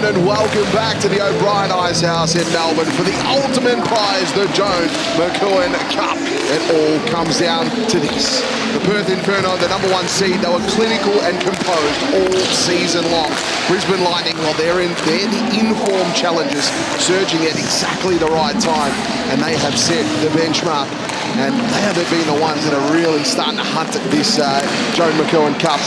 gentlemen, welcome back to the O'Brien Icehouse in Melbourne for the ultimate prize, the Joan McEwen Cup. It all comes down to this. The Perth Inferno, the #1 seed, they were clinical and composed all season long. Brisbane Lightning, well, they're the informed challengers, surging at exactly the right time, and they have set the benchmark. And they have been the ones that are really starting to hunt at this Joan McEwen Cup.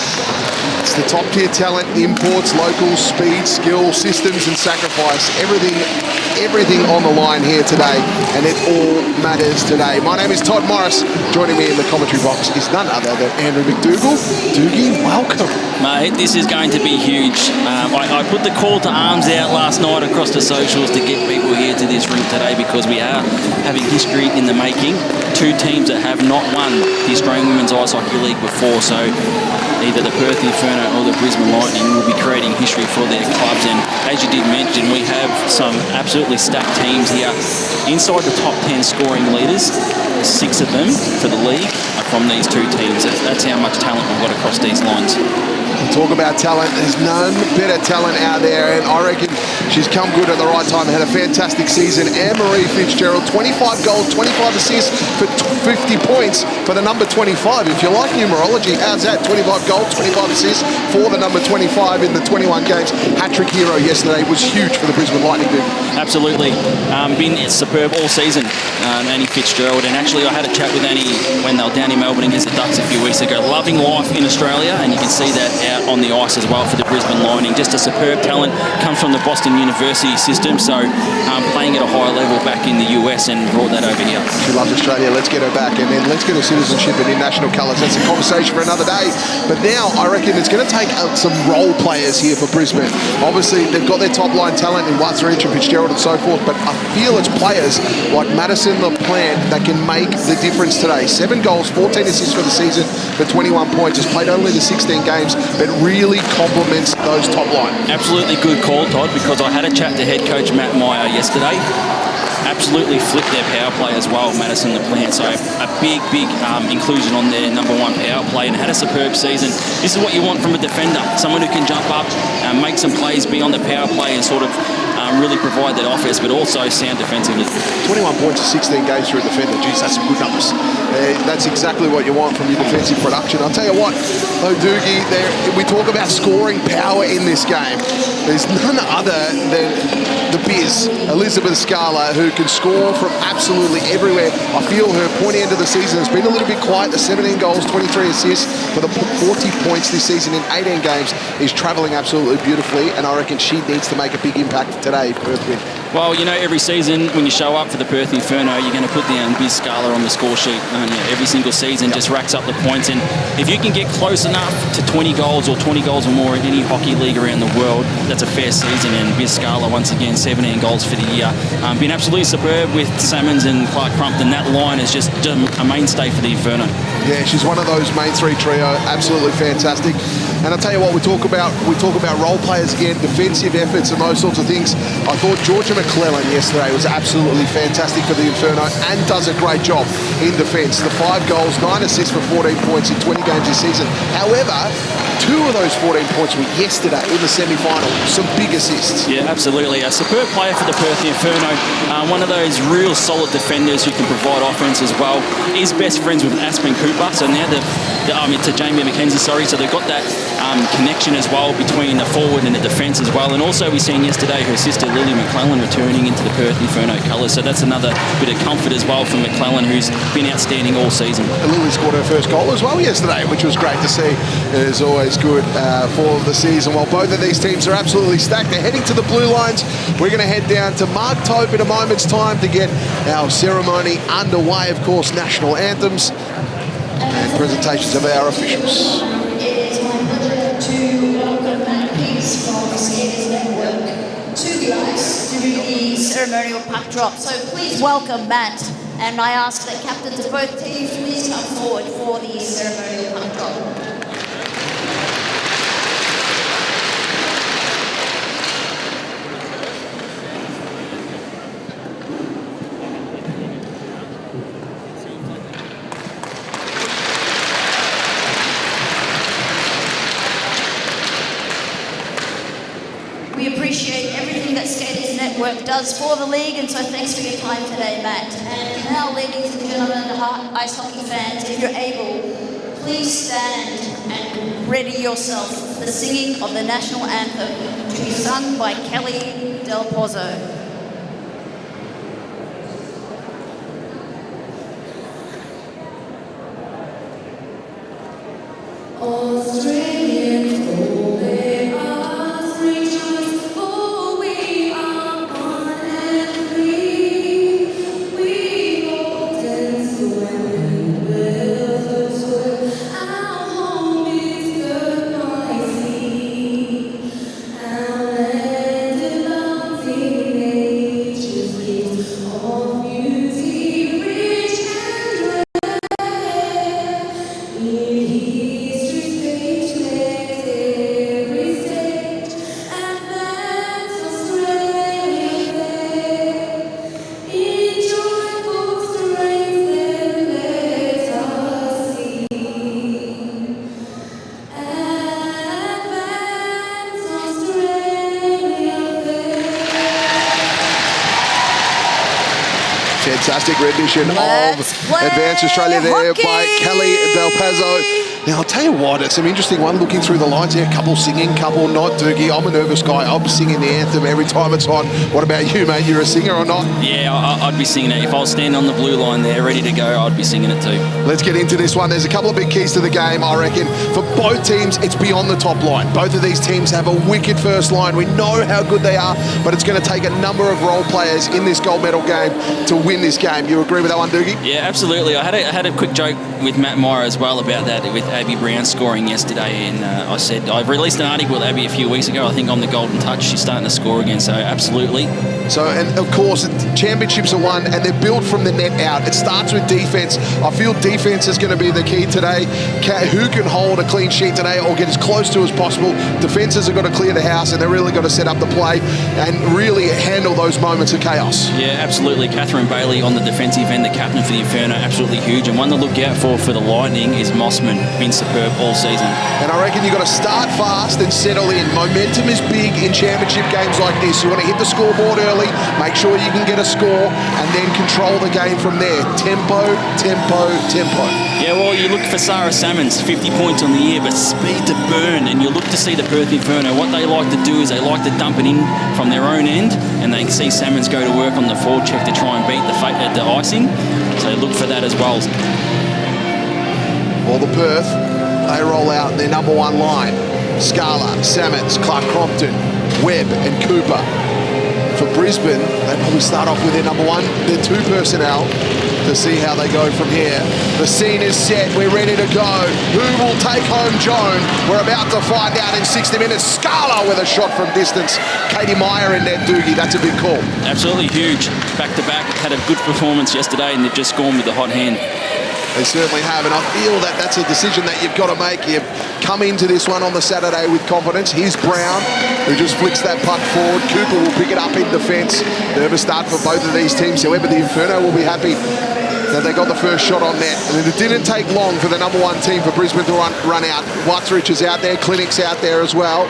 It's the top tier talent, imports, locals, speed, skill, systems and sacrifice. Everything on the line here today, and it all matters today. My name is Todd Morris. Joining me in the commentary box is none other than Andrew McDougall. Doogie, welcome. Mate, this is going to be huge. I put the call to arms out last night across the socials to get people here to this rink today because we are having history in the making. Two teams that have not won the Australian Women's Ice Hockey League before, so either the Perth Inferno or the Brisbane Lightning will be creating history for their clubs. And as you did mention, we have some absolutely stacked teams here inside the top 10 scoring leaders. 6 of them for the league are from these two teams. That's how much talent we've got across these lines. Talk about talent, there's none better talent out there, and I reckon she's come good at the right time. Had a fantastic season. Anne-Marie Fitzgerald, 25 goals, 25 assists for 50 points for the number 25. If you like numerology, how's that? 25 goals, 25 assists for the number 25 in the 21 games. Hat-trick hero yesterday, was huge for the Brisbane Lightning. Absolutely. Been superb all season, Annie Fitzgerald. And actually, I had a chat with Annie when they were down in Melbourne against the Ducks a few weeks ago. Loving life in Australia, and you can see that out on the ice as well for the Brisbane Lightning. Just a superb talent, comes from the Boston University system, so playing at a high level back in the US and brought that over here. She loves Australia, let's get her back, and then let's get her citizenship and international colours. That's a conversation for another day. But now I reckon it's going to take some role players here for Brisbane. Obviously, they've got their top line talent in Wuthridge and Fitzgerald and so forth, but I feel it's players like Madison LaPlante that can make the difference today. 7 goals, 14 assists for the season for 21 points. Has played only the 16 games, but really complements those top line. Absolutely good call, Todd, because I had a chat to head coach Matt Meyer yesterday. Absolutely flipped their power play as well, Madison LaPlante. So a big inclusion on their #1 power play, and had a superb season. This is what you want from a defender, someone who can jump up, make some plays, be on the power play and sort of really provide that offense, but also sound defensively. 21 points in 16 games for a defender. Geez, that's some good numbers. That's exactly what you want from your defensive production. I'll tell you what, though, Doogie, we talk about scoring power in this game. There's none other than the Biz, Elizabeth Scala, who can score from absolutely everywhere. I feel her pointy end of the season has been a little bit quiet. The 17 goals, 23 assists for the 40 points this season in 18 games is travelling absolutely beautifully, and I reckon she needs to make a big impact today. Perth win. Well, you know, every season when you show up for the Perth Inferno, you're going to put down Biz Scala on the score sheet. Every single season just racks up the points, and if you can get close enough to 20 goals or 20 goals or more in any hockey league around the world, that's a fair season. And Biz Scala, once again, 17 goals for the year. Been absolutely superb with Salmons and Clark Crumpton. That line is just a mainstay for the Inferno. Yeah, she's one of those main three trio, absolutely fantastic. And I'll tell you what, we talk about role players again, defensive efforts and those sorts of things. I thought Georgia McClellan yesterday was absolutely fantastic for the Inferno and does a great job in defence. The 5 goals, 9 assists for 14 points in 20 games this season. However, 2 of those 14 points were yesterday in the semi-final. Some big assists. Yeah, absolutely. A superb player for the Perth Inferno. One of those real solid defenders who can provide offense as well. Is best friends with Aspen Cooper, so now to Jamie McKenzie, sorry. So they've got that connection as well between the forward and the defence as well. And also we seen yesterday her sister Lily McClellan returning into the Perth Inferno colours. So that's another bit of comfort as well for McClellan, who's been outstanding all season. And Lily scored her first goal as well yesterday, which was great to see. It is always good for the season. While both of these teams are absolutely stacked, they're heading to the blue lines. We're going to head down to Mark Tope in a moment's time to get our ceremony underway. Of course, national anthems and presentations of our officials. It is my pleasure to welcome Matt Higgs from the Skaters Network to the ice to do the ceremonial puck drop. So please welcome Matt, and I ask that captains of both teams please come forward for the ceremonial puck drop. We appreciate work does for the league, and so thanks for your time today, Matt. And now, ladies and gentlemen, ice hockey fans, if you're able, please stand and ready yourself for the singing of the national anthem to be sung by Kelly Del Pozzo. Australians, oh, let us rejoice, for we are one and free. We golden soil and welfare soil, our home is the mighty. Our land abounds in nature's gifts of beauty, rich and rare. In history's page, let every stage advance Australia fair. In joyful strains, then let us sing. Advance Australia fair. Fantastic rendition Let's of play Advance Australia there by hockey! Kelly Del Pozzo. Now, I'll tell you what, it's an interesting one looking through the lines here. Couple singing, couple not. Doogie, I'm a nervous guy. I'm singing the anthem every time it's on. What about you, mate? You're a singer or not? Yeah, I'd be singing it. If I was standing on the blue line there, ready to go, I'd be singing it too. Let's get into this one. There's a couple of big keys to the game, I reckon. For both teams, it's beyond the top line. Both of these teams have a wicked first line. We know how good they are, but it's going to take a number of role players in this gold medal game to win this game. You agree with that one, Doogie? Yeah, absolutely. I had a quick joke with Matt Meyer as well about that, with Abby Brown scoring yesterday, and I said I released an article with Abby a few weeks ago, I think, on the Golden Touch. She's starting to score again, so absolutely. So, and of course, championships are won and they're built from the net out. It starts with defense. I feel defense is going to be the key today. Who can hold a clean sheet today or get as close to as possible? Defenses have got to clear the house, and they're really got to set up the play and really handle those moments of chaos. Yeah, absolutely. Catherine Bailey on the defensive end, the captain for the Inferno, absolutely huge. And one to look out for the Lightning is Mossman. Been superb all season. And I reckon you've got to start fast and settle in. Momentum is big in championship games like this. You want to hit the scoreboard early, make sure you can get a score, and then control the game from there. Tempo, tempo, tempo. Yeah, well, you look for Sarah Salmons, 50 points on the year, but speed to burn, and you look to see the Perth Inferno. What they like to do is they like to dump it in from their own end, and they see Salmons go to work on the forward check to try and beat the icing. So look for that as well. Well, the Perth, they roll out their number one line. Scala, Salmons, Clark Crompton, Webb and Cooper. For Brisbane, they probably start off with their number one, their two personnel, to see how they go from here. The scene is set, we're ready to go. Who will take home Joan? We're about to find out in 60 minutes. Scala with a shot from distance. Katie Meyer in net, Doogie, that's a big call. Absolutely huge. Back-to-back, had a good performance yesterday, and they've just gone with the hot hand. They certainly have, and I feel that that's a decision that you've got to make. You've come into this one on the Saturday with confidence. Here's Brown, who just flicks that puck forward. Cooper will pick it up in defence. Nervous start for both of these teams. However, the Inferno will be happy that they got the first shot on net. And it didn't take long for the number one team for Brisbane to run out. Wutzrich is out there, Clinic's out there as well.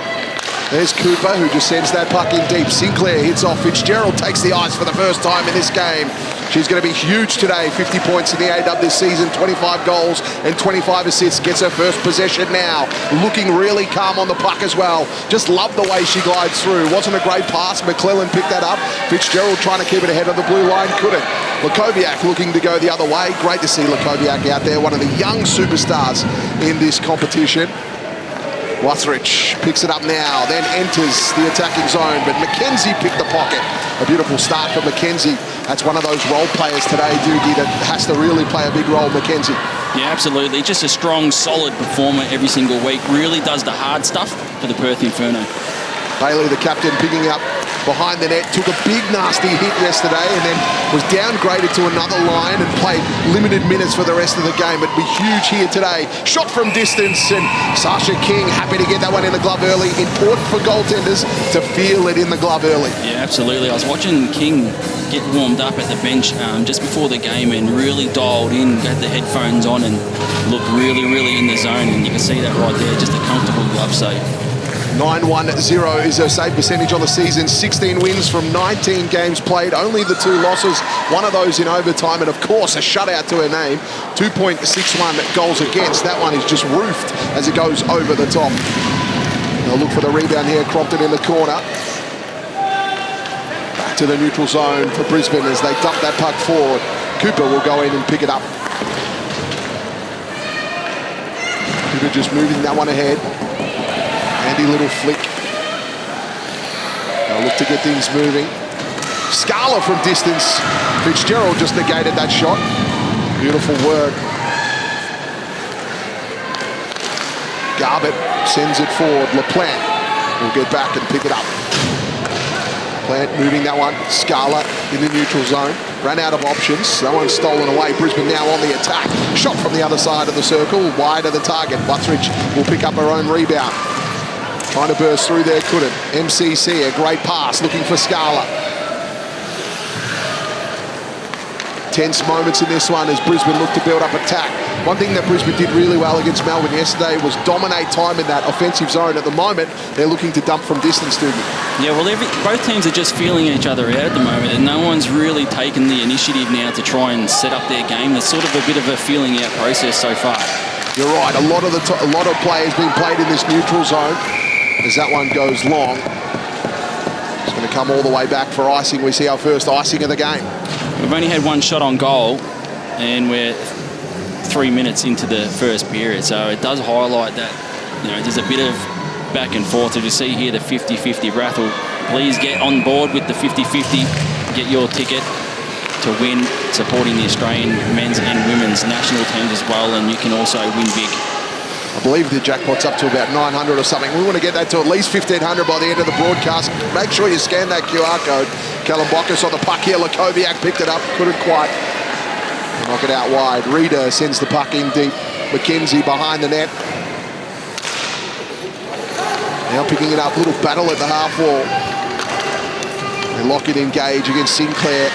There's Cooper, who just sends that puck in deep. Sinclair hits off. Fitzgerald takes the ice for the first time in this game. She's going to be huge today. 50 points in the AW this season, 25 goals and 25 assists. Gets her first possession now. Looking really calm on the puck as well. Just love the way she glides through. Wasn't a great pass. McClellan picked that up. Fitzgerald trying to keep it ahead of the blue line. Couldn't. Lakoviak looking to go the other way. Great to see Lakoviak out there. One of the young superstars in this competition. Wutzrich picks it up now, then enters the attacking zone, but McKenzie picked the pocket. A beautiful start for McKenzie. That's one of those role players today, Doogie, that has to really play a big role, McKenzie. Yeah, absolutely. Just a strong, solid performer every single week. Really does the hard stuff for the Perth Inferno. Bailey, the captain, picking up behind the net, took a big nasty hit yesterday and then was downgraded to another line and played limited minutes for the rest of the game. It'd be huge here today. Shot from distance, and Sasha King happy to get that one in the glove early. Important for goaltenders to feel it in the glove early. Yeah, absolutely. I was watching King get warmed up at the bench just before the game and really dialed in, had the headphones on and looked really, really in the zone, and you can see that right there, just a comfortable glove save. 9-1-0 is her save percentage on the season. 16 wins from 19 games played. Only the 2 losses, one of those in overtime, and of course a shutout to her name. 2.61 goals against. That one is just roofed as it goes over the top. They'll look for the rebound here. Crompton in the corner. Back to the neutral zone for Brisbane as they dump that puck forward. Cooper will go in and pick it up. Cooper just moving that one ahead. Handy little flick. They'll look to get things moving. Scala from distance. Fitzgerald just negated that shot. Beautiful work. Garbutt sends it forward. LaPlante will get back and pick it up. Plant moving that one. Scala in the neutral zone. Ran out of options. That one's stolen away. Brisbane now on the attack. Shot from the other side of the circle. Wide of the target. Wuthridge will pick up her own rebound. Trying to burst through there, couldn't. MCC, a great pass, looking for Scala. Tense moments in this one as Brisbane looked to build up attack. One thing that Brisbane did really well against Melbourne yesterday was dominate time in that offensive zone. At the moment, they're looking to dump from distance, Doogie. Yeah, well, both teams are just feeling each other out at the moment, and no one's really taken the initiative now to try and set up their game. There's sort of a bit of a feeling out process so far. You're right. A lot of players being played in this neutral zone. As that one goes long, it's going to come all the way back for icing. We see our first icing of the game. We've only had one shot on goal, and we're 3 minutes into the first period, so it does highlight that, you know, there's a bit of back and forth. As you see here, the 50-50 Rathel. Please get on board with the 50-50. Get your ticket to win, supporting the Australian men's and women's national teams as well, and you can also win big. I believe the jackpot's up to about 900 or something. We want to get that to at least 1,500 by the end of the broadcast. Make sure you scan that QR code. Kalambakis on the puck here. Lakoviak picked it up. Couldn't quite knock it out wide. Reader sends the puck in deep. McKenzie behind the net. Now picking it up. Little battle at the half wall. They lock it in Gage against Sinclair.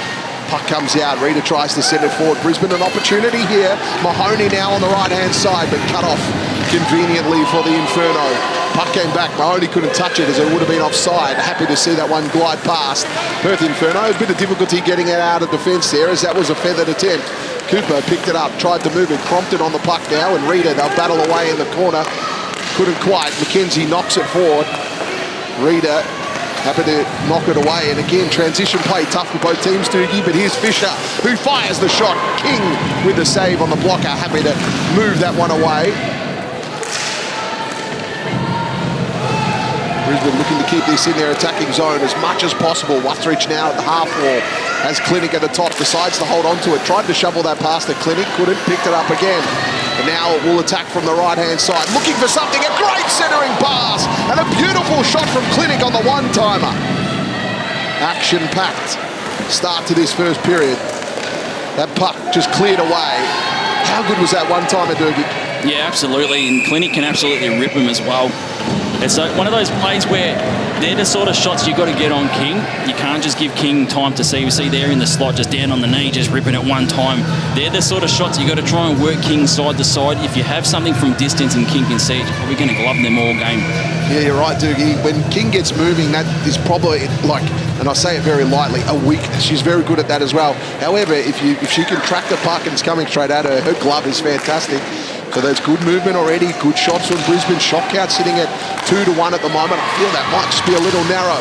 Puck comes out. Reader tries to send it forward. Brisbane an opportunity here. Mahoney now on the right-hand side, but cut off conveniently for the Inferno. Puck came back. Mahoney couldn't touch it as it would have been offside. Happy to see that one glide past. Perth Inferno, a bit of difficulty getting it out of defence there as that was a feathered attempt. Cooper picked it up, tried to move it. Crompton on the puck now, and Reader, they'll battle away in the corner. Couldn't quite. McKenzie knocks it forward. Reader happy to knock it away, and again, transition play tough for both teams, Doogie, but here's Fisher, who fires the shot. King with the save on the blocker, happy to move that one away. Brisbane looking to keep this in their attacking zone as much as possible. Wuthridge now at the half wall, has Clinic at the top, decides to hold on to it, tried to shovel that past the Clinic, couldn't, picked it up again. And now it will attack from the right-hand side, looking for something, a great centering pass, and a beautiful shot from Clinic on the one-timer. Action-packed start to this first period. That puck just cleared away. How good was that one-timer, Doogie? Yeah, absolutely, and Clinic can absolutely rip him as well. It's one of those plays where they're the sort of shots you've got to get on King. You can't just give King time to see. You see there in the slot, just down on the knee, just ripping it one time. They're the sort of shots you've got to try and work King side to side. If you have something from distance and King can see it, you're probably going to glove them all game. Yeah, you're right, Doogie. When King gets moving, that is probably, like, and I say it very lightly, a weakness. She's very good at that as well. However, if she can track the puck and it's coming straight at her, her glove is fantastic. So there's good movement already, good shots from Brisbane. Shot count sitting at 2-1 at the moment. I feel that might just be a little narrow.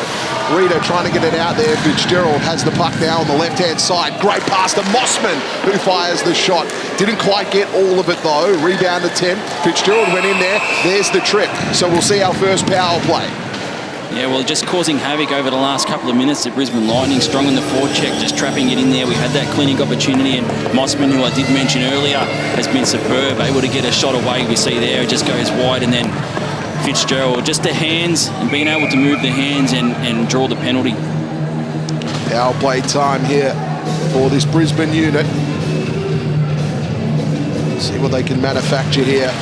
Reader trying to get it out there. Fitzgerald has the puck now on the left-hand side. Great pass to Mossman, who fires the shot. Didn't quite get all of it though. Rebound attempt. Fitzgerald went in there. There's the trip. So we'll see our first power play. Yeah, well, just causing havoc over the last couple of minutes. The Brisbane Lightning strong on the forecheck, just trapping it in there. We had that Clinic opportunity, and Mossman, who I did mention earlier, has been superb, able to get a shot away. We see there, it just goes wide, and then Fitzgerald, just the hands, and being able to move the hands and draw the penalty. Power play time here for this Brisbane unit. See what they can manufacture here.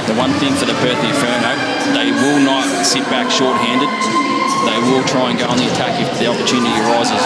The one thing for the Perth Inferno, they will not sit back short-handed. They will try and go on the attack if the opportunity arises.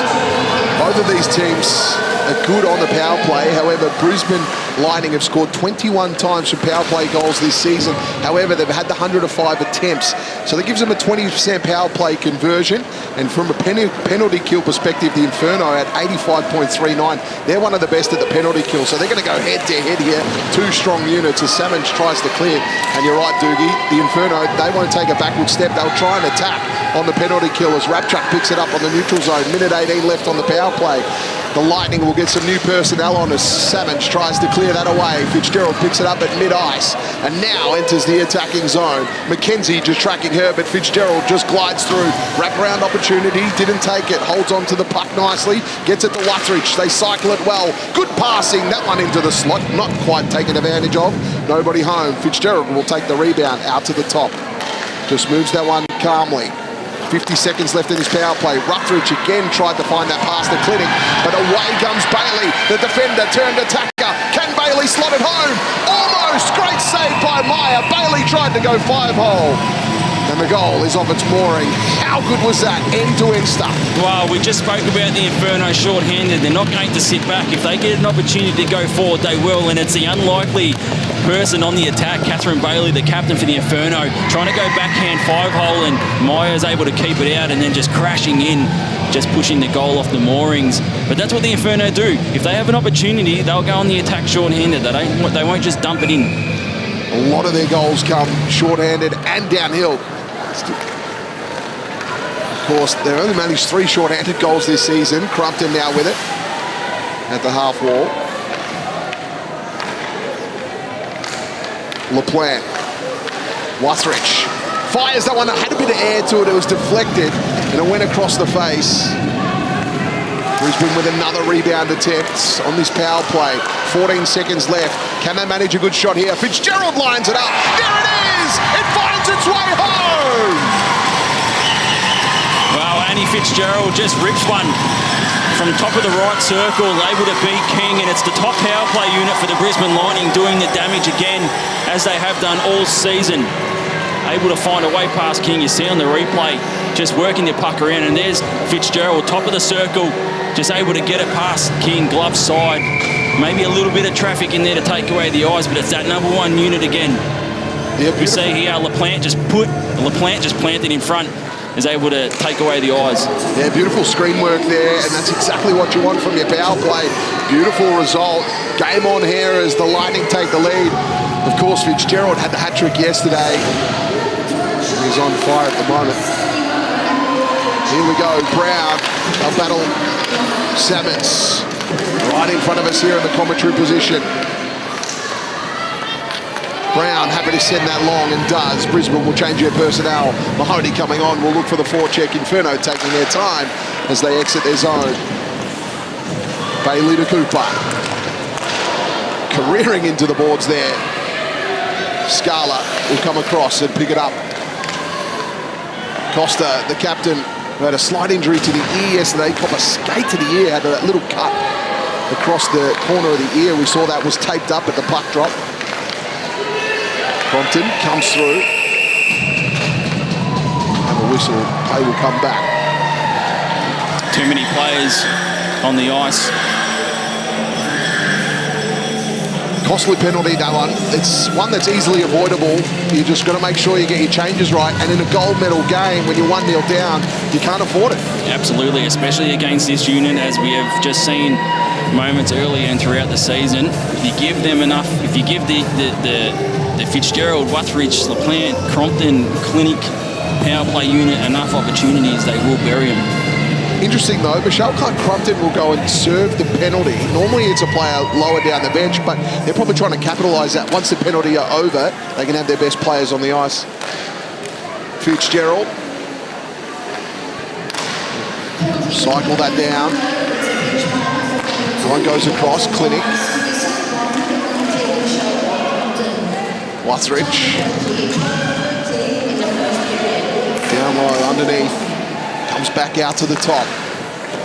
Both of these teams are good on the power play. However, Brisbane Lightning have scored 21 times from power play goals this season. However, they've had the 105 attempts. So that gives them a 20% power play conversion. And from a penalty kill perspective, the Inferno at 85.39. They're one of the best at the penalty kill. So they're going to go head-to-head here. Two strong units as Salmons tries to clear. And you're right, Doogie, the Inferno, they won't take a backward step. They'll try and attack on the penalty kill as Rapchuk picks it up on the neutral zone. Minute 18 left on the power play. The Lightning will get some new personnel on as Savage tries to clear that away. Fitzgerald picks it up at mid-ice and now enters the attacking zone. McKenzie just tracking her, but Fitzgerald just glides through. Wraparound opportunity, didn't take it. Holds on to the puck nicely. Gets it to Wuthridge. They cycle it well. Good passing. That one into the slot. Not quite taken advantage of. Nobody home. Fitzgerald will take the rebound out to the top. Just moves that one calmly. 50 seconds left in his power play. Wuthridge again tried to find that pass to Clinic, but away comes Bailey. The defender turned attacker. Can Bailey slot it home? Almost! Great save by Meyer. Bailey tried to go 5-hole. And the goal is off its mooring. How good was that? End-to-end stuff. Well, we just spoke about the Inferno short-handed. They're not going to sit back. If they get an opportunity to go forward, they will. And it's the unlikely person on the attack, Catherine Bailey, the captain for the Inferno, trying to go backhand 5-hole, and Meyer's able to keep it out and then just crashing in, just pushing the goal off the moorings. But that's what the Inferno do. If they have an opportunity, they'll go on the attack short-handed. They won't just dump it in. A lot of their goals come short-handed and downhill. Of course, they've only managed 3 short-handed goals this season. Crumpton now with it at the half wall. LaPlante. Wuthridge fires that one. It had a bit of air to it. It was deflected and it went across the face. Brisbane with another rebound attempt on this power play. 14 seconds left. Can they manage a good shot here? Fitzgerald lines it up. There it is! It finds its way home! Well, Annie Fitzgerald just rips one from top of the right circle, able to beat King, and it's the top power play unit for the Brisbane Lightning doing the damage again, as they have done all season. Able to find a way past King. You see on the replay, just working the puck around, and there's Fitzgerald, top of the circle, just able to get it past King, glove side. Maybe a little bit of traffic in there to take away the eyes, but it's that number 1 unit again. Yeah, we see here LaPlante just planted in front, is able to take away the eyes. Yeah, beautiful screen work there, and that's exactly what you want from your power play. Beautiful result. Game on here as the Lightning take the lead. Of course, Fitzgerald had the hat-trick yesterday. He's on fire at the moment. Here we go, Brown. They'll battle Salmons. Right in front of us here in the commentary position. Brown happy to send that long and does. Brisbane will change their personnel. Mahoney coming on will look for the forecheck. Inferno taking their time as they exit their zone. Bailey to Cooper. Careering into the boards there. Scala will come across and pick it up. Costa, the captain, who had a slight injury to the ear yesterday. Cop a skate to the ear, had a little cut across the corner of the ear. We saw that was taped up at the puck drop. Crompton comes through. Have a whistle, play will come back. Too many players on the ice. Costly penalty, that one. It's one that's easily avoidable. You just got to make sure you get your changes right. And in a gold medal game, when you're 1-0 down, you can't afford it. Absolutely, especially against this unit, as we have just seen moments earlier and throughout the season. If you give them enough, if you give the Fitzgerald, Wuthridge, LaPlante, Crompton, Clinic power play unit enough opportunities, they will bury them. Interesting though, Michelle Clark-Crumpton will go and serve the penalty. Normally it's a player lower down the bench, but they're probably trying to capitalise that. Once the penalty are over, they can have their best players on the ice. Fitzgerald. Cycle that down. One goes across, Clinic. Wuthridge. Down low, underneath. Comes back out to the top.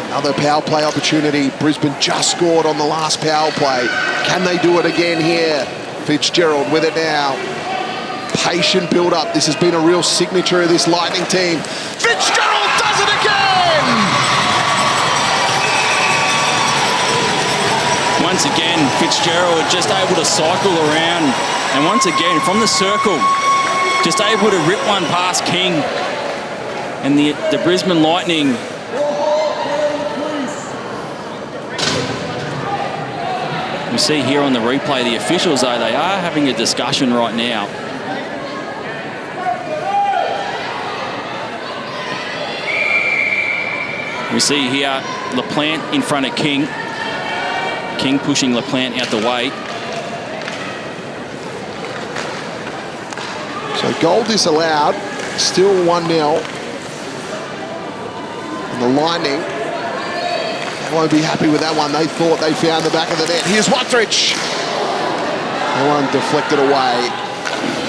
Another power play opportunity. Brisbane just scored on the last power play. Can they do it again here? Fitzgerald with it now. Patient build-up. This has been a real signature of this Lightning team. Fitzgerald does it again! once again, Fitzgerald just able to cycle around. And once again, from the circle, just able to rip one past King. And the Brisbane Lightning we see here on the replay, the officials, though, they are having a discussion right now. We see here LaPlante in front of King. King pushing LaPlante out the way. So goal disallowed, still 1-0. And the Lightning, they won't be happy with that one. They thought they found the back of the net. Here's Wuthridge. That one deflected away.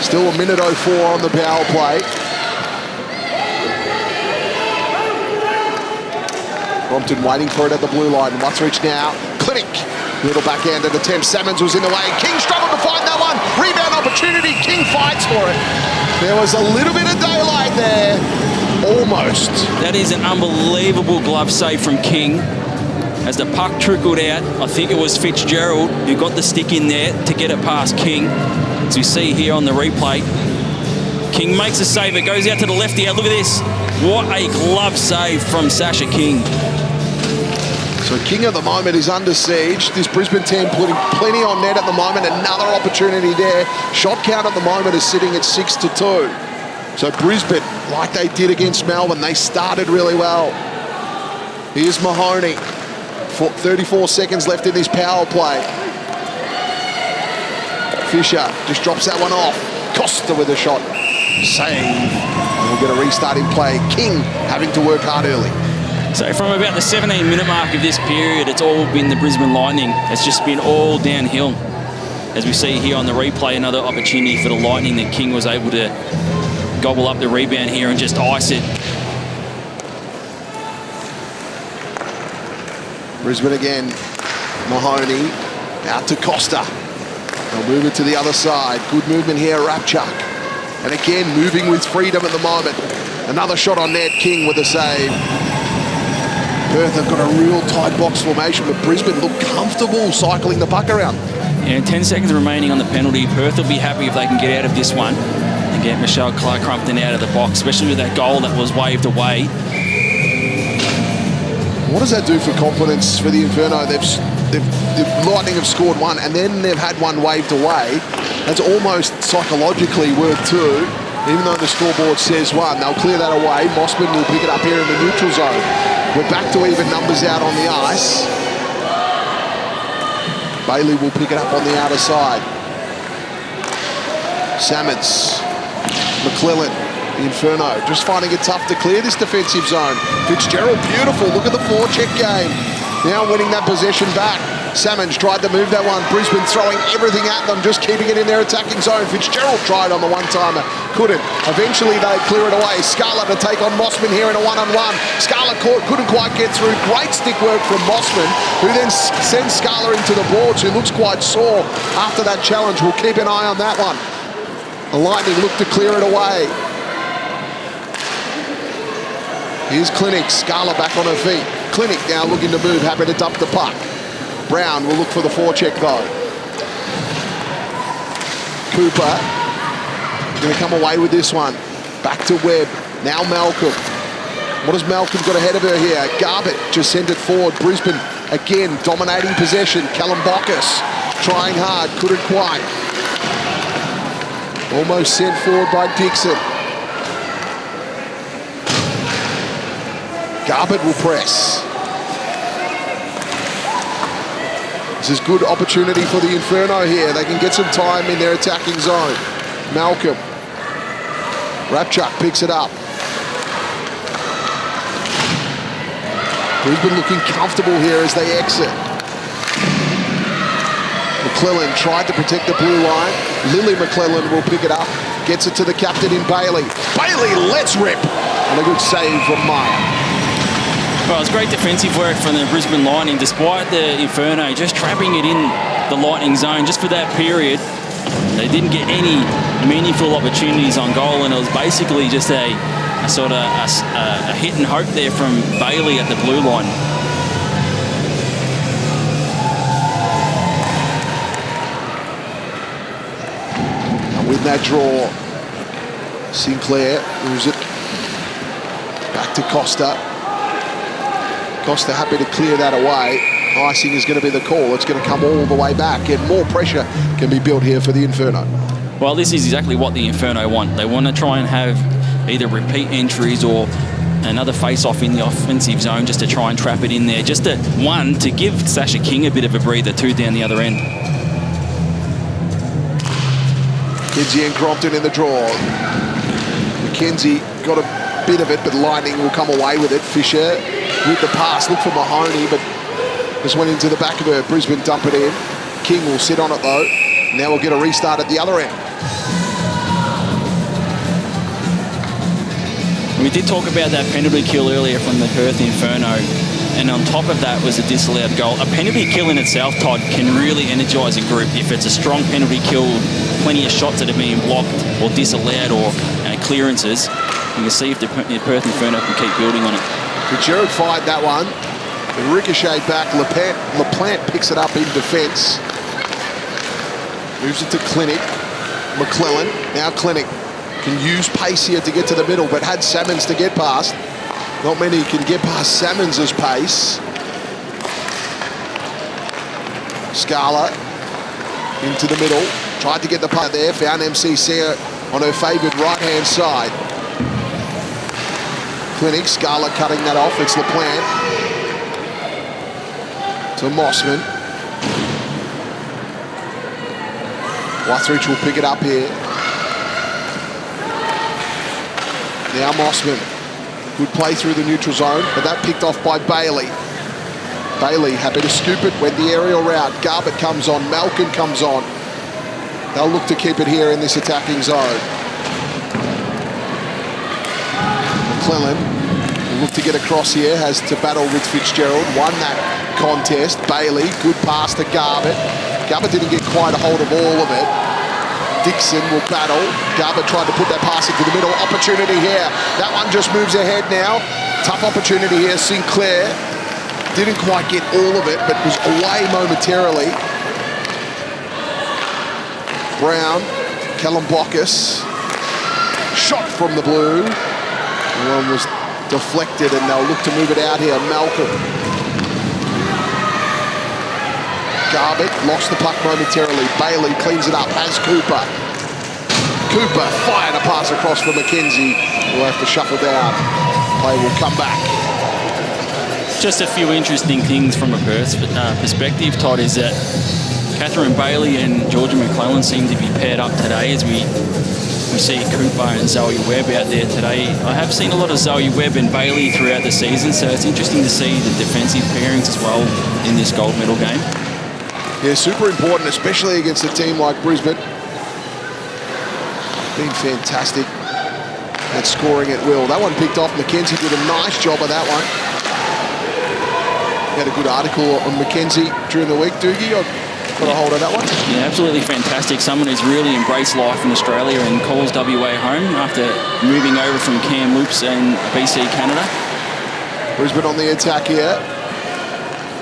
Still 1:04 on the power play. Brompton waiting for it at the blue line. Wuthridge now. Clinic. Little backhanded attempt. Salmons was in the way. King struggled to find that one. Rebound opportunity. King fights for it. There was a little bit of daylight there. Almost. That is an unbelievable glove save from King. As the puck trickled out, I think it was Fitzgerald who got the stick in there to get it past King. As you see here on the replay. King makes a save. It goes out to the lefty. Look at this. What a glove save from Sasha King. So King at the moment is under siege. This Brisbane team putting plenty on net at the moment. Another opportunity there. Shot count at the moment is sitting at 6-2. So Brisbane, like they did against Melbourne, they started really well. Here's Mahoney. 34 seconds left in this power play. Fisher just drops that one off. Costa with a shot. Save. And we'll get a restart in play. King having to work hard early. So from about the 17-minute mark of this period, it's all been the Brisbane Lightning. It's just been all downhill. As we see here on the replay, another opportunity for the Lightning that King was able to gobble up the rebound here and just ice it. Brisbane again. Mahoney out to Costa. They'll move it to the other side. Good movement here, Rapchuk. And again, moving with freedom at the moment. Another shot on net, King with a save. Perth have got a real tight box formation, but Brisbane look comfortable cycling the puck around. Yeah, 10 seconds remaining on the penalty. Perth will be happy if they can get out of this one and get Michelle Clark-Crumpton out of the box, especially with that goal that was waved away. What does that do for confidence for the Inferno? The Lightning have scored one, and then they've had one waved away. That's almost psychologically worth two, even though the scoreboard says one. They'll clear that away. Mossman will pick it up here in the neutral zone. We're back to even numbers out on the ice. Bailey will pick it up on the outer side. Salmons, McClellan, the Inferno, just finding it tough to clear this defensive zone. Fitzgerald, beautiful. Look at the forecheck game. Now winning that possession back. Salmons tried to move that one. Brisbane throwing everything at them, just keeping it in their attacking zone. Fitzgerald tried on the one-timer, couldn't. Eventually they clear it away. Scala to take on Mossman here in a one-on-one. Scala couldn't quite get through. Great stick work from Mossman, who then sends Scala into the boards, who looks quite sore after that challenge. We'll keep an eye on that one. The Lightning look to clear it away. Here's Clinic. Scala back on her feet. Clinic now looking to move, happy to dump the puck. Brown will look for the forecheck though. Cooper going to come away with this one. Back to Webb. Now Malcolm. What has Malcolm got ahead of her here? Garbutt just sent it forward. Brisbane again dominating possession. Callum Bockus trying hard, couldn't quite. Almost sent forward by Dixon. Garbutt will press. This is good opportunity for the Inferno here. They can get some time in their attacking zone. Malcolm. Rapchuk picks it up. Brisbane looking comfortable here as they exit. McClellan tried to protect the blue line. Lily McClellan will pick it up. Gets it to the captain in Bailey. Bailey, let's rip. And a good save from Meyer. Well, it's great defensive work from the Brisbane Lightning, despite the Inferno just trapping it in the Lightning zone just for that period. They didn't get any meaningful opportunities on goal, and it was basically just a sort of a hit and hope there from Bailey at the blue line. With that draw, Sinclair moves it back to Costa. Costa happy to clear that away. Icing is going to be the call. It's going to come all the way back, and more pressure can be built here for the Inferno. Well, this is exactly what the Inferno want. They want to try and have either repeat entries or another face-off in the offensive zone just to try and trap it in there. Just to give Sasha King a bit of a breather, 2 down the other end. McKenzie and Crompton in the draw. McKenzie got a bit of it, but Lightning will come away with it. Fisher with the pass, look for Mahoney, but just went into the back of her. Brisbane dump it in. King will sit on it though. Now we'll get a restart at the other end. We did talk about that penalty kill earlier from the Perth Inferno, and on top of that was a disallowed goal. A penalty kill in itself, Todd, can really energise a group. If it's a strong penalty kill, plenty of shots that are being blocked or disallowed or clearances, you can see if the Perth Inferno can keep building on it. Fitzgerald fired that one. The ricochet back. LaPlante picks it up in defence. Moves it to Clinic. McClellan. Now Clinic can use pace here to get to the middle, but had Salmons to get past. Not many can get past Salmons' pace. Scala into the middle. Tried to get the punt there. Found MCC on her favoured right-hand side. Clinic. Scala cutting that off. It's LaPlante. To Mossman. Wathridge will pick it up here. Now Mossman. Good play through the neutral zone, but that picked off by Bailey. Bailey happy to scoop it, went the aerial route. Garbutt comes on, Malkin comes on. They'll look to keep it here in this attacking zone. McClellan will look to get across here, has to battle with Fitzgerald. Won that contest. Bailey, good pass to Garbutt. Garbutt didn't get quite a hold of all of it. Dixon will battle. Garbutt tried to put that pass into the middle. Opportunity here. That one just moves ahead now. Tough opportunity here. Sinclair didn't quite get all of it, but was away momentarily. Brown, Kalambokis. Shot from the blue. One was deflected, and they'll look to move it out here. Malcolm. Garbutt lost the puck momentarily. Bailey cleans it up, has Cooper. Cooper fired a pass across for McKenzie. We'll have to shuffle down. Play will come back. Just a few interesting things from a Perth perspective, Todd, is that Catherine Bailey and Georgia McClellan seem to be paired up today as we see Cooper and Zoe Webb out there today. I have seen a lot of Zoe Webb and Bailey throughout the season, so it's interesting to see the defensive pairings as well in this gold medal game. Yeah, super important, especially against a team like Brisbane. Been fantastic at scoring at will. That one picked off. McKenzie did a nice job of that one. You had a good article on McKenzie during the week, Doogie. I got a hold of that one. Yeah, absolutely fantastic. Someone who's really embraced life in Australia and calls WA home after moving over from Kamloops and BC, Canada. Brisbane on the attack here.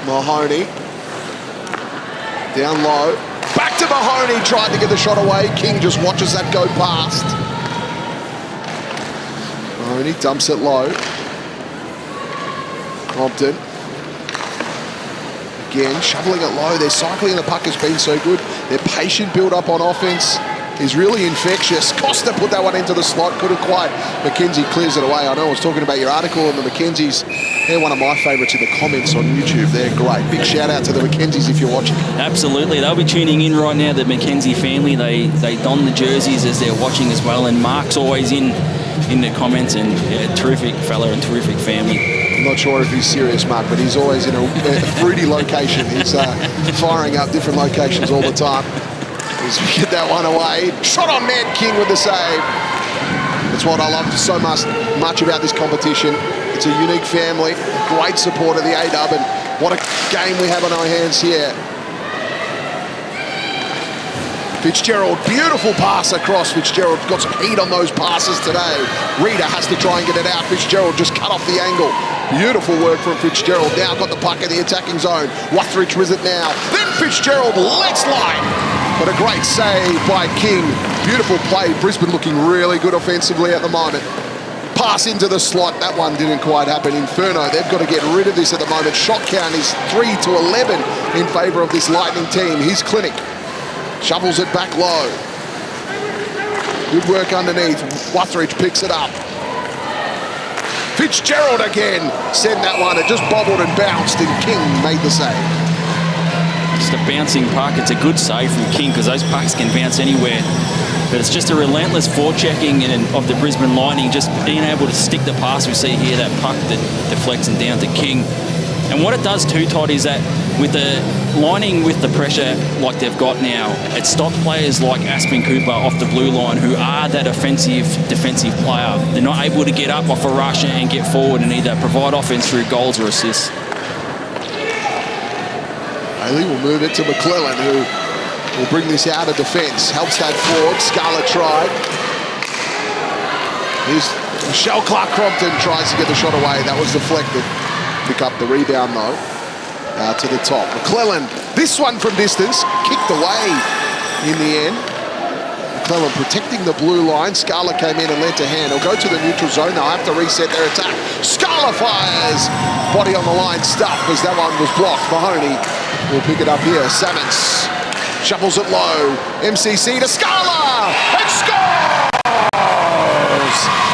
Mahoney. Down low. Back to Mahoney. Tried to get the shot away. King just watches that go past. Mahoney dumps it low. Compton. Again, shoveling it low. Their cycling the puck has been so good. Their patient build-up on offense is really infectious. Costa put that one into the slot. Couldn't quite. McKenzie clears it away. I know I was talking about your article on the McKenzies. They're one of my favourites in the comments on YouTube. They're great. Big shout out to the McKenzies if you're watching. Absolutely. They'll be tuning in right now, the McKenzie family. They don the jerseys as they're watching as well. And Mark's always in the comments, and yeah, terrific fella and terrific family. I'm not sure if he's serious, Mark, but he's always in a fruity location. He's firing up different locations all the time. He's get that one away. Shot on net, King with the save. That's what I love so much about this competition. It's a unique family, great support of the A-Dub, and what a game we have on our hands here. Fitzgerald, beautiful pass across. Fitzgerald got some heat on those passes today. Reader has to try and get it out. Fitzgerald just cut off the angle. Beautiful work from Fitzgerald. Now got the puck in the attacking zone. Wathridge with it now. Then Fitzgerald lets line. But a great save by King. Beautiful play. Brisbane looking really good offensively at the moment. Pass into the slot. That one didn't quite happen. Inferno, they've got to get rid of this at the moment. Shot count is 3-11 in favour of this Lightning team. Here's Clinic. Shovels it back low. Good work underneath. Wuthridge picks it up. Fitzgerald again. Send that one. It just bobbled and bounced, and King made the save. Just a bouncing puck. It's a good save from King because those pucks can bounce anywhere. But it's just a relentless forechecking of the Brisbane Lightning, just being able to stick the pass. We see here that puck that deflects and down to King. And what it does too, Todd, is that with the lining with the pressure like they've got now, it stops players like Aspen Cooper off the blue line who are that offensive, defensive player. They're not able to get up off a rush and get forward and either provide offense through goals or assists. Bailey will move it to McClellan, who will bring this out of defence. Helps that forward. Scarlett tried. Here's Michelle Clark-Crompton tries to get the shot away. That was deflected. Pick up the rebound though. To the top. McClellan, this one from distance, kicked away in the end. McClellan protecting the blue line. Scarlett came in and lent a hand. He'll go to the neutral zone. They'll have to reset their attack. Scarlett fires. Body on the line stuff as that one was blocked. Mahoney will pick it up here. Sammons shuffles it low. MCC to Scala and scores!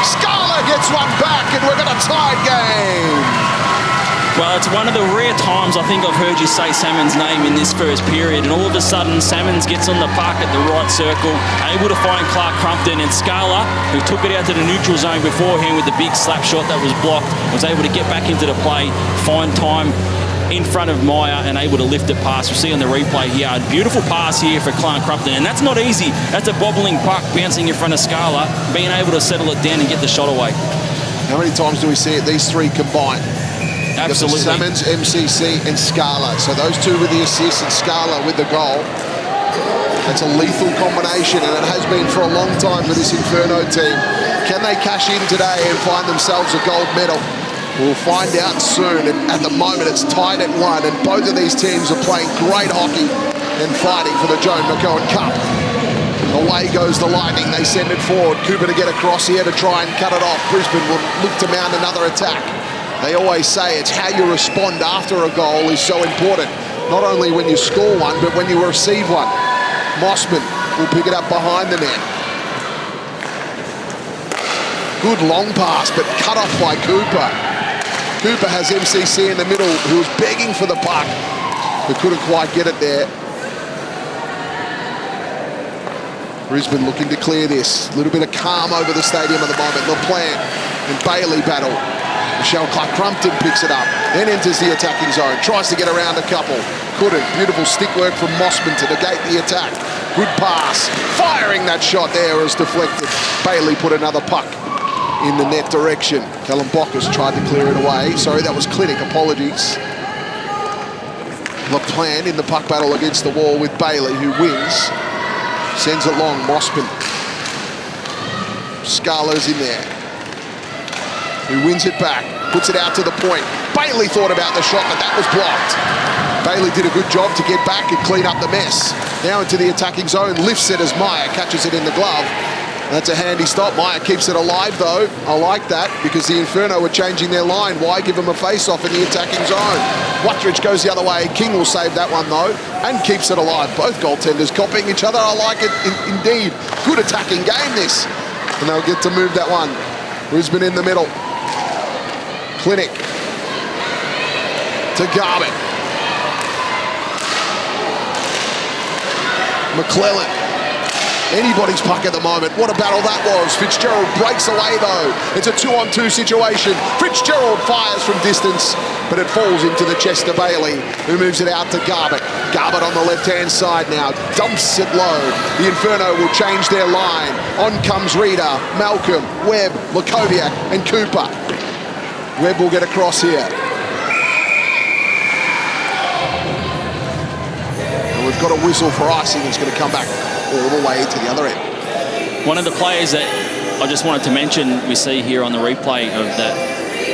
Scala gets one back and we're going to tie game. Well, it's one of the rare times I think I've heard you say Salmon's name in this first period, and all of a sudden Salmons gets on the puck at the right circle, able to find Clark Crumpton, and Scala, who took it out to the neutral zone beforehand with the big slap shot that was blocked, was able to get back into the play, find time in front of Meyer and able to lift it past. We'll see on the replay here, a beautiful pass here for Clark Crumpton, and that's not easy. That's a bobbling puck bouncing in front of Scala, being able to settle it down and get the shot away. How many times do we see it, these three combined? Absolutely. Salmons, MCC and Scala. So those two with the assist and Scala with the goal. That's a lethal combination, and it has been for a long time for this Inferno team. Can they cash in today and find themselves a gold medal? We'll find out soon. And at the moment it's tied at 1, and both of these teams are playing great hockey and fighting for the Joan McKeown Cup. Away goes the Lightning. They send it forward. Cooper to get across here to try and cut it off. Brisbane will look to mount another attack. They always say it's how you respond after a goal is so important. Not only when you score one, but when you receive one. Mossman will pick it up behind the net. Good long pass, but cut off by Cooper. Cooper has MCC in the middle, who was begging for the puck, but couldn't quite get it there. Brisbane looking to clear this. A little bit of calm over the stadium at the moment. LaPlante and Bailey battle. Michelle Clark-Crumpton picks it up, then enters the attacking zone, tries to get around a couple. Couldn't. Beautiful stick work from Mossman to negate the attack. Good pass. Firing that shot there as deflected. Bailey put another puck in the net direction. Callum Bockus tried to clear it away. Sorry, that was Clinic. Apologies. LaPlante in the puck battle against the wall with Bailey, who wins. Sends it long. Mossman. Scala's in there. Who wins it back, puts it out to the point. Bailey thought about the shot, but that was blocked. Bailey did a good job to get back and clean up the mess. Now into the attacking zone, lifts it as Meyer catches it in the glove. That's a handy stop. Meyer keeps it alive though. I like that because the Inferno were changing their line. Why give them a face-off in the attacking zone? Wuthridge goes the other way. King will save that one though and keeps it alive. Both goaltenders copying each other. I like it indeed. Good attacking game this. And they'll get to move that one. Brisbane in the middle. Clinic to Garbutt. McClellan. Anybody's puck at the moment. What a battle that was. Fitzgerald breaks away though. It's a 2-on-2 situation. Fitzgerald fires from distance, but it falls into the chest of Bailey, who moves it out to Garbutt. Garbutt on the left-hand side now. Dumps it low. The Inferno will change their line. On comes Reeder, Malcolm, Webb, Lakoviak and Cooper. Webb will get across here. And we've got a whistle for icing. It's going to come back all the way to the other end. One of the players that I just wanted to mention we see here on the replay of that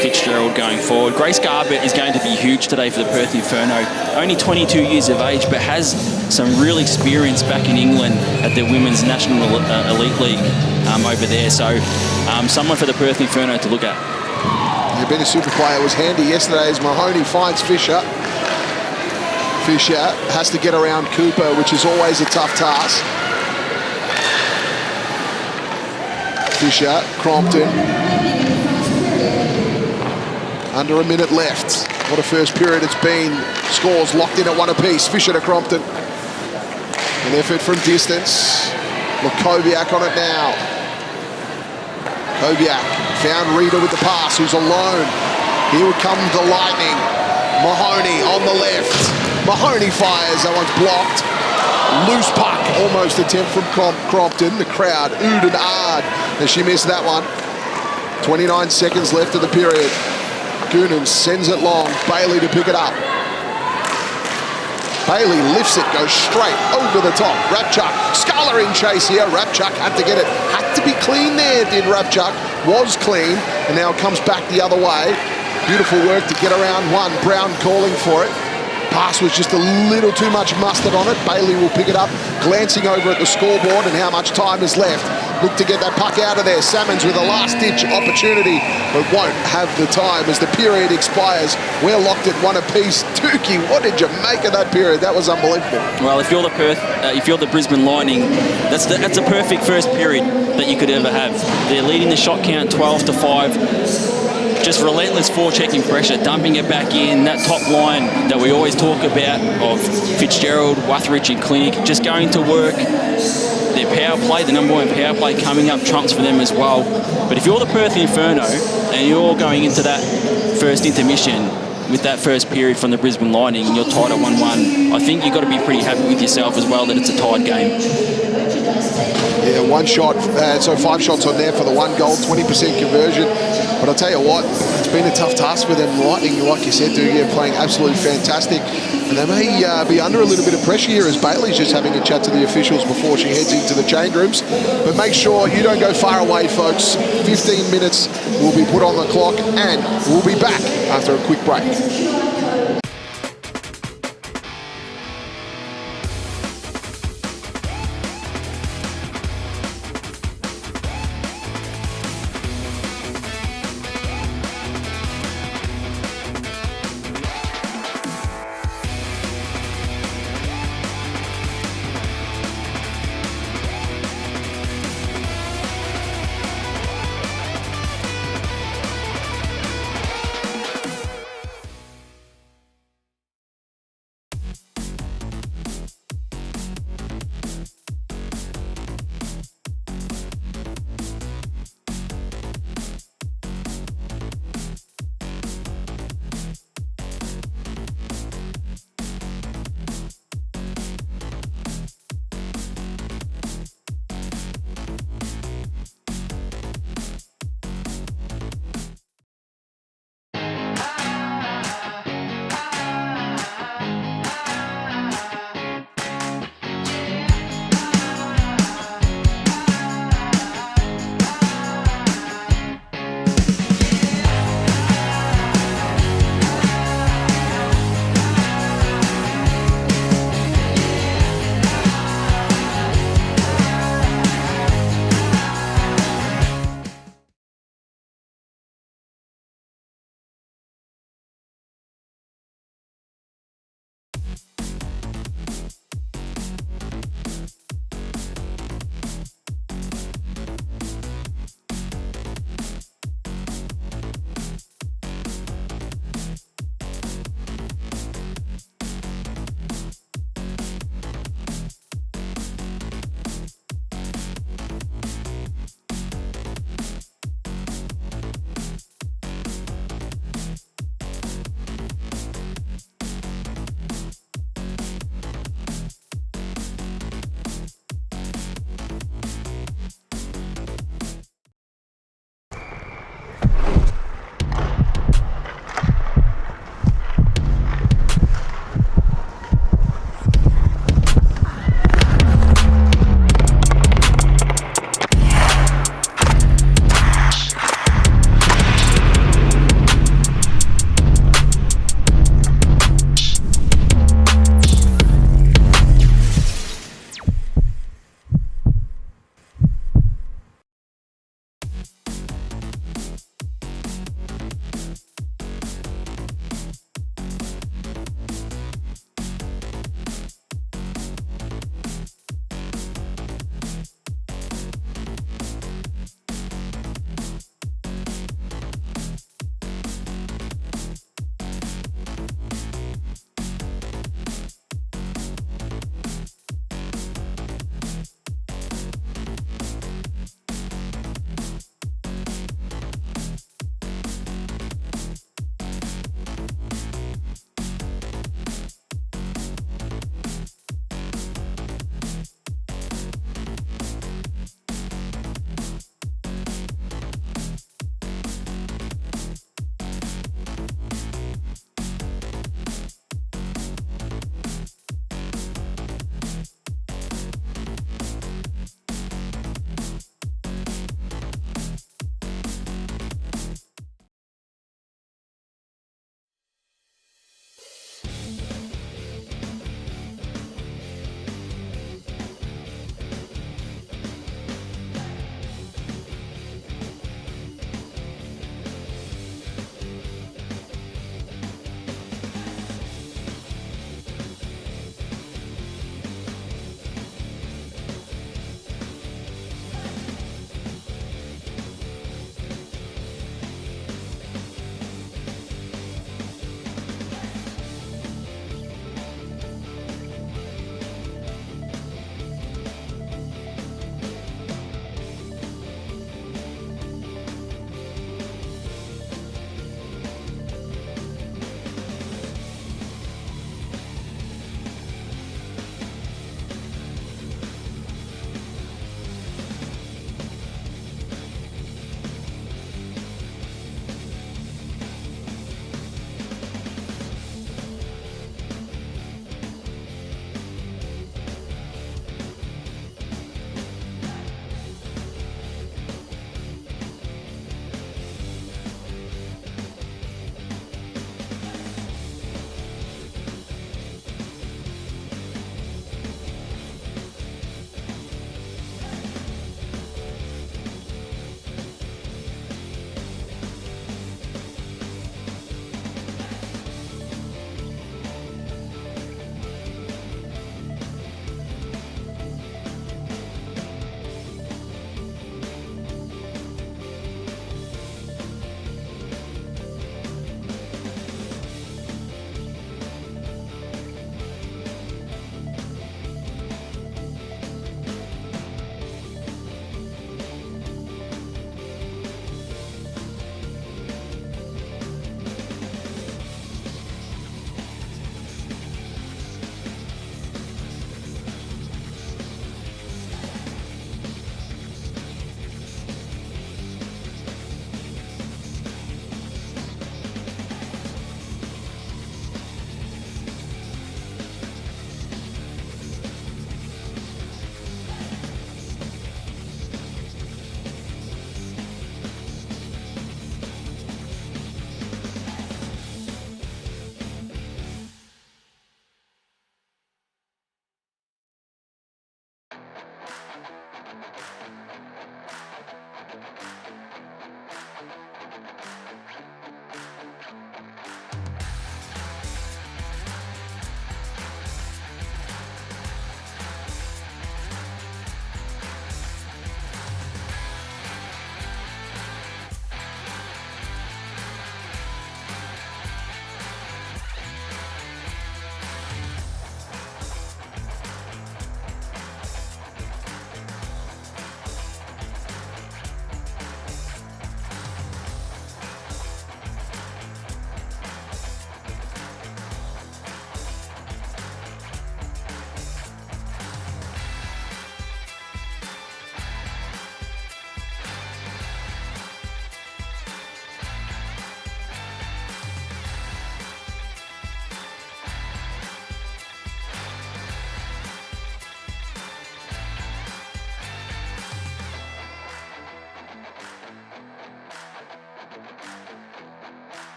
Fitzgerald going forward. Grace Garbutt is going to be huge today for the Perth Inferno. Only 22 years of age, but has some real experience back in England at the Women's National Elite League over there. So someone for the Perth Inferno to look at. Yeah, being a super player was handy yesterday as Mahoney finds Fisher. Fisher has to get around Cooper, which is always a tough task. Fisher, Crompton. Under a minute left. What a first period it's been. Scores locked in at 1 apiece. Fisher to Crompton. An effort from distance. Kobiak on it now. Kobiak found Reader with the pass, who's alone. Here would come the lightning. Mahoney on the left. Mahoney fires, that one's blocked. Loose puck, almost attempt from Crompton. The crowd oohed and ahed as she missed that one. 29 seconds left of the period. Goonan sends it long. Bailey to pick it up. Bailey lifts it, goes straight over the top. Rapchuk, Scarler in chase here. Rapchuk had to get it. Had to be clean there, did Rapchuk. Was clean, and now it comes back the other way. Beautiful work to get around one. Brown calling for it. Pass was just a little too much mustard on it. Bailey will pick it up, glancing over at the scoreboard and how much time is left. Look to get that puck out of there. Salmons with a last-ditch opportunity, but won't have the time as the period expires. We're locked at 1 apiece. Tukey, what did you make of that period? That was unbelievable. Well, if you're the if you're the Brisbane Lightning, that's a perfect first period that you could ever have. They're leading the shot count 12-5. Just relentless forechecking pressure, dumping it back in. That top line that we always talk about of Fitzgerald, Wuthridge and Clinic, just going to work. Their power play, the number 1 power play coming up, trumps for them as well. But if you're the Perth Inferno and you're going into that first intermission with that first period from the Brisbane Lightning and you're tied at 1-1, I think you've got to be pretty happy with yourself as well that it's a tied game. Yeah, 1 shot, so 5 shots on there for the 1 goal, 20% conversion. But I'll tell you what, it's been a tough task for them. Lightning, like you said, playing absolutely fantastic. And they may be under a little bit of pressure here as Bailey's just having a chat to the officials before she heads into the change rooms. But make sure you don't go far away, folks. 15 minutes will be put on the clock and we'll be back after a quick break.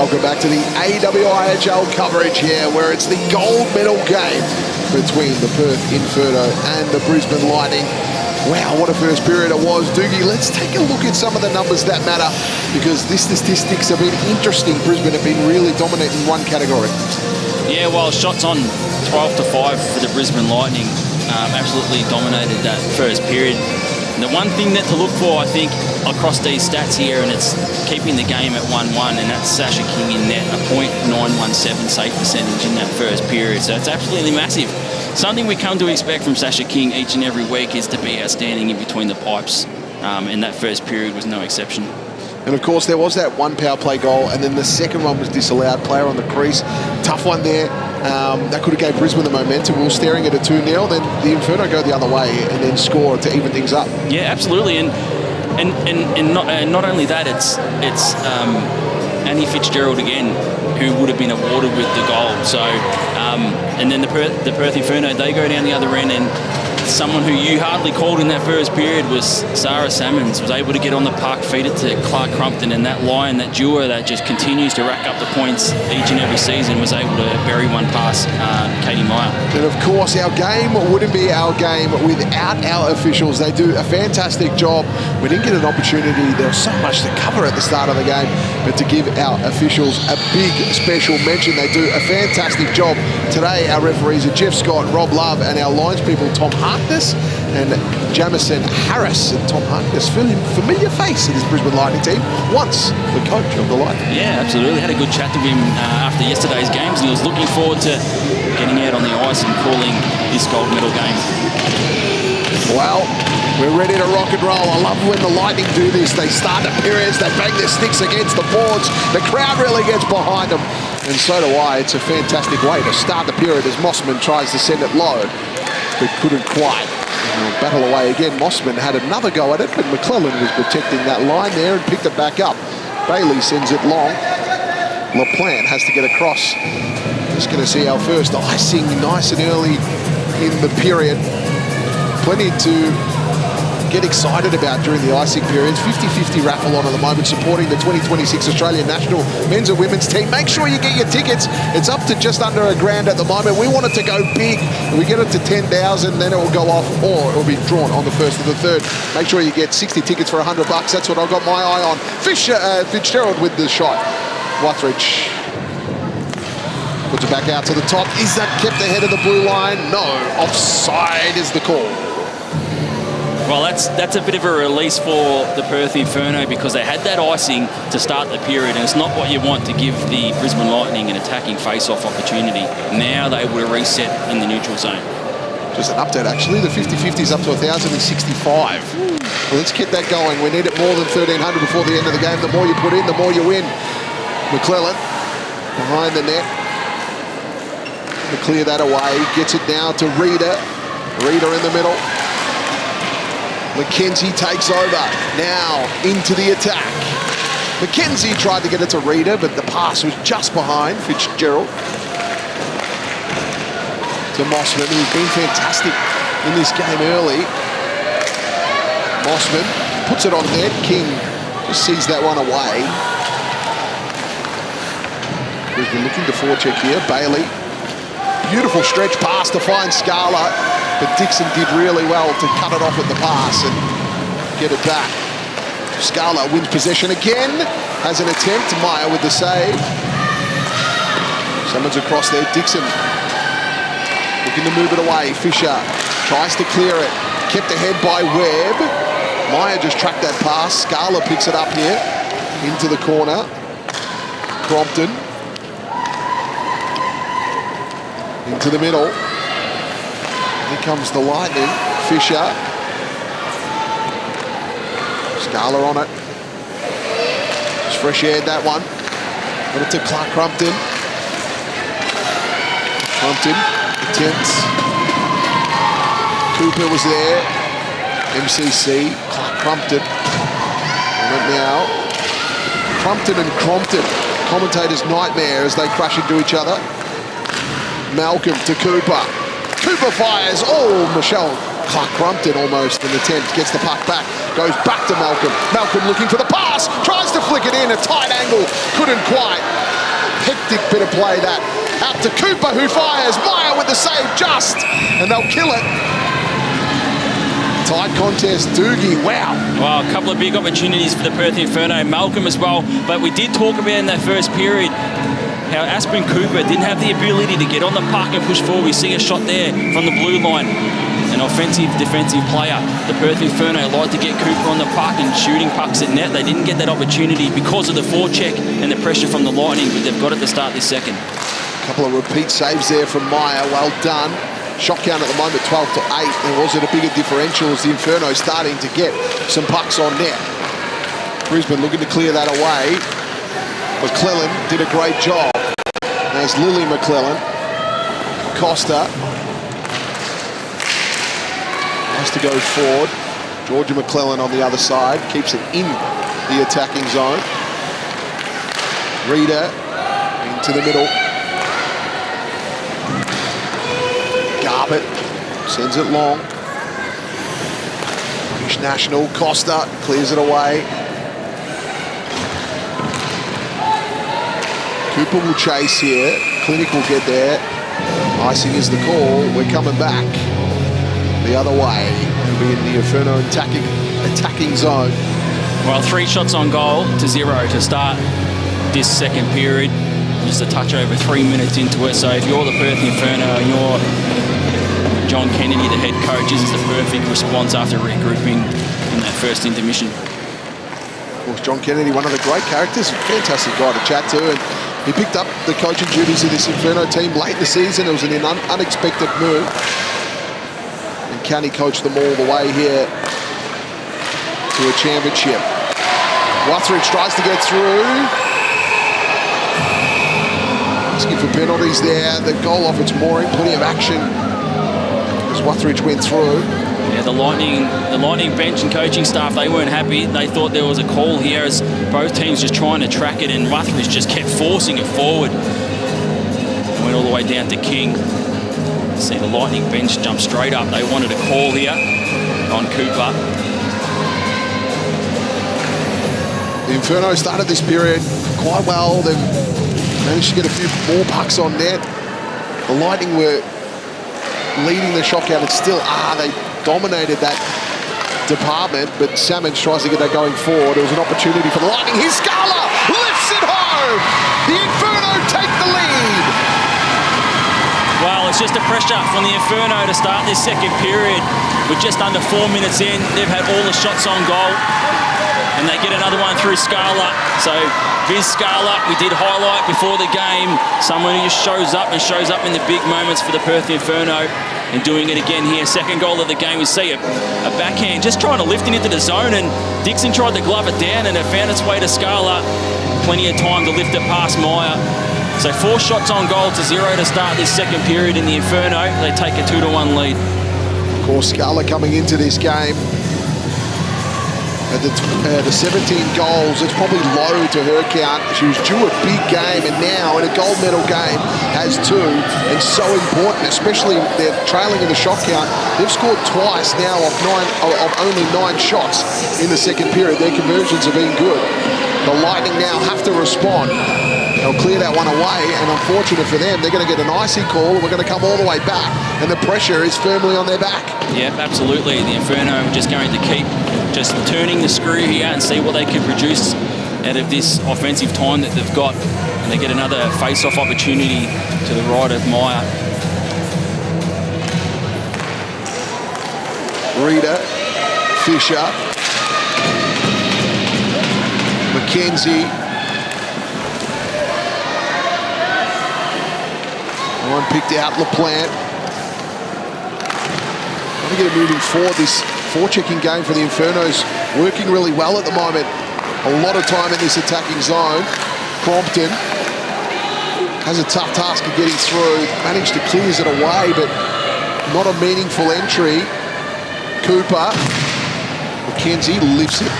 Welcome back to the AWIHL coverage here, where it's the gold medal game between the Perth Inferno and the Brisbane Lightning. Wow, what a first period it was. Doogie, let's take a look at some of the numbers that matter, because the statistics have been interesting. Brisbane have been really dominant in one category. Yeah, well, shots on 12-5 for the Brisbane Lightning absolutely dominated that first period. And the one thing that to look for, I think, across these stats here, and it's keeping the game at 1-1, and that's Sasha King in net, a .917 safe percentage in that first period. So it's absolutely massive. Something we come to expect from Sasha King each and every week is to be outstanding in between the pipes, and that first period was no exception. And of course, there was that one power play goal, and then the second one was disallowed. Player on the crease, tough one there. That could have gave Brisbane the momentum. We were staring at a 2-0, then the Inferno go the other way and then score to even things up. Yeah, absolutely, and not only that, it's Annie Fitzgerald again, who would have been awarded with the goal. So, and then the Perth Inferno, they go down the other end, and someone who you hardly called in that first period was Sarah Salmons, was able to get on the puck, feed it to Clark Crumpton, and that line, that duo that just continues to rack up the points each and every season, was able to bury one past Katie Meyer. And of course, our game wouldn't be our game without our officials. They do a fantastic job. We didn't get an opportunity. There was so much to cover at the start of the game, but to give our officials a big special mention. They do a fantastic job. Today, our referees are Jeff Scott, Rob Love, and our lines people, Tom Harkness and Jamison Harris. And Tom Harkness, familiar face of this Brisbane Lightning team, once the coach of the Lightning. Yeah, absolutely. Had a good chat to him after yesterday's games, and he was looking forward to getting out on the ice and calling this gold medal game. Well, we're ready to rock and roll. I love when the Lightning do this. They start the periods, they bang their sticks against the boards. The crowd really gets behind them. And so do I. It's a fantastic way to start the period as Mossman tries to send it low, but couldn't quite. Battle away again. Mossman had another go at it, but McClellan was protecting that line there and picked it back up. Bailey sends it long. LaPlante has to get across. Just going to see our first icing nice and early in the period. Plenty to get excited about during the icing periods. 50-50 raffle on at the moment, supporting the 2026 Australian national men's and women's team. Make sure you get your tickets. It's up to just under $1,000 at the moment. We want it to go big. If we get it to 10,000, then it will go off, or it will be drawn on the 1st or the 3rd. Make sure you get 60 tickets for $100. That's what I've got my eye on. Fitzgerald with the shot. Wuthridge puts it back out to the top. Is that kept ahead of the blue line? No. Offside is the call. Well, that's a bit of a release for the Perth Inferno, because they had that icing to start the period, and it's not what you want to give the Brisbane Lightning an attacking face-off opportunity. Now they would have reset in the neutral zone. Just an update, actually. The 50-50 is up to 1,065. Well, let's keep that going. We need it more than 1,300 before the end of the game. The more you put in, the more you win. McClellan behind the net. To clear that away. Gets it now to Reader. Reader in the middle. McKenzie takes over. Now into the attack. McKenzie tried to get it to Reader, but the pass was just behind Fitzgerald. To Mossman, who's been fantastic in this game early. Mossman puts it on net. King just sees that one away. We've been looking to forecheck here. Bailey. Beautiful stretch pass to find Scala, but Dixon did really well to cut it off at the pass and get it back. Scala wins possession again, has an attempt. Meyer with the save. Someone's across there. Dixon looking to move it away. Fisher tries to clear it. Kept ahead by Webb. Meyer just tracked that pass. Scala picks it up here into the corner. Crompton into the middle. Here comes the Lightning. Fisher. Scala on it. Just fresh aired that one. Got it to Clark Crumpton. Crumpton attempts. Cooper was there. MCC. Clark Crumpton. On it now. Crumpton and Crompton. Commentators' nightmare as they crash into each other. Malcolm to Cooper. Cooper fires. Oh, Michelle Clark Crumpton almost an attempt. Gets the puck back. Goes back to Malcolm. Malcolm looking for the pass. Tries to flick it in. A tight angle. Couldn't quite. Hectic bit of play that. Out to Cooper, who fires. Meyer with the save just, and they'll kill it. Tight contest, Doogie, wow. Well, a couple of big opportunities for the Perth Inferno. Malcolm as well, but we did talk about in that first period how Aspen Cooper didn't have the ability to get on the puck and push forward. We see a shot there from the blue line. An offensive, defensive player. The Perth Inferno like to get Cooper on the puck and shooting pucks at net. They didn't get that opportunity because of the forecheck and the pressure from the Lightning, but they've got it to start this second. A couple of repeat saves there from Meyer, well done. Shot count at the moment 12 to 8, and was it a bigger differential as the Inferno starting to get some pucks on net. Brisbane looking to clear that away. McClellan did a great job. There's Lily McClellan. Costa. Nice to go forward. Georgia McClellan on the other side. Keeps it in the attacking zone. Reader into the middle. Garbutt sends it long. British National. Costa clears it away. Cooper will chase here. Clinic will get there. Icing is the call. We're coming back the other way. It'll be in the Inferno attacking zone. Well, 3 shots on goal to 0 to start this second period. Just a touch over 3 minutes into it. So if you're the Perth Inferno and you're John Kennedy, the head coach, this is the perfect response after regrouping in that first intermission. Of course, John Kennedy, one of the great characters, fantastic guy to chat to, and he picked up the coaching duties of this Inferno team late in the season. It was an unexpected move. And can he coach them all the way here to a championship? Wuthridge tries to get through. Asking for penalties there. The goal off its mooring, plenty of action as Wuthridge went through. Yeah, the Lightning bench and coaching staff, they weren't happy. They thought there was a call here as both teams just trying to track it, and Wuthridge just kept forcing it forward. Went all the way down to King. See the Lightning bench jump straight up. They wanted a call here on Cooper. The Inferno started this period quite well. They've managed to get a few more pucks on net. The Lightning were leading the shot count and still they dominated that department, but Salmons tries to get that going forward. It was an opportunity for the Lightning. Here's Scala, lifts it home. The Inferno take the lead. Well, it's just a pressure from the Inferno to start this second period. We're just under 4 minutes in. They've had all the shots on goal, and they get another one through Scala. So Viz Scala, we did highlight before the game, someone who just shows up in the big moments for the Perth Inferno, and doing it again here. Second goal of the game, we see a backhand just trying to lift it into the zone, and Dixon tried to glove it down, and it found its way to Scala. Plenty of time to lift it past Meyer. So 4 shots on goal to 0 to start this second period in the Inferno. They take a 2-1 lead. Of course, Scala coming into this game at the 17 goals, it's probably low to her count. She was due a big game, and now in a gold medal game has 2, and so important, especially they're trailing in the shot count. They've scored twice now of only 9 shots in the second period. Their conversions have been good. The Lightning now have to respond. They'll clear that one away, and unfortunate for them, they're going to get an icy call, and we're going to come all the way back, and the pressure is firmly on their back. Yeah, absolutely. The Inferno are just going to keep just turning the screw here and see what they can produce out of this offensive time that they've got, and they get another face-off opportunity to the right of Meyer. Reader, Fisher, McKenzie. One picked out, LaPlante. Trying to get it moving forward. This forechecking game for the Inferno's working really well at the moment. A lot of time in this attacking zone. Crompton has a tough task of getting through. Managed to clear it away, but not a meaningful entry. Cooper. McKenzie lifts it.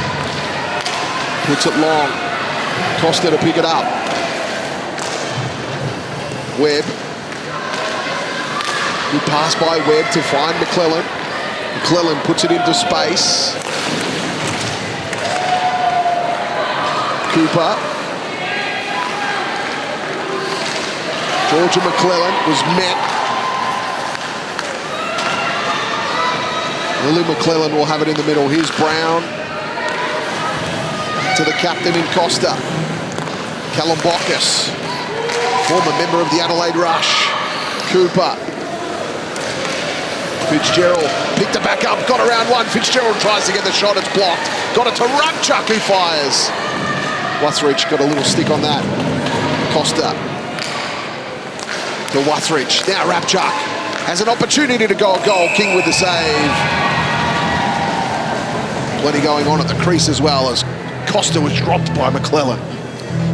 Puts it long. Costa to pick it up. Webb. Good pass by Webb to find McClellan. McClellan puts it into space. Cooper. Georgia McClellan was met. Lily McClellan will have it in the middle. Here's Brown to the captain in Costa. Callum Bockus, former member of the Adelaide Rush. Cooper. Fitzgerald picked it back up, got around one. Fitzgerald tries to get the shot, it's blocked. Got it to Rabchuk, who fires. Wuthridge got a little stick on that. Costa to Wuthridge. Now Rabchuk has an opportunity to go a goal. King with the save. Plenty going on at the crease as well as Costa was dropped by McClellan.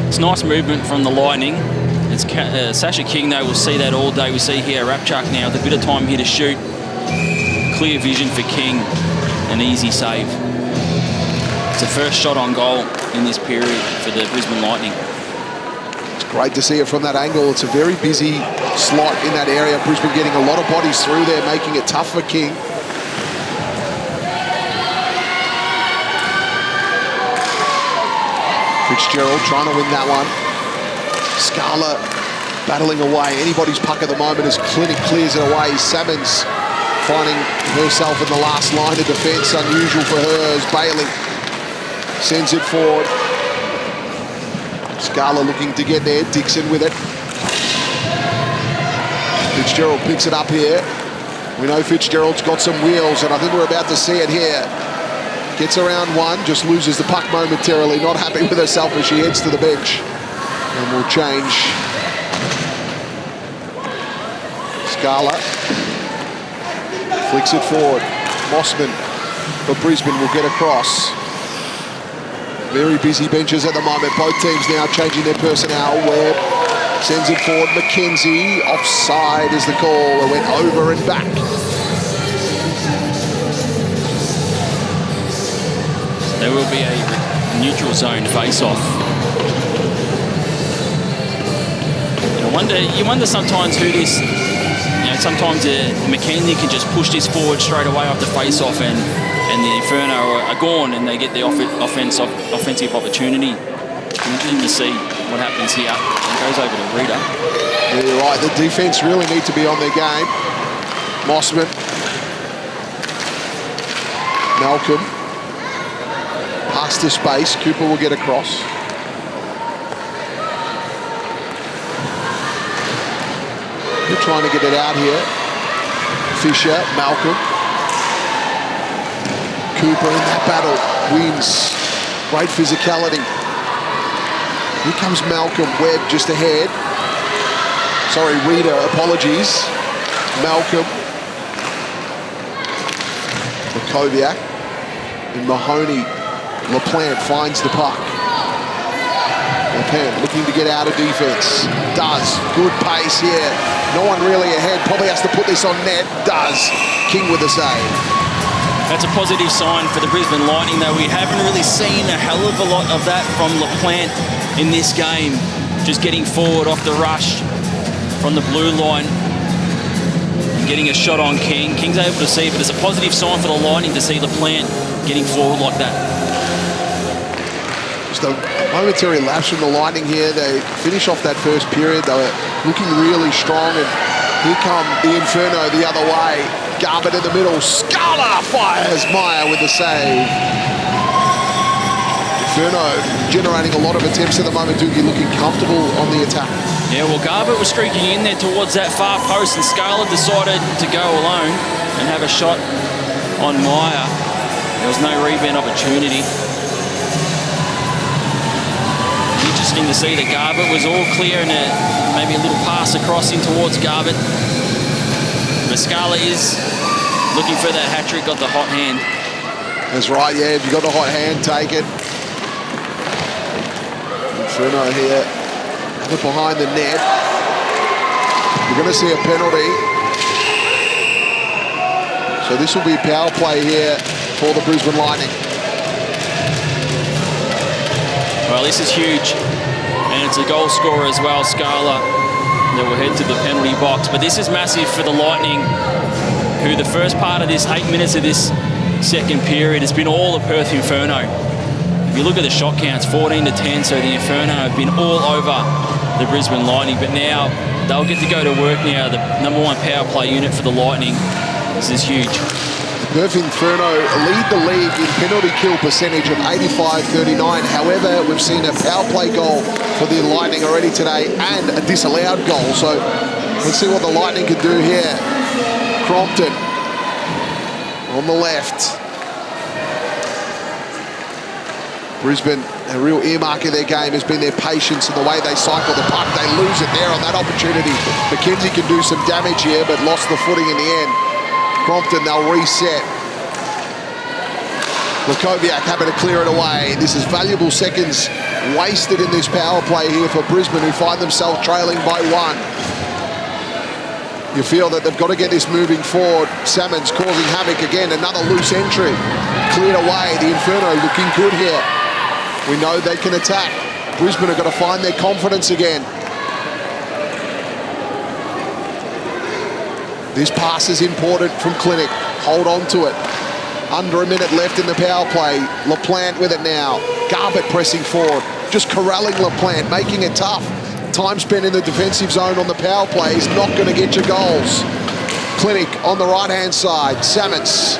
It's nice movement from the Lightning. It's Sasha King, though, we'll see that all day. We see here Rabchuk now with a bit of time here to shoot. Clear vision for King, an easy save. It's the first shot on goal in this period for the Brisbane Lightning. It's great to see it from that angle. It's a very busy slot in that area. Brisbane getting a lot of bodies through there, making it tough for King. Fitzgerald trying to win that one. Scala battling away. Anybody's puck at the moment as Clinic clears it away. Salmons finding herself in the last line of defence. Unusual for her as Bailey sends it forward. Scala looking to get there. Dixon with it. Fitzgerald picks it up here. We know Fitzgerald's got some wheels, and I think we're about to see it here. Gets around one, just loses the puck momentarily. Not happy with herself as she heads to the bench. And will change. Scala flicks it forward. Mossman for Brisbane will get across. Very busy benches at the moment. Both teams now changing their personnel. Webb sends it forward. McKenzie, offside is the call. It went over and back. There will be a neutral zone face-off. You wonder sometimes who this, sometimes McKenzie can just push this forward straight away off the face-off and the Inferno are gone and they get the offensive opportunity. Interesting to see what happens here. It goes over to Rita. Yeah, you're right. The defense really need to be on their game. Mossman. Malcolm. Pass to space. Cooper will get across. They're trying to get it out here. Fisher, Malcolm. Cooper in that battle wins. Great physicality. Here comes Malcolm. Webb just ahead. Sorry, Rita, apologies. Malcolm. Makoviak. And Mahoney. LaPlante finds the puck. LaPlante looking to get out of defense. Does. Good pace here. No one really ahead. Probably has to put this on net. Does. King with a save. That's a positive sign for the Brisbane Lightning, though. We haven't really seen a hell of a lot of that from LaPlante in this game. Just getting forward off the rush from the blue line and getting a shot on King. King's able to see, but it's a positive sign for the Lightning to see LaPlante getting forward like that. Just a momentary lapse from the Lightning here. They finish off that first period. They were looking really strong, and here come the Inferno the other way. Garbutt in the middle. Scala fires. Meyer with the save. Inferno generating a lot of attempts at the moment. Doogie looking comfortable on the attack. Yeah, well, Garbutt was streaking in there towards that far post, and Scala decided to go alone and have a shot on Meyer. There was no rebound opportunity. Interesting to see that Garbutt was all clear and maybe a little pass across in towards Garbutt. But Scala is looking for that hat-trick, got the hot hand. That's right, yeah, if you've got the hot hand, take it. Inferno here, have it behind the net. You're going to see a penalty. So this will be power play here for the Brisbane Lightning. Well, this is huge. And it's a goal scorer as well, Scala, that will head to the penalty box. But this is massive for the Lightning, who the first part of this 8 minutes of this second period has been all the Perth Inferno. If you look at the shot counts, 14-10, so the Inferno have been all over the Brisbane Lightning, but now they'll get to go to work now, the #1 power play unit for the Lightning. This is huge. Perth Inferno lead the league in penalty kill percentage of 85-39. However, we've seen a power play goal for the Lightning already today and a disallowed goal. So let's see what the Lightning can do here. Crompton on the left. Brisbane, a real earmark of their game has been their patience and the way they cycle the puck. They lose it there on that opportunity. McKenzie can do some damage here, but lost the footing in the end. Crompton, they'll reset. Lukoviak having to clear it away. This is valuable seconds wasted in this power play here for Brisbane, who find themselves trailing by 1. You feel that they've got to get this moving forward. Salmons causing havoc again. Another loose entry. Cleared away. The Inferno looking good here. We know they can attack. Brisbane have got to find their confidence again. This pass is important from Clinic. Hold on to it. Under a minute left in the power play. LaPlante with it now. Garbutt pressing forward. Just corralling LaPlante, making it tough. Time spent in the defensive zone on the power play is not going to get you goals. Clinic on the right-hand side. Salmons.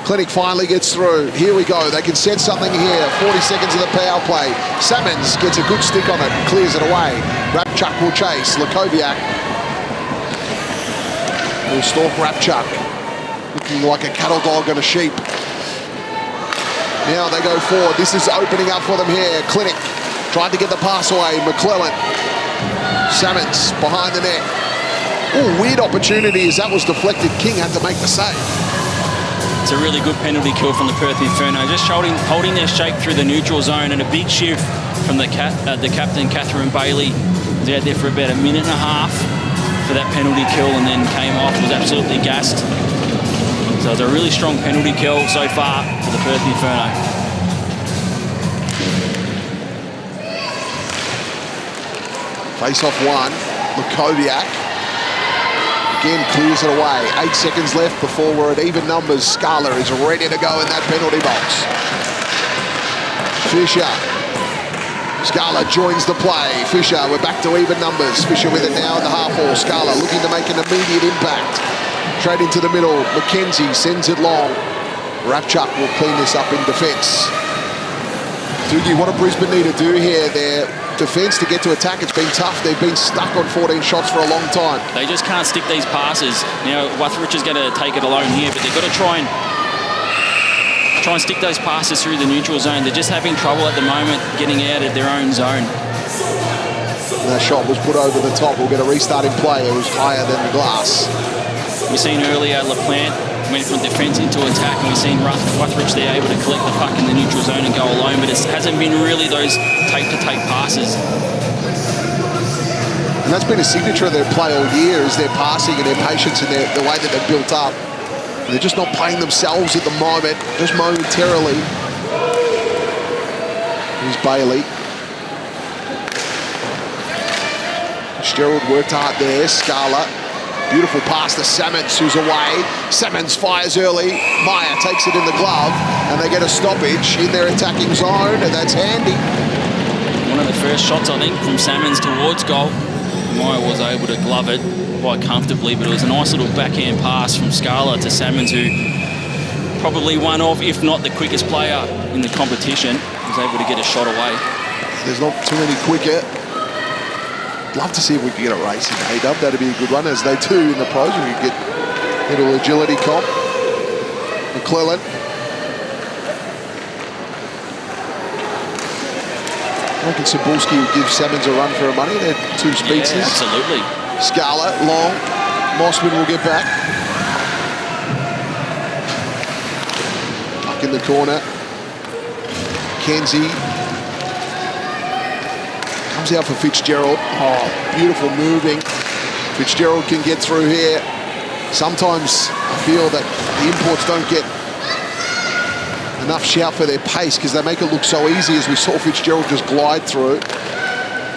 Clinic finally gets through. Here we go. They can set something here. 40 seconds of the power play. Salmons gets a good stick on it. Clears it away. Rapchuk will chase. Lukoviak will stalk Rapchuk. Looking like a cattle dog on a sheep. Now they go forward. This is opening up for them here. Clinic tried to get the pass away. McClellan. Salmons behind the net. Oh, weird opportunity as that was deflected. King had to make the save. It's a really good penalty kill from the Perth Inferno, just holding their shape through the neutral zone, and a big shift from the captain, Catherine Bailey. Was out there for about a minute and a half for that penalty kill and then came off, was absolutely gassed. So it's a really strong penalty kill so far for the Perth Inferno. Face-off 1, Lukoviak. Again, clears it away. 8 seconds left before we're at even numbers. Scala is ready to go in that penalty box. Fisher. Scala joins the play. Fisher, we're back to even numbers. Fisher with it now in the half-wall. Scala looking to make an immediate impact. Trade into the middle. McKenzie sends it long. Rapchuk will clean this up in defence. Doogie, what do Brisbane need to do here? Their defence to get to attack, it's been tough. They've been stuck on 14 shots for a long time. They just can't stick these passes. Now, Wuthridge is going to take it alone here, but they've got to try and stick those passes through the neutral zone. They're just having trouble at the moment getting out of their own zone. And that shot was put over the top. We'll get a restart in play. It was higher than the glass. We've seen earlier LaPlante went from defence into attack, and we've seen Wuthridge there able to collect the puck in the neutral zone and go alone, but it hasn't been really those tape-to-tape passes. And that's been a signature of their play all year, is their passing and their patience and the way that they've built up. And they're just not playing themselves at the moment, just momentarily. Here's Bailey. Fitzgerald worked hard there. Scala. Beautiful pass to Salmons, who's away. Salmons fires early. Meyer takes it in the glove, and they get a stoppage in their attacking zone, and that's handy. One of the first shots, I think, from Salmons towards goal. Meyer was able to glove it quite comfortably, but it was a nice little backhand pass from Scala to Salmons, who probably one of, if not the quickest player in the competition, was able to get a shot away. There's not too many quicker. Love to see if we can get a race in A-Dub. That'd be a good one, as they do in the pros. We could get a little agility comp. McClellan. I reckon Cebulski will give Salmons a run for her money. They're two speedsters. Yeah, absolutely. Scala, long. Mossman will get back. Puck in the corner. Kenzie. Comes out for Fitzgerald. Oh, beautiful moving. Fitzgerald can get through here. Sometimes I feel that the imports don't get enough shout for their pace because they make it look so easy, as we saw Fitzgerald just glide through.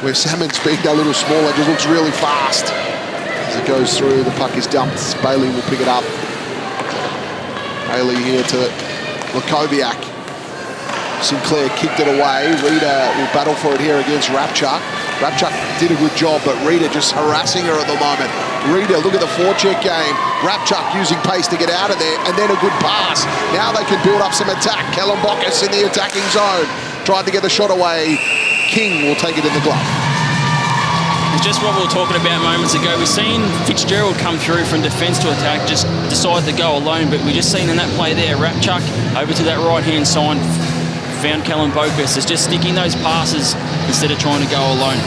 Where Salmons being a little smaller, just looks really fast. As it goes through, the puck is dumped. Bailey will pick it up. Bailey here to Lukoviak. Sinclair kicked it away. Rita will battle for it here against Rapchuk. Rapchuk did a good job, but Rita just harassing her at the moment. Rita, look at the forecheck game. Rapchuk using pace to get out of there, and then a good pass. Now they can build up some attack. Callum Bockus in the attacking zone. Tried to get the shot away. King will take it in the glove. Just what we were talking about moments ago. We've seen Fitzgerald come through from defence to attack, just decide to go alone, but we just seen in that play there, Rapchuk over to that right-hand side, found Callum Bockus. Is just sticking those passes instead of trying to go alone.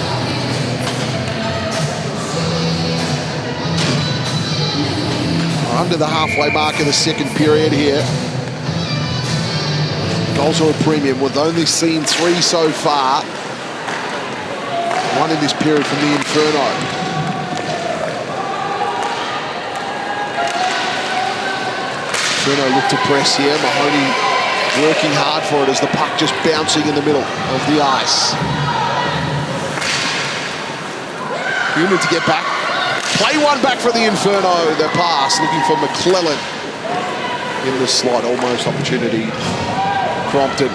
Under the halfway mark of the second period here. Goals are a premium. We've only seen 3 so far. 1 in this period from the Inferno. Inferno look to press here. Mahoney working hard for it as the puck just bouncing in the middle of the ice. Human to get back. Play one back for the Inferno. The pass looking for McClellan in the slot. Almost opportunity. Crompton.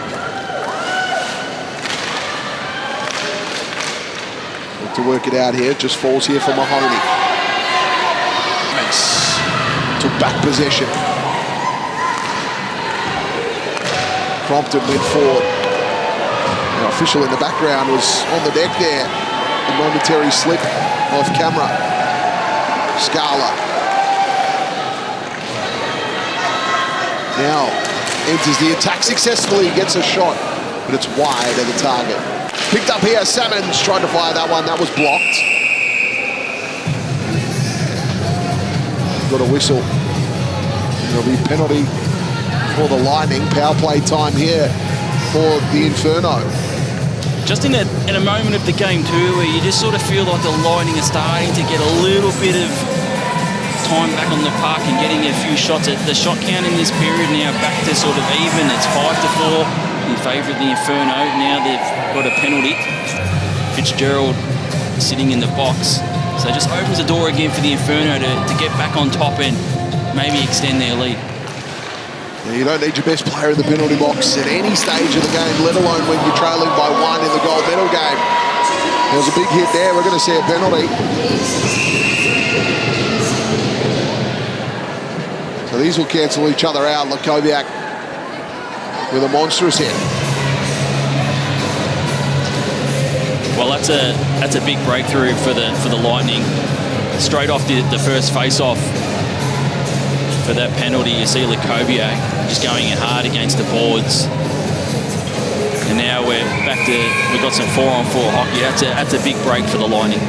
To work it out here, just falls here for Mahoney. Took back possession. Crompton went forward. The official in the background was on the deck there. A momentary slip off camera. Scala. Now enters the attack successfully, gets a shot, but it's wide of the target. Picked up here, Salmons tried to fire that one, that was blocked. Got a whistle. There'll be penalty for the Lightning. Power play time here for the Inferno. Just in a moment of the game too, where you just sort of feel like the Lightning are starting to get a little bit of time back on the park and getting a few shots. The shot count in this period now back to sort of even. It's 5-4 in favour of the Inferno. Now they've got a penalty. Fitzgerald sitting in the box. So it just opens the door again for the Inferno to get back on top and maybe extend their lead. Yeah, you don't need your best player in the penalty box at any stage of the game, let alone when you're trailing by 1 in the gold medal game. There's a big hit there. We're going to see a penalty. So these will cancel each other out. Lakoviak with a monstrous hit. Well, that's a big breakthrough for the Lightning. Straight off the first face-off for that penalty, you see Lakoviak just going in hard against the boards. And now we've got some 4-on-4 hockey. That's a big break for the Lightning.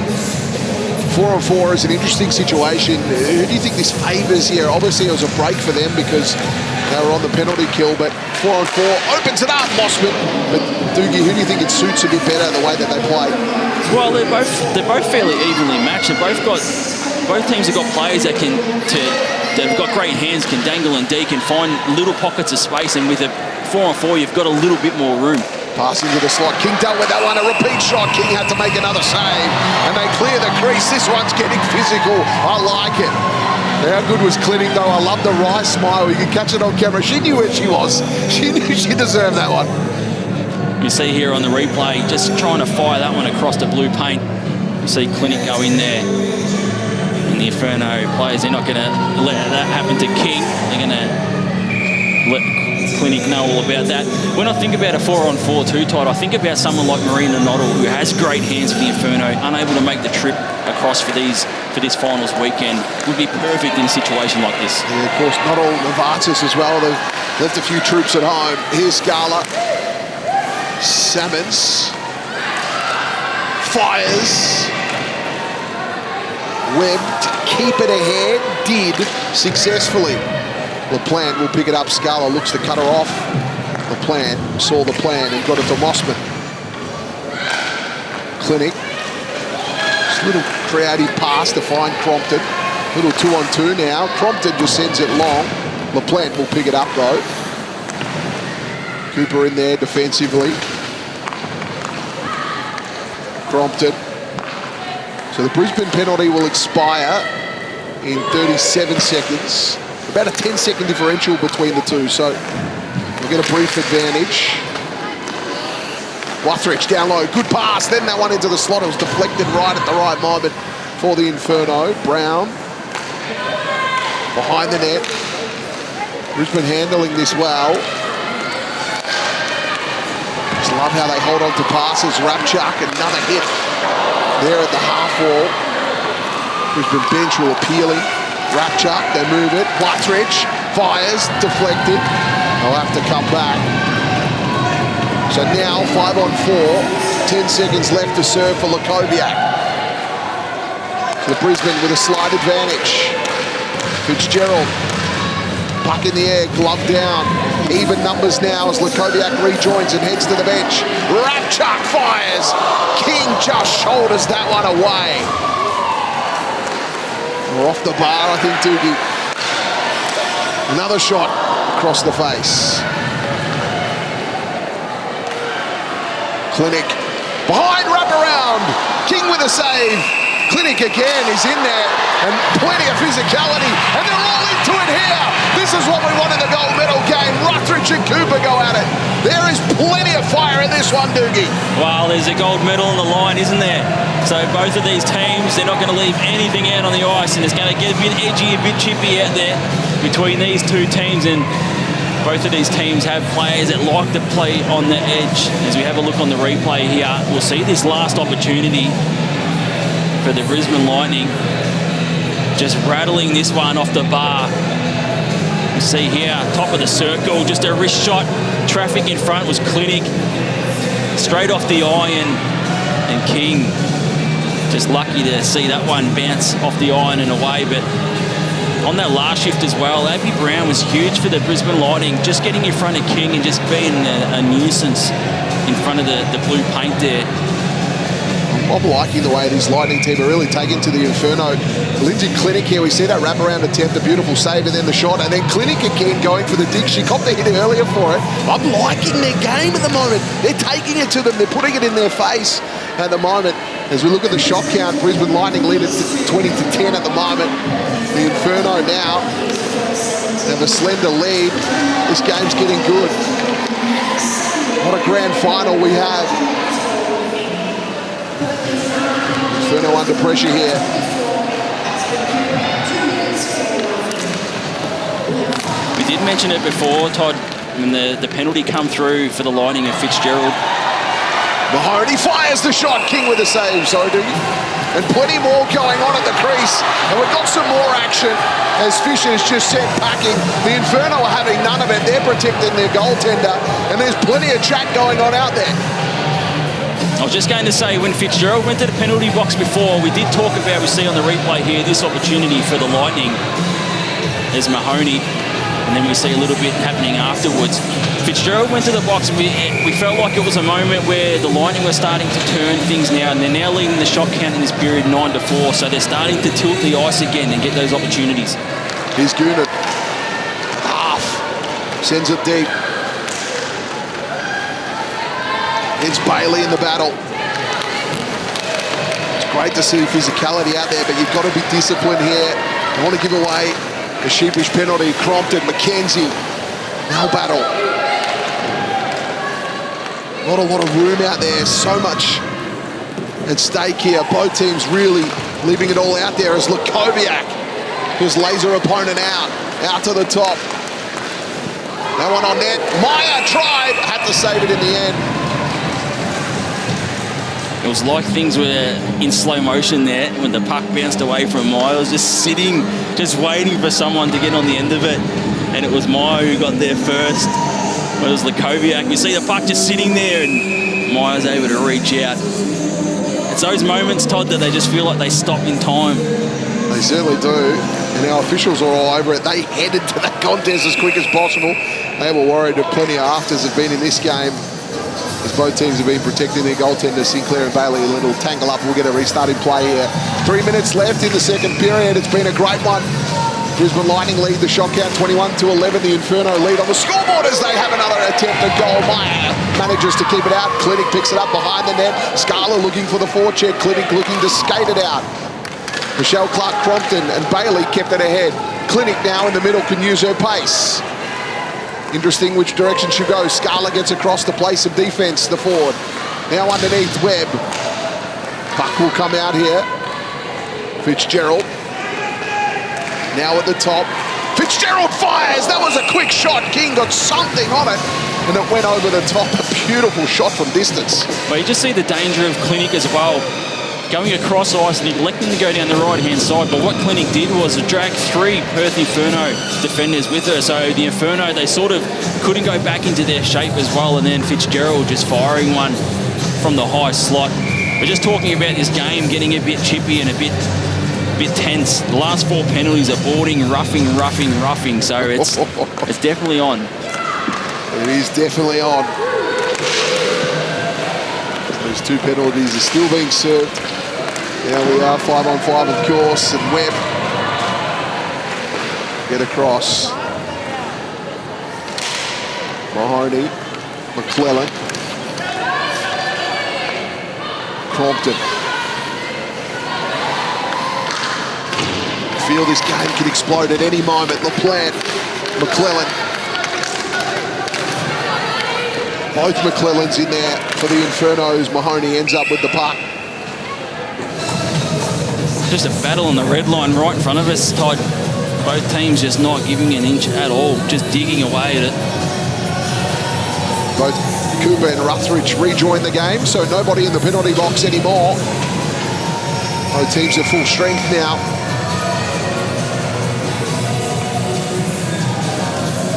4-on-4 is an interesting situation. Who do you think this favours here? Obviously, it was a break for them because they were on the penalty kill, but 4-on-4 opens it up, Mossman. But Doogie, who do you think it suits a bit better the way that they play? Well, they're both fairly evenly matched. Both teams have got players that they've got great hands, can dangle and deke and find little pockets of space, and with a 4-on-4 you've got a little bit more room. Pass into the slot. King dealt with that one. A repeat shot. King had to make another save. And they clear the crease. This one's getting physical. I like it. How good was Clinic, though? I love the wry smile. You can catch it on camera. She knew where she was. She knew she deserved that one. You see here on the replay, just trying to fire that one across the blue paint. You see Clinic go in there. And the Inferno players, they're not going to let that happen to King. They're going to let Clinic know all about that. When I think about a 4-on-4 too, Todd, I think about someone like Marina Noddle, who has great hands for the Inferno, unable to make the trip across for this finals weekend, would be perfect in a situation like this. Yeah, of course, Noddle, Novartis as well. They've left a few troops at home. Here's Scala. Salmons. Fires. Webb to keep it ahead. Did successfully. LaPlante will pick it up. Scala looks to cut her off. LaPlante saw the plan and got it to Mossman. Clinic. Just a little crowdy pass to find Crompton. Little 2-on-2 now. Crompton just sends it long. LaPlante will pick it up though. Cooper in there defensively. Crompton. So the Brisbane penalty will expire in 37 seconds. About a 10-second differential between the two, so we'll get a brief advantage. Wuthridge down low, good pass, then that one into the slot. It was deflected right at the right moment for the Inferno. Brown behind the net. Brisbane handling this well. Just love how they hold on to passes. Rapchak, another hit there at the half wall. Brisbane bench will appealing. Rapchak, they move it. Wuthridge fires, deflected. They'll have to come back. So now 5 on 4, 10 seconds left to serve for Lakoviak. The Brisbane with a slight advantage. Fitzgerald, puck in the air, glove down. Even numbers now as Lakoviak rejoins and heads to the bench. Rapchak fires. King just shoulders that one away. We're off the bar, I think, Doogie. Another shot across the face. Clinic behind, wraparound. King with a save. Clinic again is in there, and plenty of physicality, and they're all into it here. This is what we want in the gold medal game. Wuthridge and Cooper go at it. There is plenty of fire in this one, Doogie. Well, there's a gold medal on the line, isn't there? So both of these teams, they're not going to leave anything out on the ice, and it's going to get a bit edgy, a bit chippy out there between these two teams, and both of these teams have players that like to play on the edge. As we have a look on the replay here, we'll see this last opportunity for the Brisbane Lightning, just rattling this one off the bar. You see here, top of the circle, just a wrist shot. Traffic in front was Clinic, straight off the iron, and King just lucky to see that one bounce off the iron and away. But on that last shift as well, Abby Brown was huge for the Brisbane Lightning, just getting in front of King and just being a nuisance in front of the blue paint there. I'm liking the way this Lightning team are really taking to the Inferno. Lindsay Clinic here, we see that wraparound attempt, a beautiful save, and then the shot, and then Clinic again going for the dig. She copped the hit earlier for it. I'm liking their game at the moment. They're taking it to them. They're putting it in their face at the moment. As we look at the shot count, Brisbane Lightning lead it to 20-10 at the moment. The Inferno now have a slender lead. This game's getting good. What a grand final we have. Inferno under pressure here. We did mention it before, Todd, when the penalty come through for the Lightning of Fitzgerald. Mahoney fires the shot. King with a save, so do you? And plenty more going on at the crease. And we've got some more action as Fisher's just sent packing. The Inferno are having none of it. They're protecting their goaltender. And there's plenty of chat going on out there. I was just going to say, when Fitzgerald went to the penalty box before, we did talk about, we see on the replay here, this opportunity for the Lightning. There's Mahoney, and then we see a little bit happening afterwards. Fitzgerald went to the box, and we felt like it was a moment where the Lightning were starting to turn things now, and they're now leading the shot count in this period 9-4, so they're starting to tilt the ice again and get those opportunities. Here's Goonan. Half. Sends it deep. It's Bailey in the battle. It's great to see physicality out there, but you've got to be disciplined here. You want to give away a sheepish penalty. Crompton, McKenzie, now battle. Not a lot of room out there. So much at stake here. Both teams really leaving it all out there as Lakoviak just lays her opponent out to the top. That one on net. Meyer tried, had to save it in the end. It was like things were in slow motion there when the puck bounced away from Meyer. I was just sitting, just waiting for someone to get on the end of it. And it was Meyer who got there first. It was Lakoviak. You see the puck just sitting there and Meyer's able to reach out. It's those moments, Todd, that they just feel like they stop in time. They certainly do. And our officials are all over it. They headed to that contest as quick as possible. They were worried that plenty of afters have been in this game, as both teams have been protecting their goaltenders. Sinclair and Bailey, a little tangle up. We'll get a restart in play here. 3 minutes left in the second period. It's been a great one. Brisbane Lightning lead the shot count 21-11. The Inferno lead on the scoreboard as they have another attempt at goal. Meyer manages to keep it out. Clinic picks it up behind the net. Scala looking for the forecheck. Clinic looking to skate it out. Michelle Clark-Crompton and Bailey kept it ahead. Clinic now in the middle can use her pace. Interesting which direction she goes. Scala gets across to play some defense, the forward. Now underneath Webb. Puck will come out here. Fitzgerald. Now at the top. Fitzgerald fires. That was a quick shot. King got something on it, and it went over the top. A beautiful shot from distance. But you just see the danger of Clinic as well. Going across ice, neglecting to go down the right-hand side. But what Clinic did was drag 3 Perth Inferno defenders with her. So the Inferno, they sort of couldn't go back into their shape as well. And then Fitzgerald just firing one from the high slot. We're just talking about this game getting a bit chippy and a bit tense. The last 4 penalties are boarding, roughing. So it's definitely on. It is definitely on. Those 2 penalties are still being served. Now we are 5-on-5, of course, and Webb get across. Mahoney, McClellan, Crompton. Feel this game can explode at any moment. LaPlante, McClellan. Both McClellans in there for the Infernos. Mahoney ends up with the puck. Just a battle on the red line right in front of us, Todd. Both teams just not giving an inch at all, just digging away at it. Both Cooper and Ruthridge rejoin the game, so nobody in the penalty box anymore. Both teams are full strength now.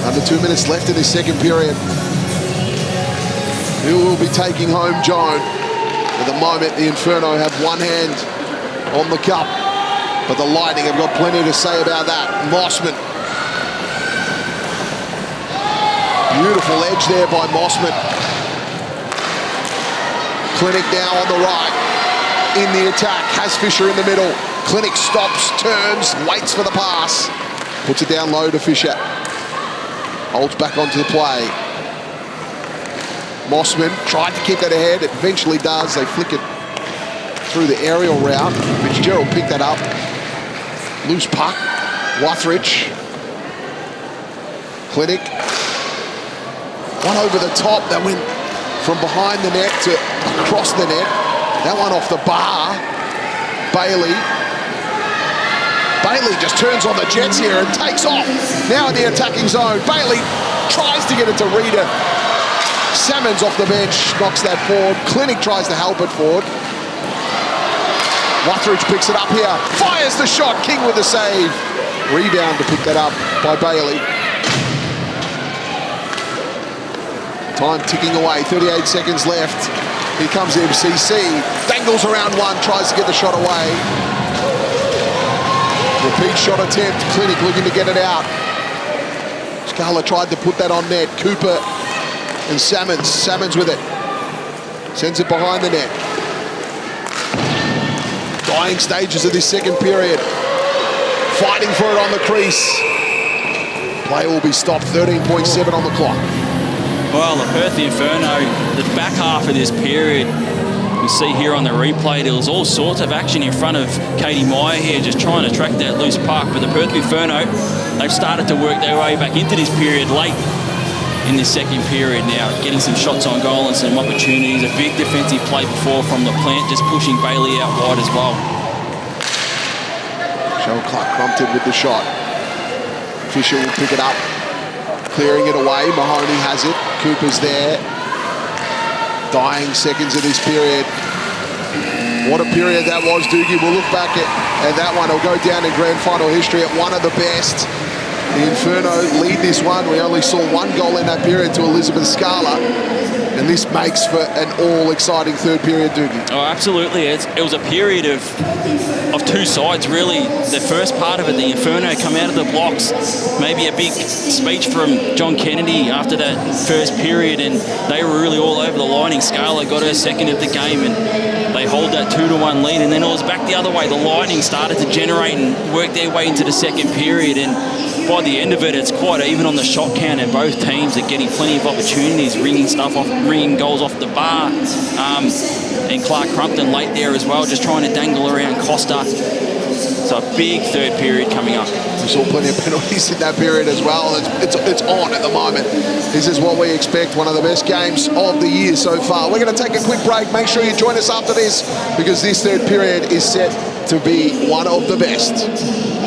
Under 2 minutes left in this second period. Who will be taking home Joan? At the moment, the Inferno have one hand on the cup, but the Lightning have got plenty to say about that. Mossman. Beautiful edge there by Mossman. Clinic now on the right. In the attack, has Fisher in the middle. Clinic stops, turns, waits for the pass. Puts it down low to Fisher. Holds back onto the play. Mossman tried to keep that ahead. It eventually does. They flick it through the aerial route. Fitzgerald picked that up. Loose puck. Wuthridge. Clinic. One over the top that went from behind the net to across the net. That one off the bar. Bailey. Bailey just turns on the jets here and takes off. Now in the attacking zone. Bailey tries to get it to Reader. Salmons off the bench, knocks that forward. Clinic tries to help it forward. Wuthridge picks it up here. Fires the shot. King with the save. Rebound to pick that up by Bailey. Time ticking away. 38 seconds left. Here comes MCC. Dangles around one. Tries to get the shot away. Repeat shot attempt. Clinic looking to get it out. Scala tried to put that on net. Cooper and Salmons. Salmons with it. Sends it behind the net. Dying stages of this second period. Fighting for it on the crease. Play will be stopped. 13.7 on the clock. Well, the Perth Inferno, the back half of this period, you see here on the replay, there was all sorts of action in front of Katie Meyer here, just trying to track that loose puck. But the Perth Inferno, they've started to work their way back into this period late in this second period now, getting some shots on goal and some opportunities. A big defensive play before from LaPlante, just pushing Bailey out wide as well. Cheryl Clark Crumpton with the shot. Fisher will pick it up. Clearing it away. Mahoney has it. Cooper's there. Dying seconds of this period. What a period that was, Doogie. We'll look back at that one. It'll go down in grand final history at one of the best. The Inferno lead this one. We only saw one goal in that period to Elizabeth Scala. And this makes for an all-exciting third period, Doogie. Oh, absolutely. It was a period of two sides, really. The first part of it, the Inferno come out of the blocks. Maybe a big speech from John Kennedy after that first period, and they were really all over the lining. Scala got her second of the game, and they hold that 2-1 lead. And then it was back the other way. The Lightning started to generate and work their way into the second period, and by the end of it, it's quite even on the shot count, and both teams are getting plenty of opportunities, ringing goals off the bar. And Clark Crumpton late there as well, just trying to dangle around Costa. So a big third period coming up. We saw plenty of penalties in that period as well. It's on at the moment. This is what we expect, one of the best games of the year so far. We're going to take a quick break. Make sure you join us after this, because this third period is set to be one of the best.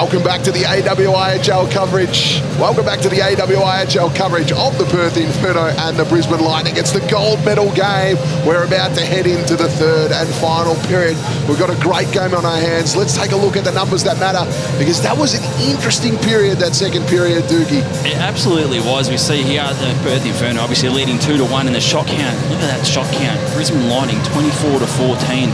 Welcome back to the AWIHL coverage. Welcome back to the AWIHL coverage of the Perth Inferno and the Brisbane Lightning. It's the gold medal game. We're about to head into the third and final period. We've got a great game on our hands. Let's take a look at the numbers that matter, because that was an interesting period, that second period, Doogie. It absolutely was. We see here the Perth Inferno obviously leading 2-1 in the shot count. Look at that shot count. Brisbane Lightning 24-14.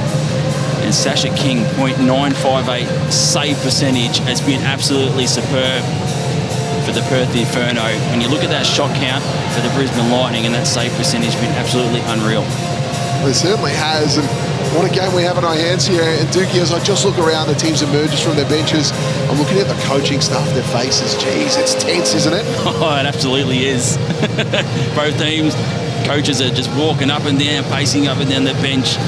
And Sasha King, .958 save percentage, has been absolutely superb for the Perth Inferno. When you look at that shot count for the Brisbane Lightning and that save percentage, has been absolutely unreal. It certainly has, and what a game we have in our hands here. And Doogie, as I just look around, the teams emerges from their benches, I'm looking at the coaching staff, their faces. Geez, it's tense, isn't it? Oh, it absolutely is. Both teams, coaches are just walking up and down, pacing up and down the bench.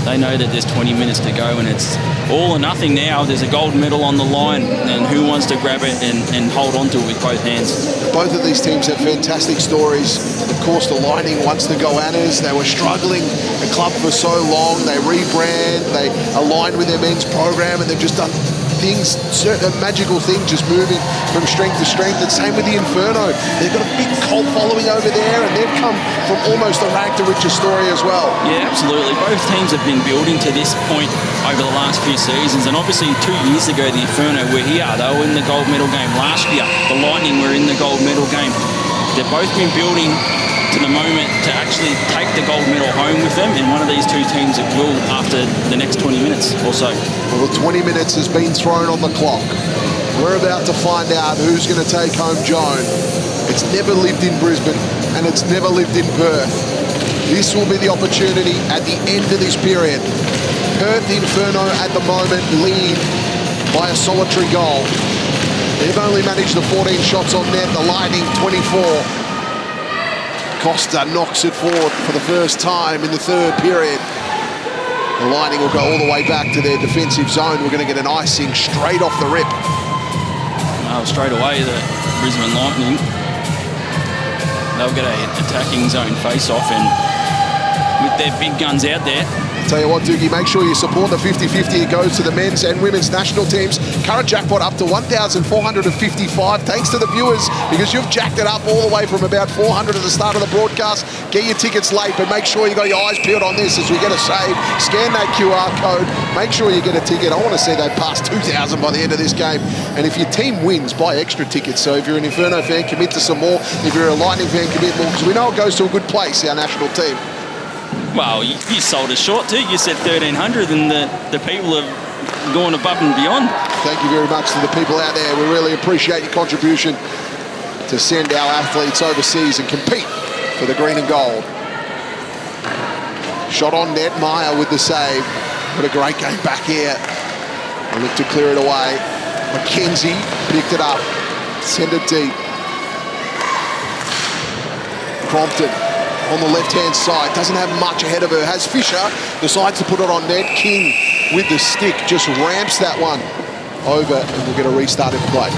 They know that there's 20 minutes to go and it's all or nothing now. There's a gold medal on the line, and who wants to grab it and hold on to it with both hands? Both of these teams have fantastic stories. Of course, the Lightning, once the Goannas, they were struggling the club for so long. They rebrand, they aligned with their men's program, and they've just done things, certain magical things, just moving from strength to strength. And same with the Inferno. They've got a big cult following over there, and they've come from almost a rag to riches story as well. Yeah, absolutely. Both teams have been building to this point over the last few seasons, and obviously 2 years ago the Inferno were here. They were in the gold medal game last year. The Lightning were in the gold medal game. They've both been building to the moment to actually take the gold medal home with them, and one of these two teams will after the next 20 minutes or so. Well, the 20 minutes has been thrown on the clock. We're about to find out who's going to take home Joan. It's never lived in Brisbane, and it's never lived in Perth. This will be the opportunity at the end of this period. Perth Inferno at the moment lead by a solitary goal. They've only managed the 14 shots on net, the Lightning 24. Costa knocks it forward for the first time in the third period. The Lightning will go all the way back to their defensive zone. We're going to get an icing straight off the rip. Straight away, the Brisbane Lightning, they'll get an attacking zone face-off, and with their big guns out there. Tell you what, Doogie, make sure you support the 50-50. It goes to the men's and women's national teams. Current jackpot up to 1,455. Thanks to the viewers, because you've jacked it up all the way from about 400 at the start of the broadcast. Get your tickets late, but make sure you got your eyes peeled on this as we get a save. Scan that QR code. Make sure you get a ticket. I want to see they pass 2,000 by the end of this game. And if your team wins, buy extra tickets. So if you're an Inferno fan, commit to some more. If you're a Lightning fan, commit more, because we know it goes to a good place, our national team. Well, you sold us short too. You said 1,300, and the people have gone above and beyond. Thank you very much to the people out there. We really appreciate your contribution to send our athletes overseas and compete for the green and gold. Shot on net, Meyer with the save. What a great game back here. They look to clear it away. McKenzie picked it up, send it deep. Crompton on the left-hand side, doesn't have much ahead of her, has Fisher, decides to put it on net. King with the stick just ramps that one over, and we'll get a restart in play.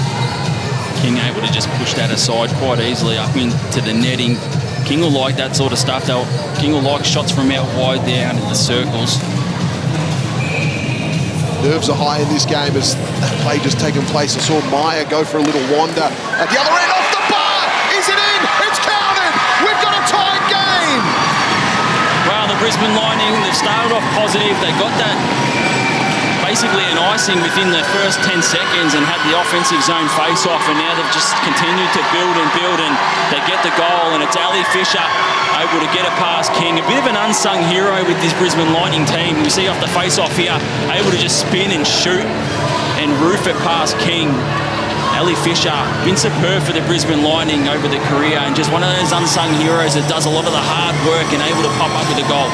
King able to just push that aside quite easily up into the netting. King will like that sort of stuff. King will like shots from out wide there out in the circles. Nerves are high in this game as that play just taken place. I saw Meyer go for a little wander at the other end, off the bar. Is it in? It's counted. We've got a tied game. Well, the Brisbane Lightning, they've started off positive. They got that basically an icing within the first 10 seconds and had the offensive zone face-off, and now they've just continued to build, and they get the goal, and it's Ali Fisher able to get it past King. A bit of an unsung hero with this Brisbane Lightning team. We see off the face-off here, able to just spin and shoot and roof it past King. Ali Fisher, been superb for the Brisbane Lightning over the career, and just one of those unsung heroes that does a lot of the hard work and able to pop up with a goal.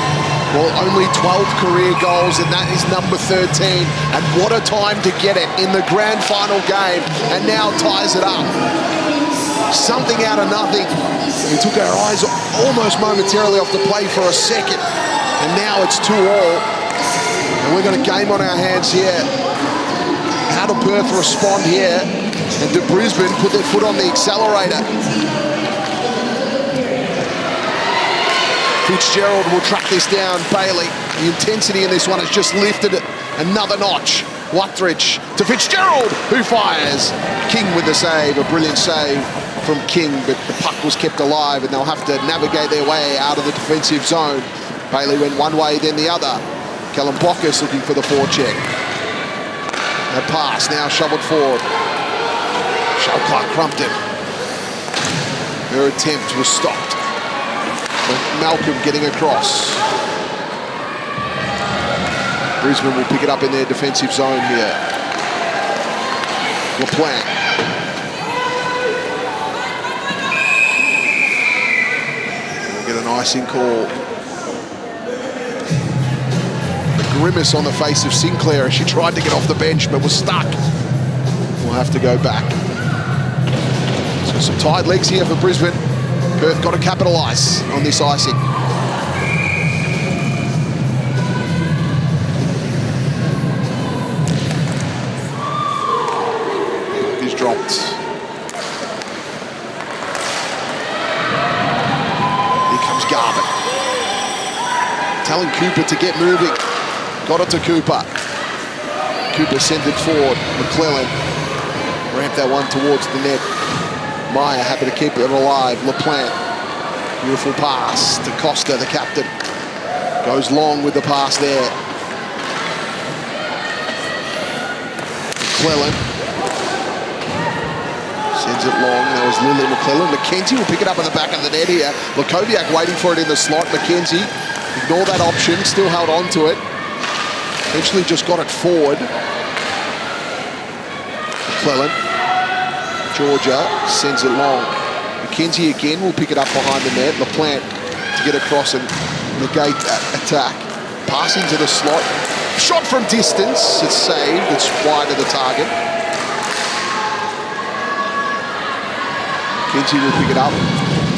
Well, only 12 career goals, and that is number 13. And what a time to get it in the grand final game, and now ties it up. Something out of nothing. We took our eyes almost momentarily off the play for a second, and now it's 2-2. And we've got a game on our hands here. How do Perth respond here? And do Brisbane put their foot on the accelerator? Fitzgerald will track this down. Bailey, the intensity in this one has just lifted it another notch. Wuthridge to Fitzgerald, who fires. King with the save, a brilliant save from King, but the puck was kept alive and they'll have to navigate their way out of the defensive zone. Bailey went one way, then the other. Callum Bockus looking for the forecheck. That pass now shoveled forward. Shell Clark Crumpton. Her attempt was stopped. Malcolm getting across. Brisbane will pick it up in their defensive zone here. LaPlante. We'll get an icing call. The grimace on the face of Sinclair as she tried to get off the bench but was stuck. We'll have to go back. So some tight legs here for Brisbane. Perth got to capitalise on this icing. He's dropped. Here comes Garvin. Telling Cooper to get moving. Got it to Cooper. Cooper sent it forward. McClellan ramped that one towards the net. Meyer happy to keep it alive. LaPlante, beautiful pass to Costa, the captain. Goes long with the pass there. McClellan sends it long. That was Lily McClellan. McKenzie will pick it up in the back of the net here. Lukoviak waiting for it in the slot. McKenzie, ignore that option, still held on to it. Eventually just got it forward. McClellan. Georgia sends it long. McKenzie again will pick it up behind the net. LaPlante to get across and negate that attack. Passing to the slot. Shot from distance. It's saved. It's wide of the target. McKenzie will pick it up.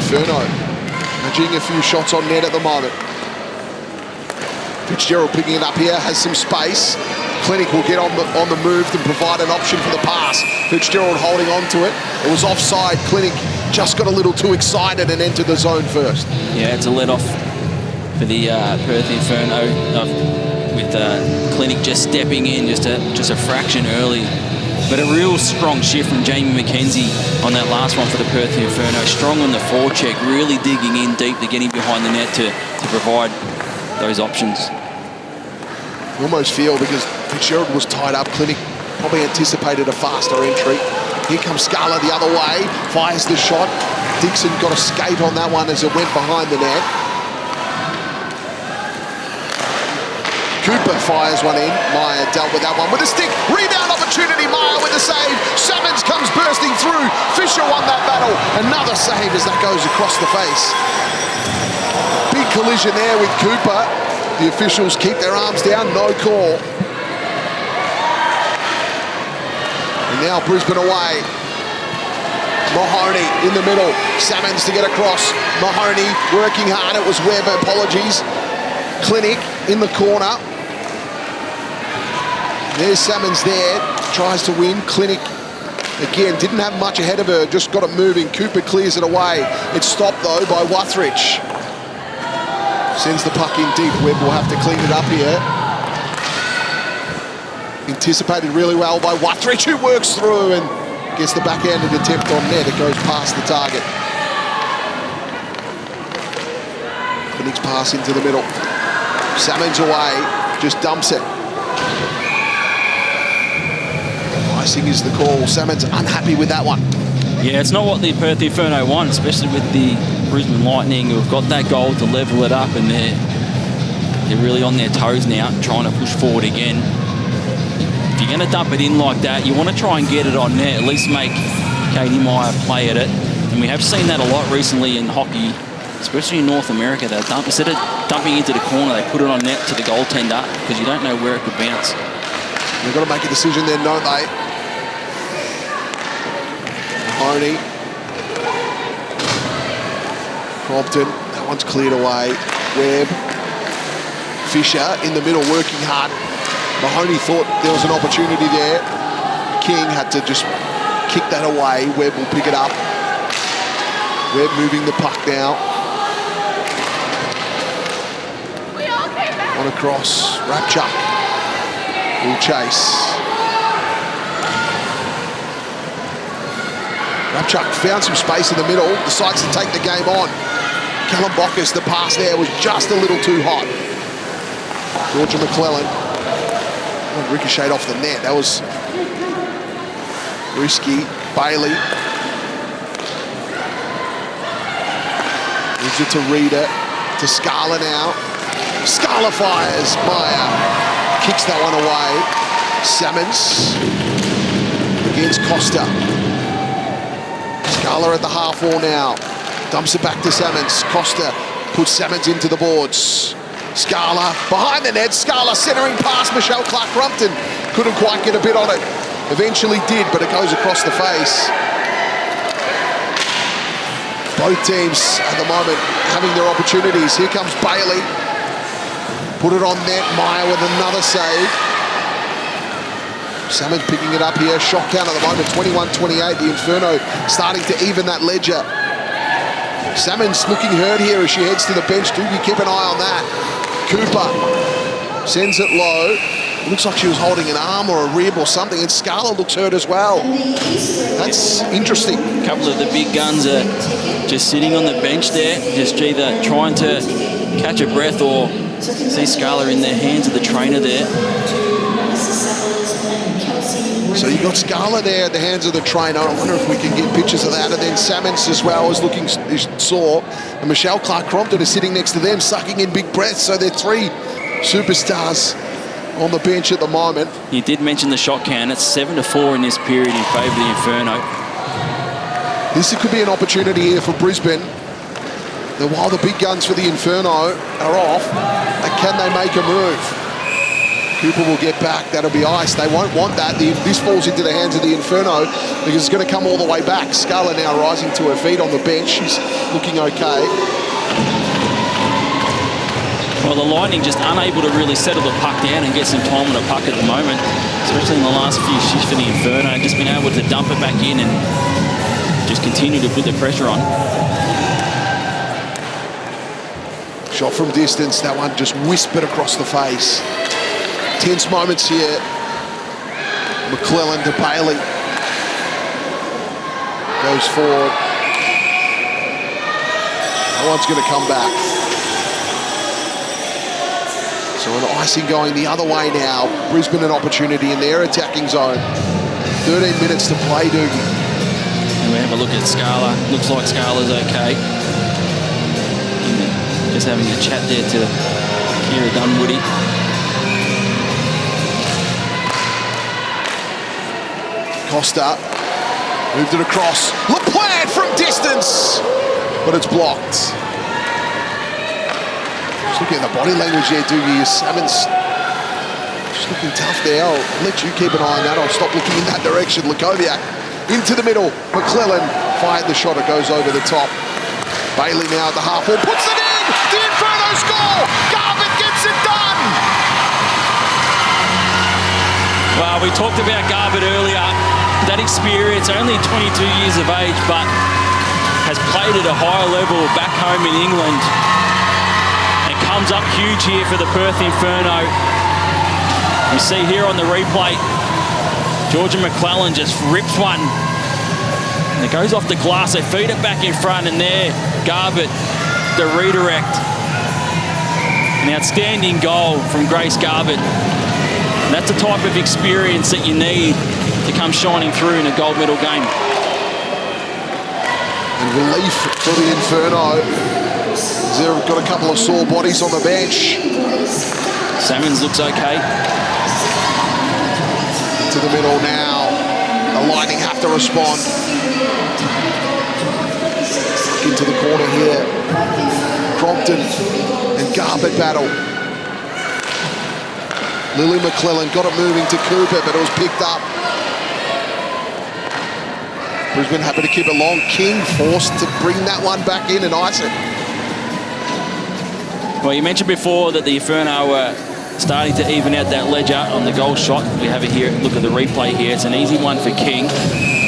Inferno nudging a few shots on net at the moment. Fitzgerald picking it up here. Has some space. Clinic will get on the move and provide an option for the pass. Fitzgerald holding on to it. It was offside. Clinic just got a little too excited and entered the zone first. Yeah, it's a let-off for the Perth Inferno with Clinic just stepping in just a fraction early. But a real strong shift from Jamie McKenzie on that last one for the Perth Inferno. Strong on the forecheck, really digging in deep to getting behind the net to provide those options. You almost feel, because Fitzgerald was tied up, Clinic probably anticipated a faster entry. Here comes Scala the other way, fires the shot. Dixon got a skate on that one as it went behind the net. Cooper fires one in. Meyer dealt with that one with a stick. Rebound opportunity, Meyer with a save. Salmons comes bursting through. Fisher won that battle. Another save as that goes across the face. Big collision there with Cooper. The officials keep their arms down, no call. And now Brisbane away. Mahoney in the middle. Salmons to get across. Mahoney working hard. It was Webb, apologies. Clinic in the corner. There's Salmons there. Tries to win. Clinic again didn't have much ahead of her. Just got it moving. Cooper clears it away. It's stopped though by Wuthridge. Sends the puck in deep. Webb will have to clean it up here. Anticipated really well by Wuthridge, who works through and gets the backhanded attempt on net. It goes past the target. Clinic's pass into the middle. Salmons away, just dumps it. Icing is the call. Salmons unhappy with that one. Yeah, it's not what the Perth Inferno want, especially with the Brisbane Lightning, who've got that goal to level it up, and they're really on their toes now, trying to push forward again. If you're going to dump it in like that, you want to try and get it on net, at least make Katie Meyer play at it. And we have seen that a lot recently in hockey, especially in North America. They dump, instead of dumping into the corner, they put it on net to the goaltender because you don't know where it could bounce. They've got to make a decision then, don't they? Mahoney. Crompton, that one's cleared away. Webb. Fisher in the middle, working hard. Mahoney thought there was an opportunity there. King had to just kick that away. Webb will pick it up. Webb moving the puck now. On across. Rapchuk will chase. Rapchuk found some space in the middle, decides to take the game on. Callum Bockus, the pass there was just a little too hot. Georgia McClellan ricocheted off the net. That was risky. Bailey moves it to Reader, to Scala now. Scala fires. Meyer kicks that one away. Salmons against Costa. Scala at the half wall now. Dumps it back to Salmons. Costa puts Salmons into the boards. Scala behind the net. Scala centering past Michelle Clark-Crumpton. Couldn't quite get a bit on it. Eventually did, but it goes across the face. Both teams at the moment having their opportunities. Here comes Bailey. Put it on net. Meyer with another save. Salmons picking it up here. Shot count at the moment, 21-28. The Inferno starting to even that ledger. Salmons looking hurt here as she heads to the bench. Doogie, keep an eye on that. Cooper sends it low. It looks like she was holding an arm or a rib or something, and Scala looks hurt as well. That's interesting. A couple of the big guns are just sitting on the bench there, just either trying to catch a breath or see Scala in the hands of the trainer there. So you got Scala there at the hands of the trainer. I wonder if we can get pictures of that. And then Salmons as well is looking sore. And Michelle Clark-Crompton is sitting next to them, sucking in big breaths. So they're three superstars on the bench at the moment. You did mention the shot count. It's 7-4 in this period in favour of the Inferno. This could be an opportunity here for Brisbane. Now, while the big guns for the Inferno are off, can they make a move? Cooper will get back. That'll be ice. They won't want that. This falls into the hands of the Inferno because it's going to come all the way back. Scala now rising to her feet on the bench. She's looking okay. Well, the Lightning just unable to really settle the puck down and get some time on the puck at the moment, especially in the last few shifts for the Inferno. Just been able to dump it back in and just continue to put the pressure on. Shot from distance. That one just whispered across the face. Tense moments here. McClellan to Bailey. Goes forward. No one's going to come back. So an icing going the other way now. Brisbane an opportunity in their attacking zone. 13 minutes to play, Doogie. And we have a look at Scala. Looks like Scala's okay. Just having a chat there to Kira Dunwoody. Costa moved it across. LaPlante from distance, but it's blocked. Just looking at the body language there, Doogie. Salmons just looking tough there. I'll let you keep an eye on that. I'll stop looking in that direction. Lakoviak into the middle. McClellan fired the shot. It goes over the top. Bailey now at the half wall. Puts it in! The Inferno score! Garbutt gets it done! Well, we talked about Garbutt earlier. That experience, only 22 years of age, but has played at a higher level back home in England. And comes up huge here for the Perth Inferno. You see here on the replay, Georgia McClellan just rips one. And it goes off the glass. They feed it back in front, and there, Garbutt, the redirect. An outstanding goal from Grace Garbutt. And that's the type of experience that you need to come shining through in a gold medal game. And relief for the Inferno. They've got a couple of sore bodies on the bench. Salmons looks okay. To the middle now. The Lightning have to respond. Into the corner here. Crompton and Garbutt battle. Lily McClellan got it moving to Cooper, but it was picked up. Brisbane happy to keep it long. King forced to bring that one back in and ice it. Well, you mentioned before that the Inferno were starting to even out that ledger on the goal shot. We have it here. Look at the replay here. It's an easy one for King.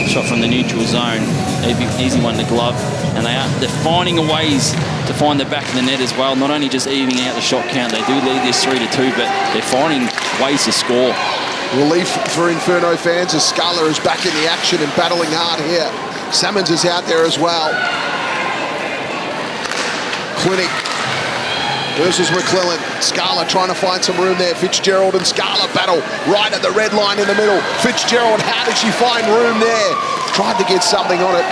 Shot from the neutral zone. Easy one to glove. And they're finding ways to find the back of the net as well. Not only just evening out the shot count. They do lead this 3-2, but they're finding ways to score. Relief for Inferno fans as Scala is back in the action and battling hard here. Salmons is out there as well. Clinic versus McClellan. Scala trying to find some room there. Fitzgerald and Scala battle right at the red line in the middle. Fitzgerald, how did she find room there? Tried to get something on it.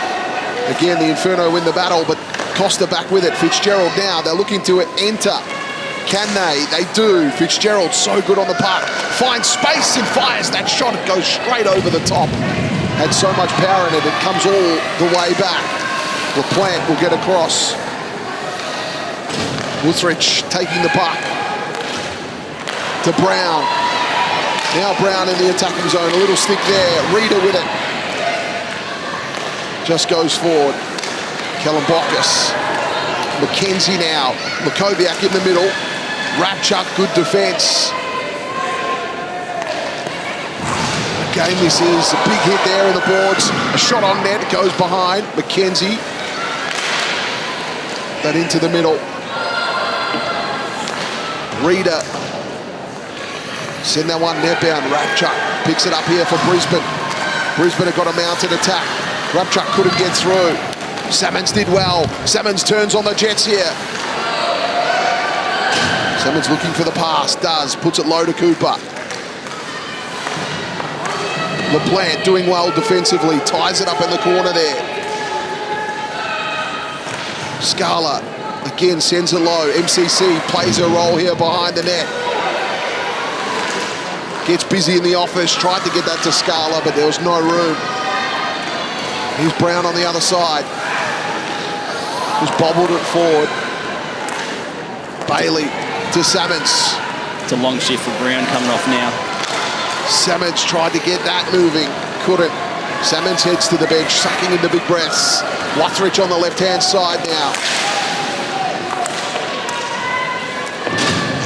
Again, the Inferno win the battle, but Costa back with it. Fitzgerald now, they're looking to enter. Can they? They do. Fitzgerald so good on the puck. Finds space and fires that shot. It goes straight over the top. Had so much power in it, it comes all the way back. LaPlante will get across. Wuthridge taking the puck to Brown. Now Brown in the attacking zone. A little stick there. Reader with it. Just goes forward. Kalambakis. McKenzie now. Makoviak in the middle. Rapchuk, good defense. Again, this is a big hit there in the boards. A shot on net, goes behind. McKenzie. That into the middle. Reader. Send that one net down. Rapchuk picks it up here for Brisbane. Brisbane have got a mounted attack. Rapchuk couldn't get through. Salmons did well. Salmons turns on the Jets here. Salmons looking for the pass. Does. Puts it low to Cooper. LaPlante doing well defensively. Ties it up in the corner there. Scala again sends it low. MCC plays her role here behind the net. Gets busy in the office. Tried to get that to Scala, but there was no room. Here's Brown on the other side. Just bobbled it forward. Bailey to Salmons. It's a long shift for Brown coming off now. Salmons tried to get that moving. Couldn't. Salmons heads to the bench, sucking in the big breaths. Wuthridge on the left-hand side now.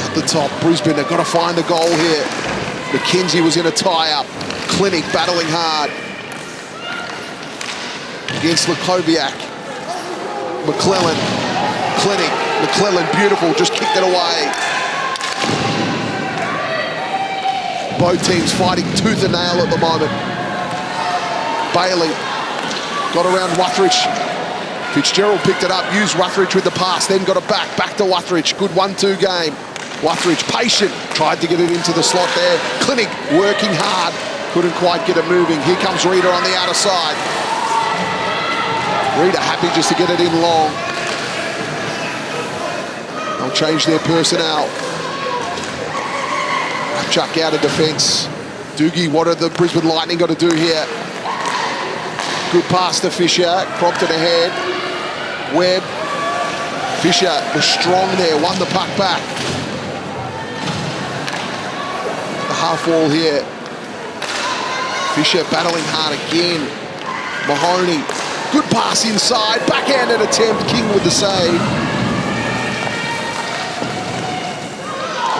At the top, Brisbane, they've got to find a goal here. McKenzie was in a tie-up. Clinic battling hard against Lakoviak. McClellan, Clinic, McClellan, beautiful, just kicked it away. Both teams fighting tooth and nail at the moment. Bailey got around Wuthridge. Fitzgerald picked it up, used Wuthridge with the pass, then got it back to Wuthridge. Good 1-2 game. Wuthridge, patient, tried to get it into the slot there. Clinic working hard, couldn't quite get it moving. Here comes Reader on the outer side. Reader happy just to get it in long. They'll change their personnel. Chuck out of defence. Doogie, what are the Brisbane Lightning got to do here? Good pass to Fisher. Crompton ahead. Webb. Fisher was strong there. Won the puck back. The half wall here. Fisher battling hard again. Mahoney. Good pass inside. Backhanded attempt. King with the save.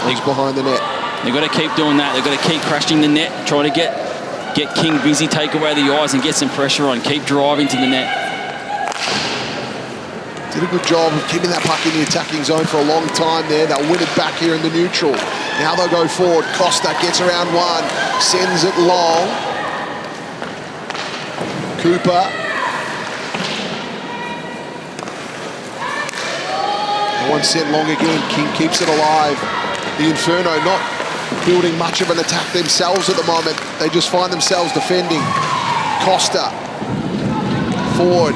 He's behind the net. They've got to keep doing that. They've got to keep crashing the net, try to get King busy, take away the eyes and get some pressure on. Keep driving to the net. Did a good job of keeping that puck in the attacking zone for a long time there. They'll win it back here in the neutral. Now they'll go forward. Costa gets around one, sends it long. Cooper. One sent long again. King keeps it alive. The Inferno not building much of an attack themselves at the moment. They just find themselves defending. Costa forward.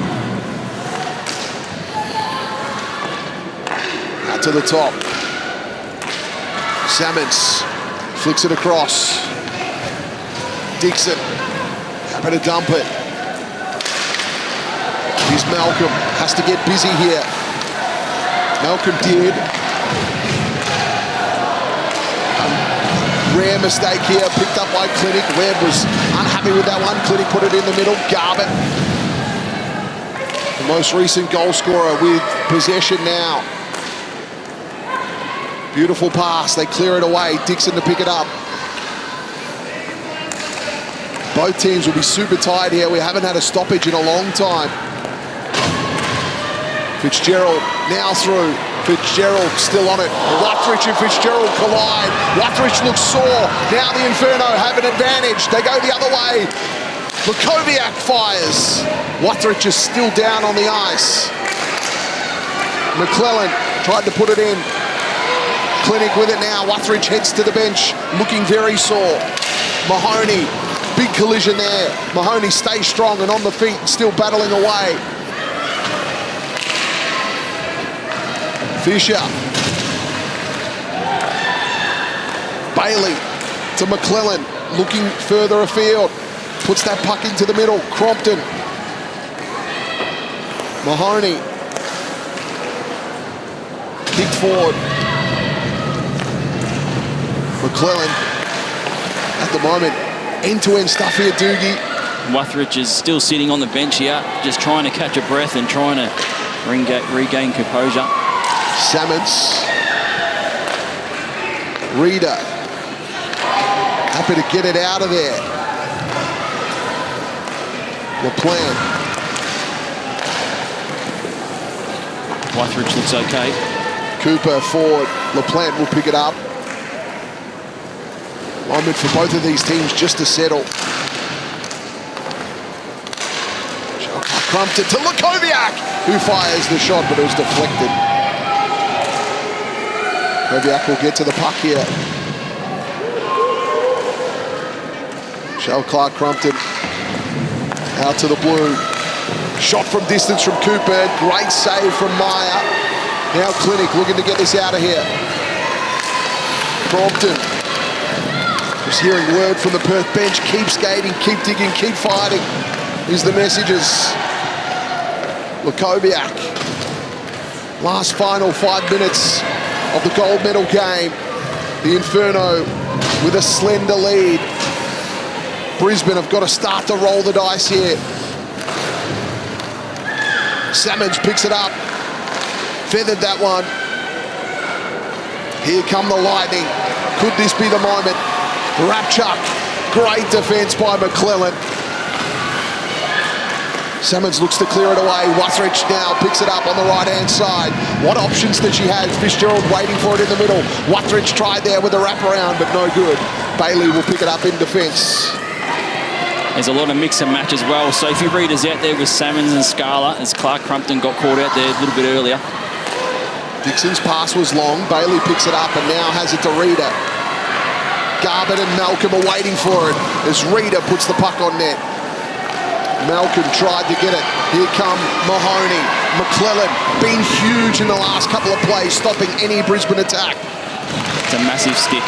Out to the top. Salmons flicks it across. Dixon happy to dump it. Here's Malcolm, has to get busy here. Malcolm did. Rare mistake here, picked up by Clinic. Webb was unhappy with that one. Clinic put it in the middle. Garbutt, the most recent goal scorer with possession now. Beautiful pass, they clear it away. Dixon to pick it up. Both teams will be super tired here. We haven't had a stoppage in a long time. Fitzgerald now through. Fitzgerald still on it. Wuthridge and Fitzgerald collide. Wuthridge looks sore. Now the Inferno have an advantage. They go the other way. Lukoviak fires. Wuthridge is still down on the ice. McClellan tried to put it in. Clinic with it now. Wuthridge heads to the bench, looking very sore. Mahoney, big collision there. Mahoney stays strong and on the feet, still battling away. Fisher. Bailey to McClellan, looking further afield. Puts that puck into the middle. Crompton. Mahoney. Kicked forward. McClellan. At the moment, end-to-end stuff here, Doogie. Wuthridge is still sitting on the bench here, just trying to catch a breath and trying to regain composure. Salmons. Reader. Happy to get it out of there. LaPlante. Wuthridge looks okay. Cooper forward. LaPlante will pick it up. Moment for both of these teams just to settle. Crumped it to Lukoviak, who fires the shot, but it was deflected. Lukoviak will get to the puck here. Shell Clark Crumpton out to the blue. Shot from distance from Cooper. Great save from Meyer. Now Clinic looking to get this out of here. Crompton. Just hearing word from the Perth bench. Keep skating, keep digging, keep fighting. Here's the messages. Lukoviak. Last final 5 minutes of the gold medal game. The Inferno with a slender lead. Brisbane have got to start to roll the dice here. Salmons picks it up. Feathered that one. Here come the Lightning. Could this be the moment? Rapchuk. Great defense by McClellan. Salmons looks to clear it away. Wuthridge now picks it up on the right-hand side. What options did she have? Fitzgerald waiting for it in the middle. Wuthridge tried there with a wraparound, but no good. Bailey will pick it up in defence. There's a lot of mix and match as well. Sophie Reader's out there with Salmons and Scala as Clark Crumpton got caught out there a little bit earlier. Dixon's pass was long. Bailey picks it up and now has it to Reader. Garbutt and Malcolm are waiting for it as Reader puts the puck on net. Malcolm tried to get it. Here come Mahoney. McClellan been huge in the last couple of plays, stopping any Brisbane attack. It's a massive stick.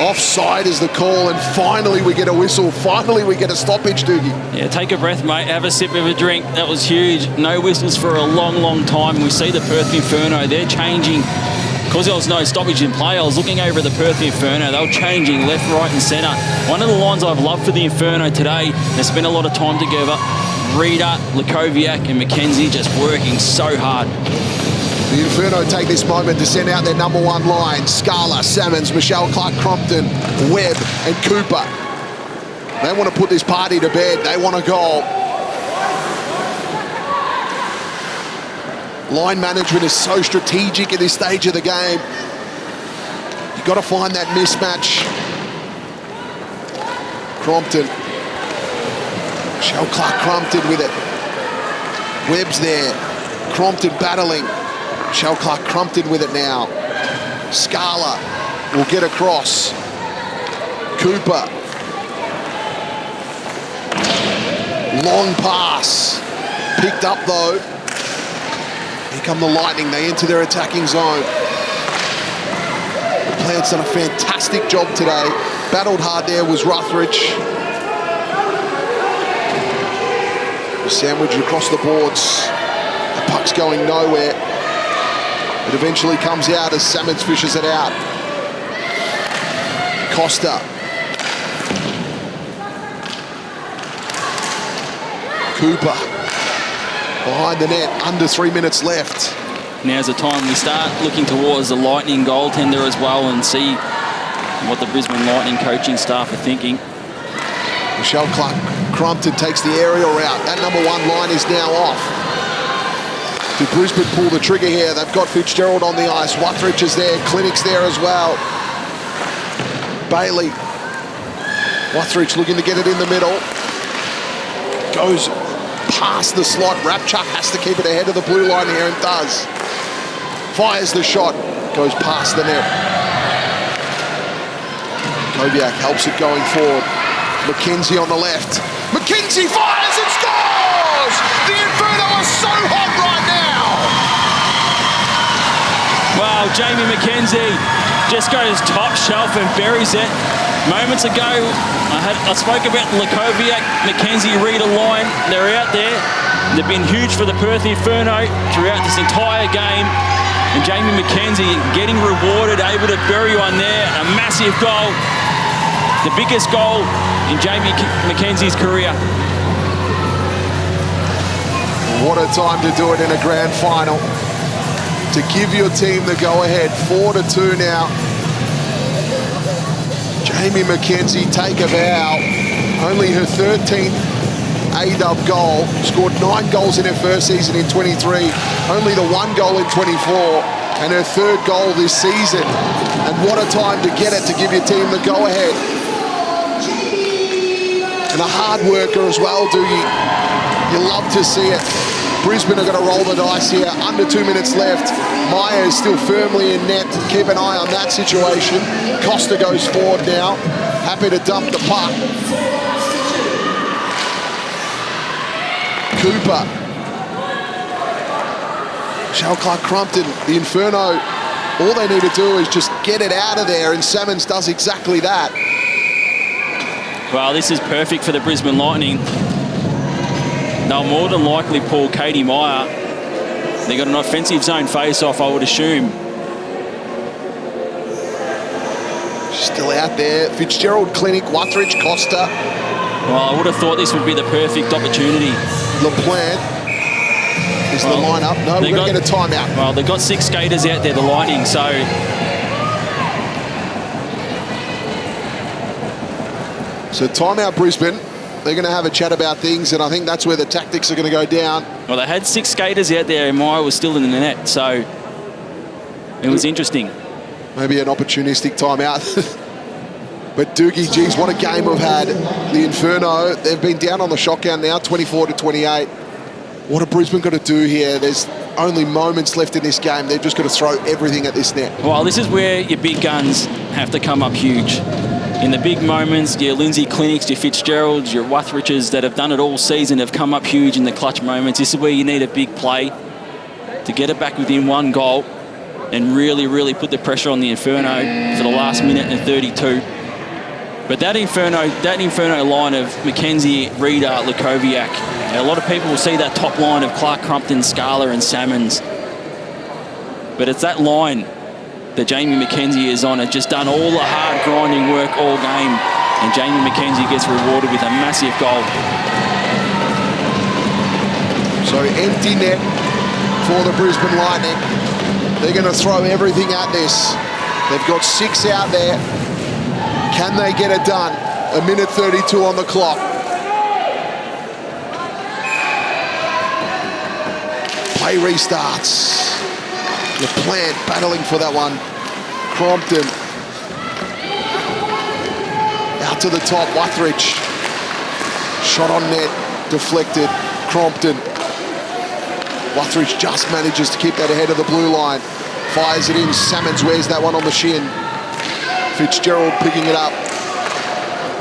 Offside is the call, and finally we get a whistle. Finally we get a stoppage, Doogie. Yeah, take a breath, mate. Have a sip of a drink. That was huge. No whistles for a long, long time. We see the Perth Inferno. They're changing. Because there was no stoppage in play, I was looking over at the Perth Inferno. They were changing left, right and centre. One of the lines I've loved for the Inferno today, they spent a lot of time together. Reader, Lukoviak and McKenzie just working so hard. The Inferno take this moment to send out their number one line. Scala, Salmons, Michelle Clark Crompton, Webb and Cooper. They want to put this party to bed. They want a goal. Line management is so strategic at this stage of the game. You've got to find that mismatch. Crompton. Michelle Clark Crompton with it. Webb's there. Crompton battling. Michelle Clark Crompton with it now. Scala will get across. Cooper. Long pass. Picked up though. Here come the Lightning. They enter their attacking zone. The Plant's done a fantastic job today. Battled hard there was Wuthridge. Sandwiched across the boards. The puck's going nowhere. It eventually comes out as Salmons fishes it out. Costa. Cooper. Behind the net, under 3 minutes left. Now's the time we start looking towards the Lightning goaltender as well and see what the Brisbane Lightning coaching staff are thinking. Michelle Clark Crompton takes the aerial route. That number one line is now off. Did Brisbane pull the trigger here? They've got Fitzgerald on the ice. Wuthridge is there. Clinic's there as well. Bailey. Wuthridge looking to get it in the middle. Goes past the slot. Rapchuk has to keep it ahead of the blue line here and does. Fires the shot. Goes past the net. Kobiak helps it going forward. McKenzie on the left. McKenzie fires and scores! The Inferno are so hot right now! Wow, Jamie McKenzie just goes top shelf and buries it. Moments ago, I spoke about Lakoviak, McKenzie, Rita line. They're out there. They've been huge for the Perth Inferno throughout this entire game. And Jamie McKenzie getting rewarded, able to bury one there. A massive goal. The biggest goal in Jamie McKenzie's career. What a time to do it in a grand final. To give your team the go-ahead. 4-2 now. Jamie McKenzie, take a bow. Only her 13th A-dub goal. Scored 9 goals in her first season in 23. Only the 1 goal in 24. And her 3rd goal this season. And what a time to get it, to give your team the go-ahead. And a hard worker as well, Doogie. You love to see it. Brisbane are going to roll the dice here. Under 2 minutes left. Meyer is still firmly in net. Keep an eye on that situation. Costa goes forward now. Happy to dump the puck. Cooper. Shell Clark Crumpton, the Inferno. All they need to do is just get it out of there, and Salmons does exactly that. Well, this is perfect for the Brisbane Lightning. They'll more than likely pull Katie Meyer. They got an offensive zone face-off, I would assume. Still out there. Fitzgerald, Clinic, Wuthridge, Costa. Well, I would have thought this would be the perfect opportunity. LaPlante is the lineup. No, we're going to get a timeout. Well, they've got 6 skaters out there, the Lightning, so... So timeout Brisbane. They're going to have a chat about things, and I think that's where the tactics are going to go down. Well, they had 6 skaters out there, and Meyer was still in the net, so it was interesting. Maybe an opportunistic timeout. But Doogie, geez, what a game we've had. The Inferno, they've been down on the shot count now, 24-28. What have Brisbane got to do here? There's only moments left in this game. They've just got to throw everything at this net. Well, this is where your big guns have to come up huge. In the big moments, your Lindsay Clinics, your Fitzgeralds, your Wuthridges that have done it all season have come up huge in the clutch moments. This is where you need a big play to get it back within 1 goal and really, really put the pressure on the Inferno for the last minute and 32. But that Inferno line of McKenzie, Reader, Lakoviak, a lot of people will see that top line of Clark Crumpton, Scala and Salmons. But it's that line that Jamie McKenzie is on, has just done all the hard grinding work all game, and Jamie McKenzie gets rewarded with a massive goal. So empty net for the Brisbane Lightning. They're going to throw everything at this. They've got 6 out there. Can they get it done? 1:32 on the clock. Play restarts. LaPlante battling for that one. Crompton. Out to the top, Wuthridge. Shot on net, deflected. Crompton. Wuthridge just manages to keep that ahead of the blue line. Fires it in, Salmons wears that one on the shin. Fitzgerald picking it up.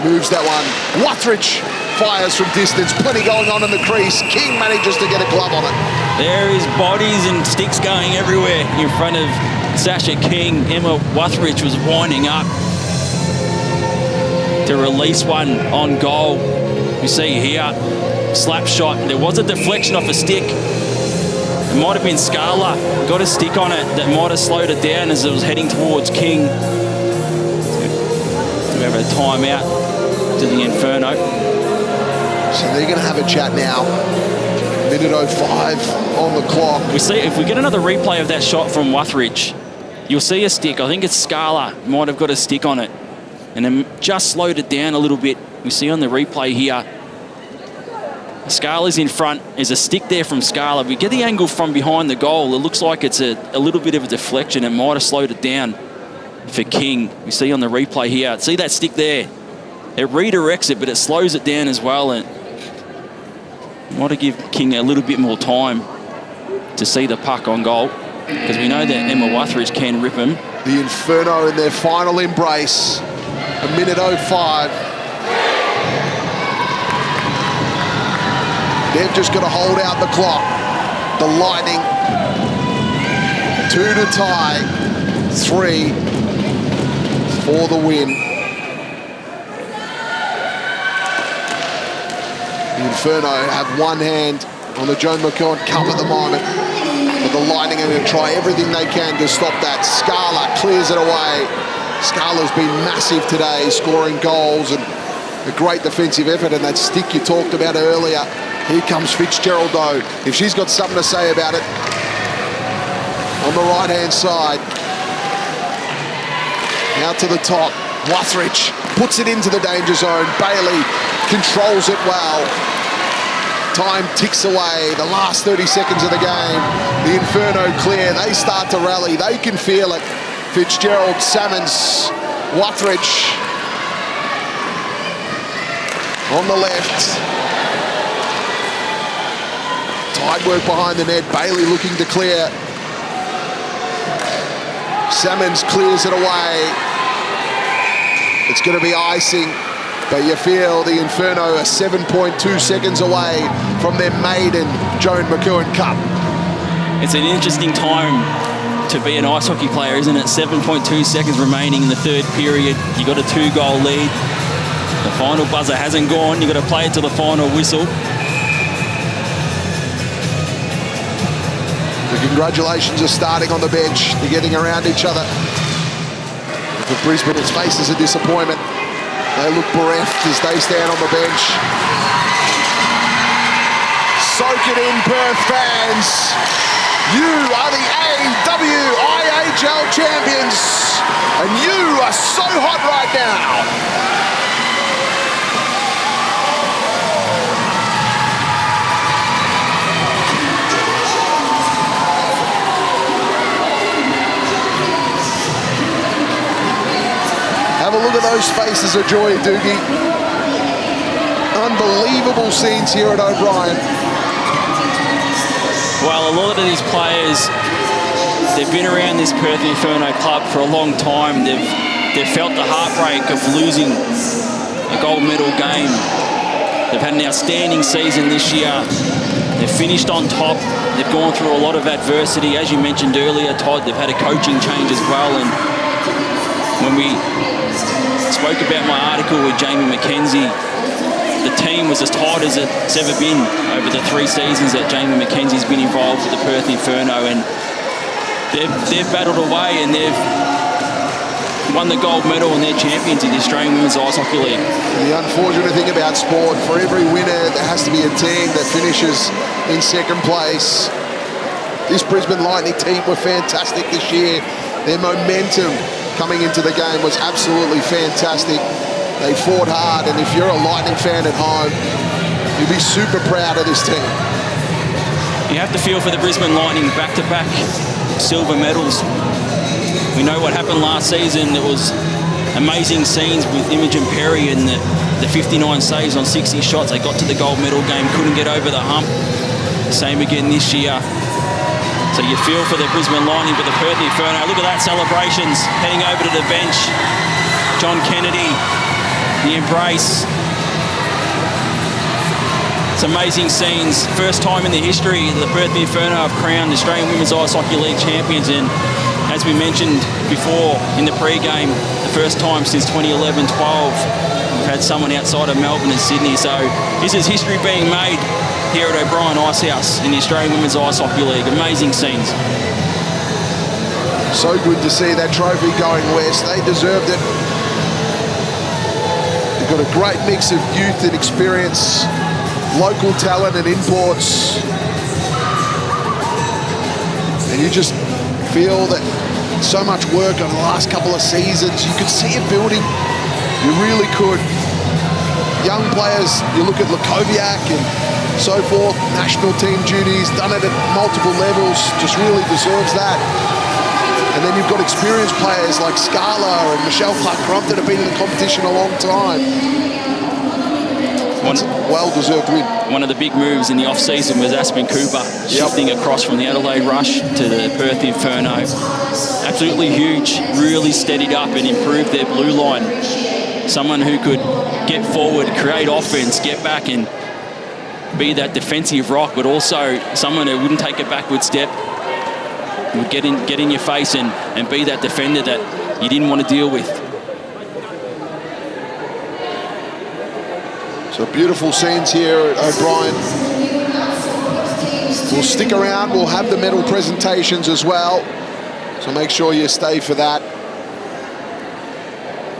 Moves that one. Wuthridge fires from distance, plenty going on in the crease. King manages to get a glove on it. There is bodies and sticks going everywhere in front of Sasha King. Emma Wuthridge was winding up to release one on goal. You see here, slap shot. There was a deflection off a stick. It might have been Scala. Got a stick on it that might have slowed it down as it was heading towards King. We have a timeout to the Inferno. So they're going to have a chat now. 1:05 on the clock. We see if we get another replay of that shot from Wuthridge, you'll see a stick. I think it's Scala might have got a stick on it, and then just slowed it down a little bit. We see on the replay here, Scala's in front. There's a stick there from Scala. We get the angle from behind the goal. It looks like it's a little bit of a deflection. It might have slowed it down for King. We see on the replay here. See that stick there? it redirects it, but it slows it down as well. And want to give King a little bit more time to see the puck on goal, because we know that Emma Wuthridge can rip him. The Inferno in their final embrace. A minute 05. They've just got to hold out the clock. The Lightning, 2 to tie, 3 for the win. The Inferno have one hand on the Joan McKeown Cup at the moment, but the Lightning are going to try everything they can to stop that. Scala clears it away. Scala's been massive today, scoring goals and a great defensive effort, and that stick you talked about earlier. Here comes Fitzgerald though. If she's got something to say about it, on the right-hand side. Out to the top. Wuthridge puts it into the danger zone. Bailey controls it well. Time ticks away. The last 30 seconds of the game. The Inferno clear. They start to rally. They can feel it. Fitzgerald, Salmons, Wuthridge on the left. Tight work behind the net. Bailey looking to clear. Salmons clears it away. It's going to be icing, but you feel the Inferno are 7.2 seconds away from their maiden Joan McKeown Cup. It's an interesting time to be an ice hockey player, isn't it? 7.2 seconds remaining in the third period. You got a 2-goal lead. The final buzzer hasn't gone. You got to play it to the final whistle. The congratulations are starting on the bench. They're getting around each other. For Brisbane, its faces a disappointment. They look bereft as they stand on the bench. Soak it in, Perth fans. You are the AWIHL champions, and you are so hot right now. Have a look at those faces of joy, Doogie. Unbelievable scenes here at O'Brien. Well, a lot of these players, they've been around this Perth Inferno club for a long time. They've felt the heartbreak of losing a gold medal game. They've had an outstanding season this year. They've finished on top. They've gone through a lot of adversity. As you mentioned earlier, Todd, they've had a coaching change as well. And when we spoke about my article with Jamie McKenzie, the team was as tight as it's ever been over the 3 seasons that Jamie McKenzie's been involved with the Perth Inferno, and they've battled away and they've won the gold medal and they're champions in the Australian Women's Ice Hockey League. The unfortunate thing about sport, for every winner there has to be a team that finishes in second place. This Brisbane Lightning team were fantastic this year. Their momentum coming into the game was absolutely fantastic. They fought hard, and if you're a Lightning fan at home, you'll be super proud of this team. You have to feel for the Brisbane Lightning, back-to-back silver medals. We know what happened last season. It was amazing scenes with Imogen Perry and the 59 saves on 60 shots. They got to the gold medal game, couldn't get over the hump. Same again this year. So you feel for the Brisbane Lightning, but the Perth Inferno, look at that, celebrations, heading over to the bench. John Kennedy, the embrace. It's amazing scenes. First time in the history the Perth Inferno have crowned Australian Women's Ice Hockey League champions, and as we mentioned before in the pre-game, the first time since 2011-12 we've had someone outside of Melbourne and Sydney. So this is history being made here at O'Brien Icehouse in the Australian Women's Ice Hockey League. Amazing scenes. So good to see that trophy going west. They deserved it. They've got a great mix of youth and experience, local talent and imports. And you just feel that so much work over the last couple of seasons. You could see it building. You really could. Young players, you look at Lukoviak and so forth, national team duties, done it at multiple levels, just really deserves that. And then you've got experienced players like Scala and Michelle Clark-Crump that have been in the competition a long time. It's a well-deserved win. One of the big moves in the off-season was Aspen Cooper shifting across from the Adelaide Rush to the Perth Inferno. Absolutely huge, really steadied up and improved their blue line. Someone who could get forward, create offense, get back and be that defensive rock, but also someone who wouldn't take a backward step, would get in your face and be that defender that you didn't want to deal with. So beautiful scenes here at O'Brien. We'll stick around, we'll have the medal presentations as well. So make sure you stay for that.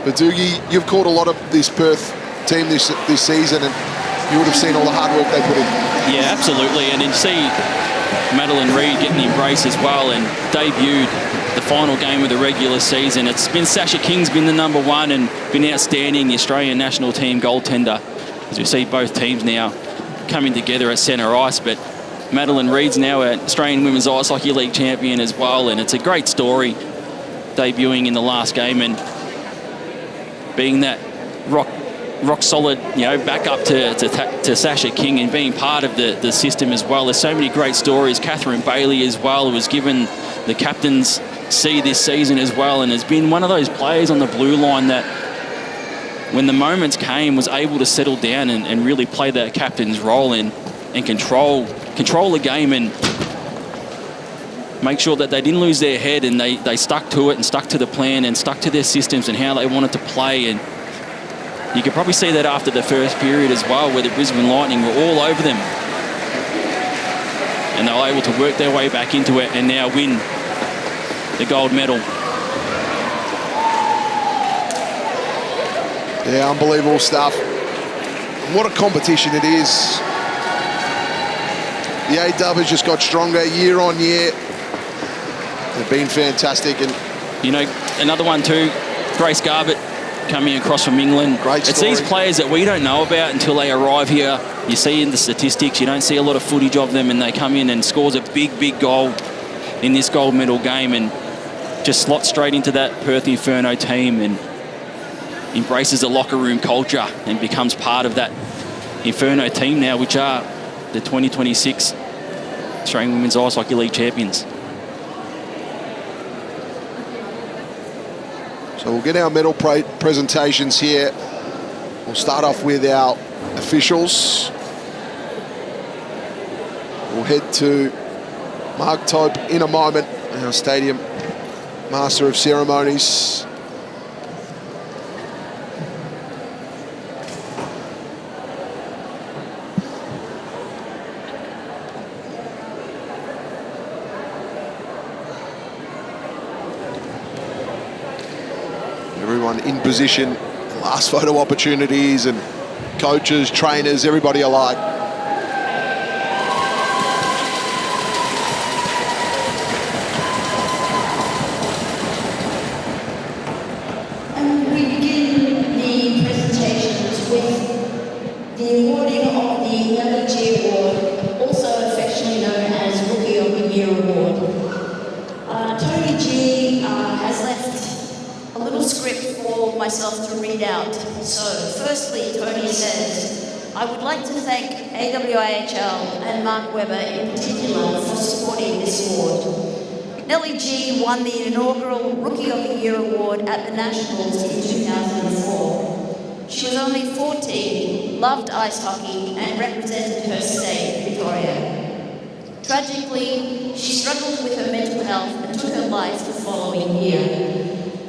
But Doogie, you've caught a lot of this Perth team this season, and you would have seen all the hard work they put in. Yeah, absolutely. And you see Madeline Reid getting the embrace as well and debuted the final game of the regular season. It's been Sasha King's been the #1 and been outstanding, the Australian national team goaltender. As we see both teams now coming together at centre ice, but Madeline Reid's now an Australian Women's Ice Hockey League champion as well, and it's a great story debuting in the last game and being that rock solid, you know, back up to Sasha King and being part of the system as well. There's so many great stories. Catherine Bailey as well, who was given the captain's C this season as well, and has been one of those players on the blue line that when the moments came was able to settle down and really play that captain's role and control the game and make sure that they didn't lose their head, and they stuck to it and stuck to the plan and stuck to their systems and how they wanted to play. And you could probably see that after the first period as well, where the Brisbane Lightning were all over them. And they were able to work their way back into it and now win the gold medal. Yeah, unbelievable stuff. What a competition it is. The AW has just got stronger year on year. They've been fantastic. And you know, another one too, Grace Garbutt coming across from England. Great story. It's these players that we don't know about until they arrive here. You see in the statistics, you don't see a lot of footage of them, and they come in and scores a big goal in this gold medal game and just slots straight into that Perth Inferno team and embraces the locker room culture and becomes part of that Inferno team now, which are the 2026 Australian Women's Ice Hockey League champions. so we'll get our medal presentations here. We'll start off with our officials. We'll head to Mark Tope in a moment, our stadium master of ceremonies. Everyone in position, last photo opportunities, and coaches, trainers, everybody alike. And we begin the presentations with the awarding of the LG Award, also affectionately known as Rookie of the Year Award. Tony G has left a little script for myself to read out. So firstly, Tony says, I would like to thank AWIHL and Mark Webber in particular for supporting this award. Nellie G won the inaugural Rookie of the Year award at the Nationals in 2004. She was only 14, loved ice hockey, and represented her state, Victoria. Tragically, she struggled with her mental health and took her life the following year.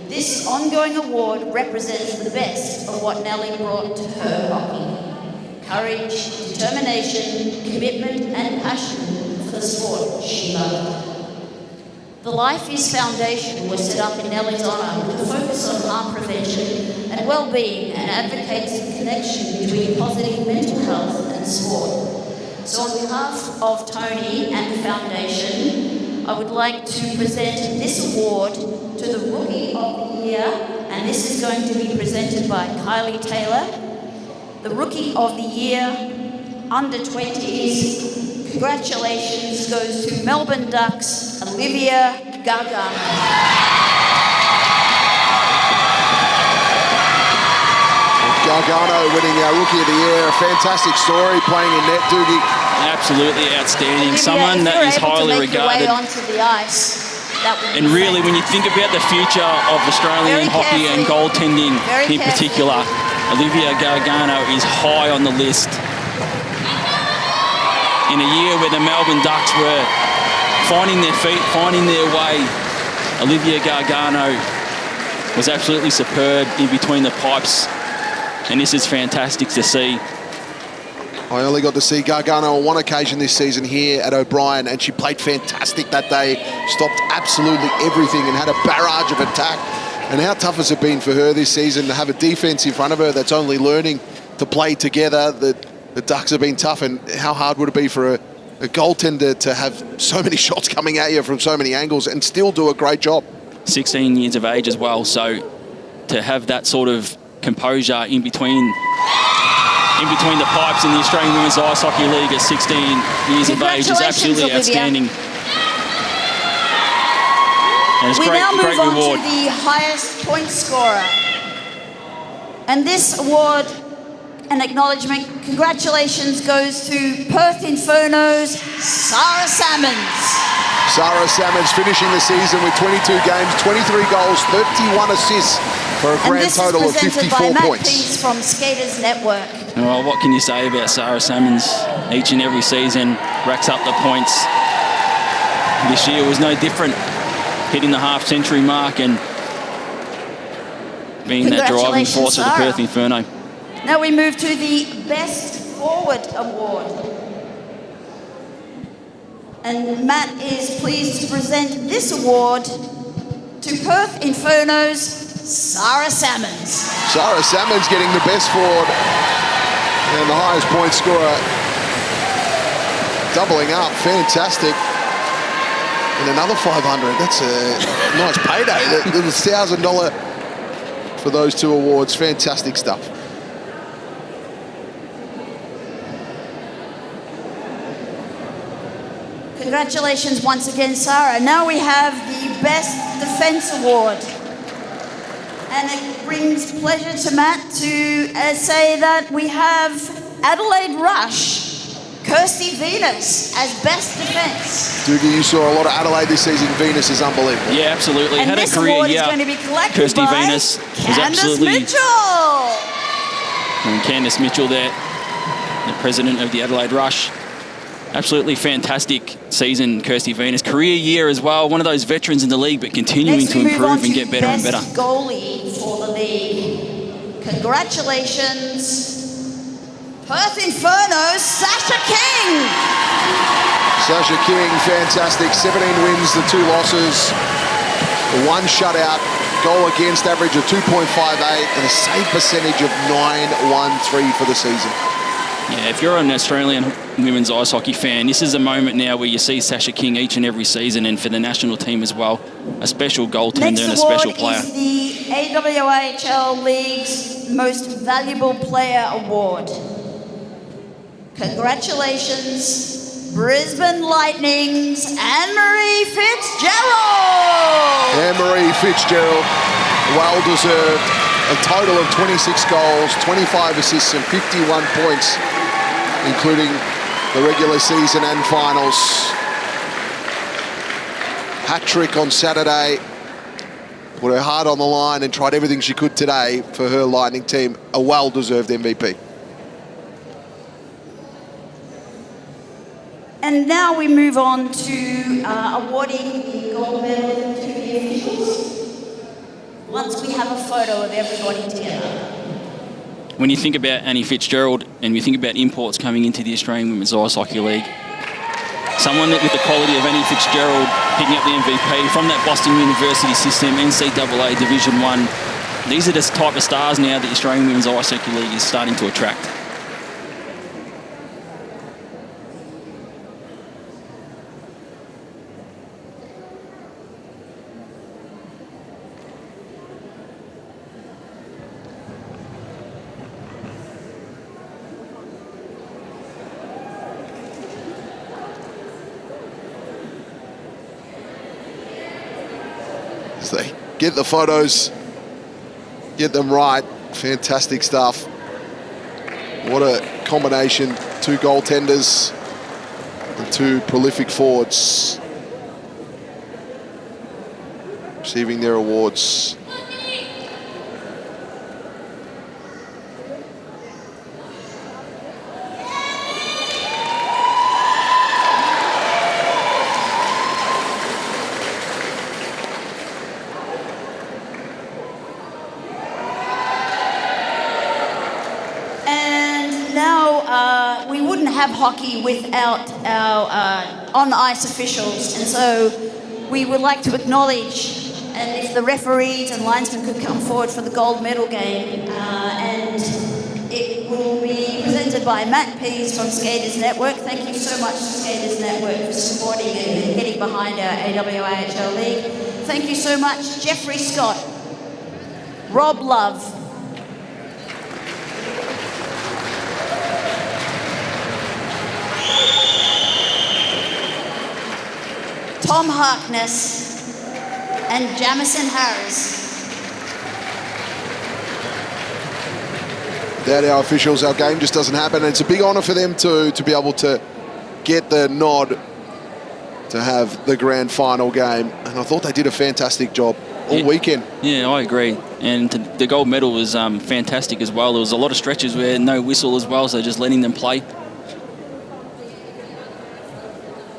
This ongoing award represents the best of what Nellie brought to her hockey. Courage, determination, commitment, and passion for the sport she loved. The Life Is Foundation was set up in Nellie's honour with a focus on harm prevention and well-being, and advocates the connection between positive mental health and sport. So on behalf of Tony and the foundation, I would like to present this award to the Rookie of the Year, and this is going to be presented by Kylie Taylor. The Rookie of the Year, under 20s, congratulations goes to Melbourne Ducks, Olivia Gargano. Gargano winning our Rookie of the Year. A fantastic story, playing in net, Doogie. Absolutely outstanding. Olivia, Someone if that you're is able to highly make your way regarded. onto the ice, that would be And really, when you think about the future of Australian Very hockey and carefully. goaltending Very in particular, Olivia Gargano is high on the list. In a year where the Melbourne Ducks were finding their feet, finding their way, Olivia Gargano was absolutely superb in between the pipes. And this is fantastic to see. I only got to see Gargano on one occasion this season here at O'Brien, and she played fantastic that day, stopped absolutely everything and had a barrage of attack. And how tough has it been for her this season to have a defense in front of her that's only learning to play together? The Ducks have been tough, and how hard would it be for a goaltender to have so many shots coming at you from so many angles and still do a great job? 16 years of age as well, so to have that sort of composure in between the pipes in the Australian Women's Ice Hockey League at 16 years of age is absolutely Olivia. outstanding. And it's We great, now move great on reward. to the highest point scorer. And this award and acknowledgement, congratulations, goes to Perth Inferno's Sarah Salmons. Sarah Salmons finishing the season with 22 games, 23 goals, 31 assists for a And grand this total is of presented 54 by Matt points. Pease from Skaters Network. Well, what can you say about Sarah Salmons? Each and every season racks up the points. This year was no different, hitting the half-century mark and being that driving force of the Sarah. Perth Inferno. Now we move to the Best Forward Award. And Matt is pleased to present this award to Perth Inferno's Sarah Salmons. Sarah Salmons getting the best forward and the highest point scorer. Doubling up, fantastic. And another 500, that's a nice payday. There was $1,000 for those two awards, fantastic stuff. Congratulations once again, Sarah. Now we have the Best Defence Award. And it brings pleasure to Matt to say that we have Adelaide Rush, Kirsty Venus as Best Defence. Doogie, you saw a lot of Adelaide this season. Venus is unbelievable. Yeah, absolutely. And Had a this career award year. is going to be collected Kirsty by Venus was Candice absolutely... Mitchell. And Candice Mitchell there, the president of the Adelaide Rush. Absolutely fantastic season, Kirsty Venus. Career year as well. One of those veterans in the league, but continuing Next to we move on improve and get better and better. Best goalie for the league. Congratulations, Perth Inferno, Sasha King. Sasha King, fantastic. 17 wins, the 2 losses, 1 shutout, goal against average of 2.58 and a save percentage of 913 for the season. Yeah, if you're an Australian women's ice hockey fan, this is a moment now where you see Sasha King each and every season, and for the national team as well, a special goaltender and a special player. Next award is the AWIHL League's Most Valuable Player Award. Congratulations, Brisbane Lightning's Anne-Marie Fitzgerald. Anne-Marie Fitzgerald, well deserved. A total of 26 goals, 25 assists and 51 points, including the regular season and finals. Hat-trick on Saturday. Put her heart on the line and tried everything she could today for her Lightning team. A well-deserved MVP. And now we move on to awarding the gold medal to the officials. Once we have a photo of everybody together. When you think about Annie Fitzgerald and you think about imports coming into the Australian Women's Ice Hockey League, someone with the quality of Annie Fitzgerald picking up the MVP from that Boston University system, NCAA Division 1, these are the type of stars now that the Australian Women's Ice Hockey League is starting to attract. They get the photos, get them right. Fantastic stuff. What a combination. 2 goaltenders and 2 prolific forwards receiving their awards. We wouldn't have hockey without our on-ice officials, and so we would like to acknowledge, and if the referees and linesmen could come forward for the gold medal game, and it will be presented by Matt Pease from Skaters Network. Thank you so much to Skaters Network for supporting and getting behind our AWIHL League. Thank you so much, Jeffrey Scott, Rob Love, Tom Harkness, and Jamison Harris. Without our officials, our game just doesn't happen. And it's a big honour for them to be able to get the nod to have the grand final game. And I thought they did a fantastic job all weekend. Yeah, I agree. And the gold medal was fantastic as well. There was a lot of stretches where no whistle as well, so just letting them play.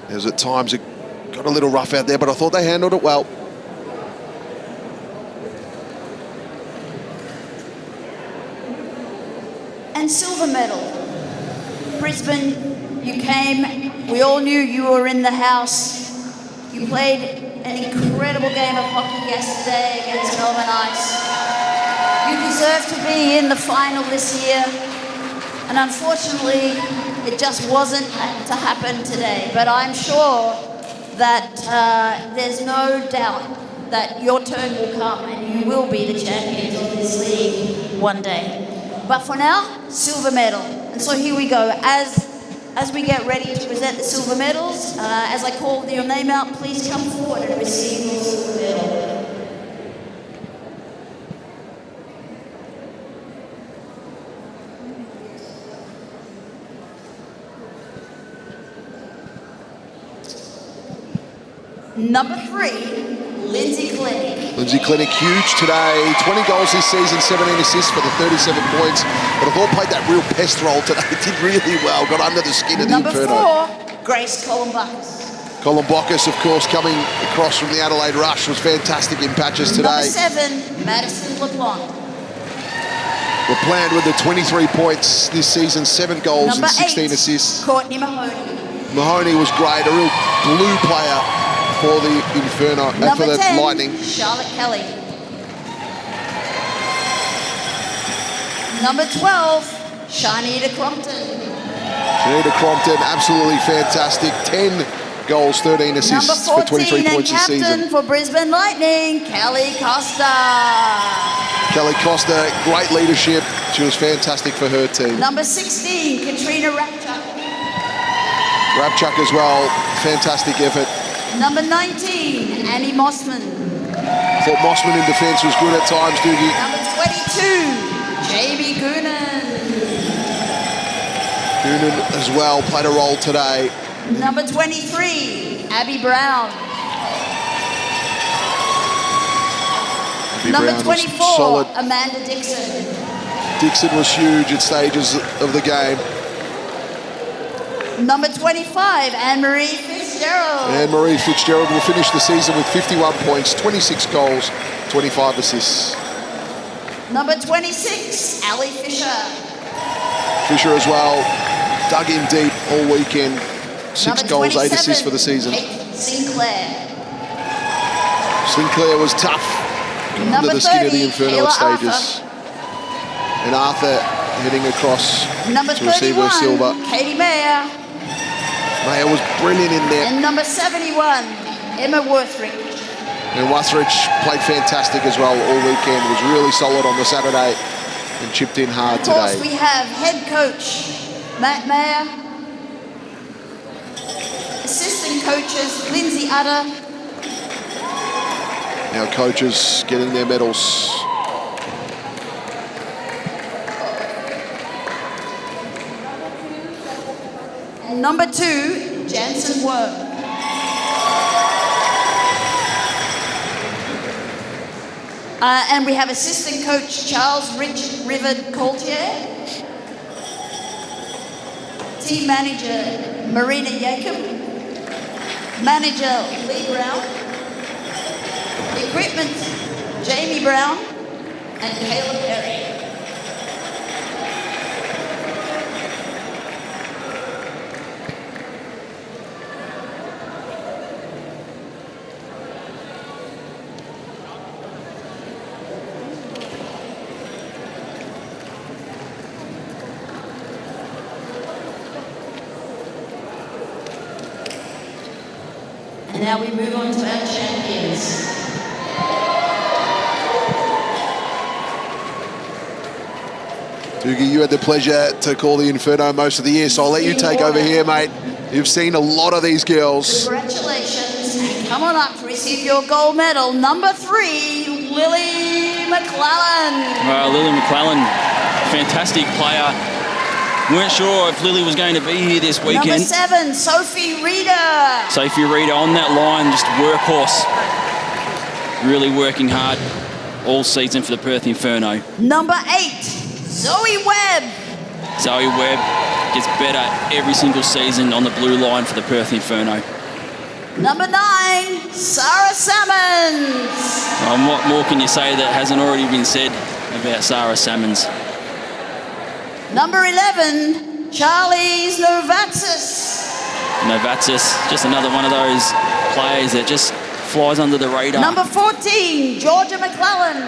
There's at times it got a little rough out there, but I thought they handled it well. And silver medal. Brisbane, you came. We all knew you were in the house. You played an incredible game of hockey yesterday against Melbourne Ice. You deserve to be in the final this year. And unfortunately, it just wasn't to happen today. But I'm sure that there's no doubt that your turn will come and you will be the champions of this league one day. But for now, silver medal. And so here we go. As we get ready to present the silver medals, as I call your name out, please come forward and receive your silver medal. Number 3, Lindsay Clinic. Lindsay Clinic, huge today. 20 goals this season, 17 assists for the 37 points. But I thought played that real pest role today. Did really well, got under the skin of the Inferno. Number 4, Grace Columbus. Columbus, of course, coming across from the Adelaide Rush, was fantastic in patches today. Number 7, Madison LeBlanc. LeBlanc with the 23 points this season, 7 goals Number and 16 8, assists. Courtney Mahoney. Mahoney was great, a real blue player for the Inferno, for the 10, Lightning. Charlotte Kelly. Number 12, Shanita Crompton. Shanita Crompton, absolutely fantastic. 10 goals, 13 assists for 23 points this season. Captain for Brisbane Lightning, Kelly Costa. Kelly Costa, great leadership. She was fantastic for her team. Number 16, Katrina Rapchuk. Rapchuk as well, fantastic effort. Number 19, Annie Mossman. I thought Mossman in defence was good at times, Doogie. Number 22, Jamie Goonan. Noonan as well played a role today. Number 23, Abby Brown. Abby Number Brown was 24, solid. Amanda Dixon. Dixon was huge at stages of the game. Number 25, Anne-Marie Fitzgerald. Anne-Marie Fitzgerald will finish the season with 51 points, 26 goals, 25 assists. Number 26, Ali Fisher. Fisher as well, dug in deep all weekend. 6 Number goals, 8 27, assists for the season. Kate Sinclair. Sinclair was tough under Number the skin of 30, the Inferno Kayla at stages. And Arthur heading across Number to receive her 31, silver. Katie Mayer. Mayer was brilliant in there. And number 71, Emma Worthrick. And Wuthridge played fantastic as well all weekend. Was really solid on the Saturday and chipped in hard Of course, today. we have head coach Matt Mayer, assistant coaches Lindsay Utter, Our coaches getting their medals. Number 2, Jansen Worm. And we have assistant coach Charles River Coltier. Team manager Marina Jacob. Manager Lee Brown. Equipment Jamie Brown and Caleb Perry. And now we move on to our champions. Doogie, you had the pleasure to call the Inferno most of the year, so I'll let you take over here, mate. You've seen a lot of these girls. Congratulations, and come on up to receive your gold medal. Number 3, Lily McClellan. Lily McClellan, fantastic player. Weren't sure if Lily was going to be here this weekend. Number 7, Sophie Reeder. Sophie Reeder on that line, just workhorse. Really working hard all season for the Perth Inferno. Number 8, Zoe Webb. Zoe Webb gets better every single season on the blue line for the Perth Inferno. Number 9, Sarah Salmons. What more can you say that hasn't already been said about Sarah Salmons? Number 11, Charlize Novatsis. Novatsis, just another one of those players that just flies under the radar. Number 14, Georgia McClellan.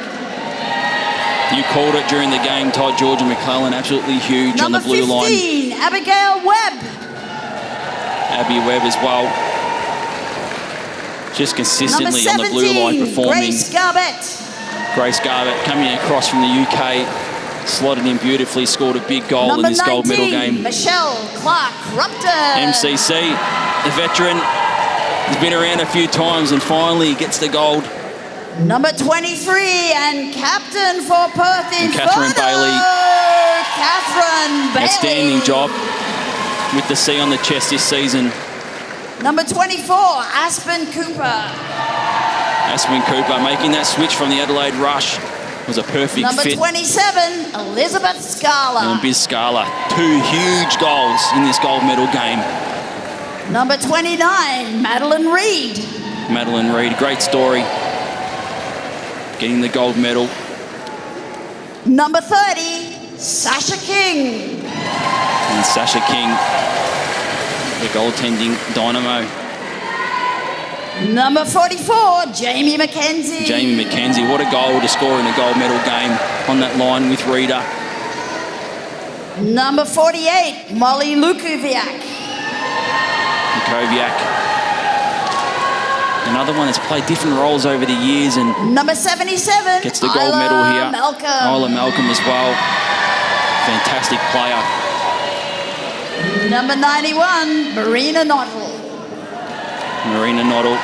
You called it during the game, Todd. Georgia McClellan, absolutely huge on the blue line. Number 15, Abigail Webb. Abby Webb as well. Just consistently on the blue line performing. Grace Garbett. Grace Garbett coming across from the UK, slotted in beautifully, scored a big goal in this gold medal game. Michelle Clark-Rupton. MCC, the veteran, has been around a few times and finally gets the gold. Number 23 and captain for Perth Inferno, Catherine Bailey. Catherine Bailey. Outstanding job with the C on the chest this season. Number 24, Aspen Cooper. Aspen Cooper making that switch from the Adelaide Rush was a perfect Number fit. 27, Elizabeth Scala. And Biz Scala, 2 huge goals in this gold medal game. Number 29, Madeline Reid. Madeline Reid, great story. Getting the gold medal. Number 30, Sasha King. And Sasha King, the goaltending dynamo. Number 44, Jamie McKenzie. Jamie McKenzie, what a goal to score in a gold medal game on that line with Reeder. Number 48, Molly Lukoviak. Another one that's played different roles over the years and Number 77, gets the gold medal here. Malcolm. Isla Malcolm as well. Fantastic player. Number 91, Marina Noddle. Marina Noddle.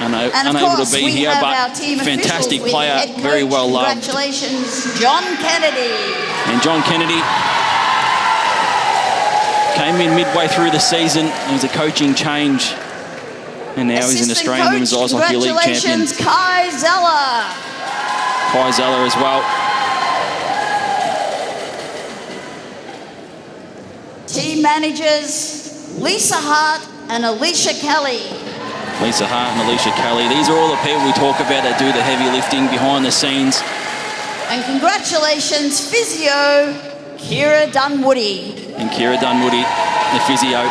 And of Unable course, to be we here, have but our team fantastic officials with player, head coach. very well loved. Congratulations, John Kennedy. And John Kennedy came in midway through the season. It was a coaching change. And now he's an Australian Women's Ice Hockey League champion. Congratulations, Kai Zeller. Kai Zeller as well. Team managers, Lisa Hart and Alicia Kelly. Lisa Hart and Alicia Kelly. These are all the people we talk about that do the heavy lifting behind the scenes. And congratulations, physio, Kira Dunwoody. And Kira Dunwoody, the physio.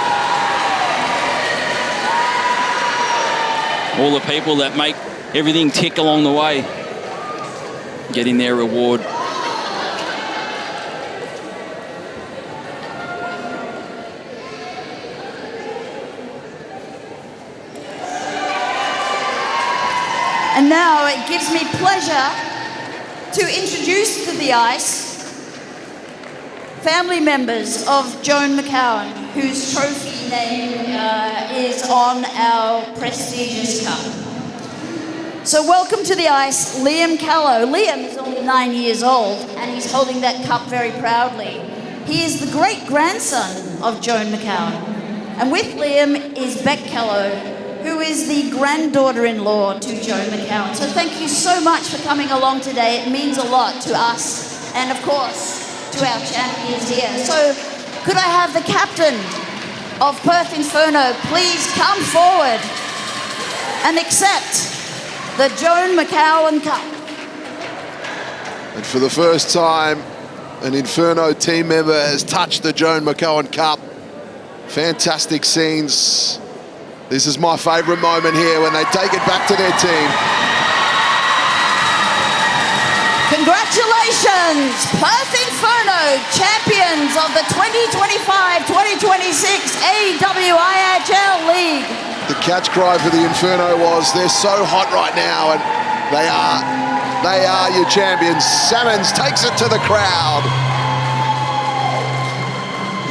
All the people that make everything tick along the way, getting their reward. And now it gives me pleasure to introduce to the ice family members of Joan McCowan, whose trophy name is on our prestigious cup. So welcome to the ice, Liam Callow. Liam is only 9 years old and he's holding that cup very proudly. He is the great-grandson of Joan McCowan. And with Liam is Beck Callow, who is the granddaughter-in-law to Joan McCowan. So thank you so much for coming along today. It means a lot to us and, of course, to our champions here. So could I have the captain of Perth Inferno please come forward and accept the Joan McCowan Cup. And for the first time, an Inferno team member has touched the Joan McCowan Cup. Fantastic scenes. This is my favourite moment here when they take it back to their team. Congratulations, Perth Inferno, champions of the 2025-2026 AWIHL League. The catch cry for the Inferno was, they're so hot right now, and they are your champions. Salmons takes it to the crowd.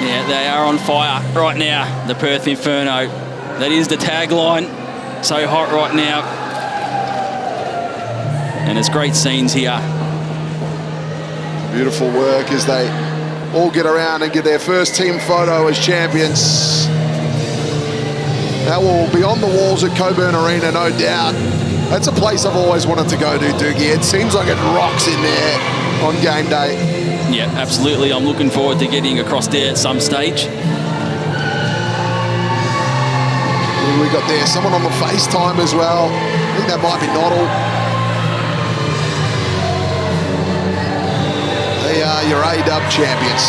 Yeah, they are on fire right now, the Perth Inferno. That is the tagline, so hot right now. And it's great scenes here. Beautiful work as they all get around and get their first team photo as champions. That will be on the walls at Coburn Arena, no doubt. That's a place I've always wanted to go to, Doogie. It seems like it rocks in there on game day. Yeah, absolutely. I'm looking forward to getting across there at some stage. Who we got there? Someone on the FaceTime as well. I think that might be Noddle. They are your A-Dub champions.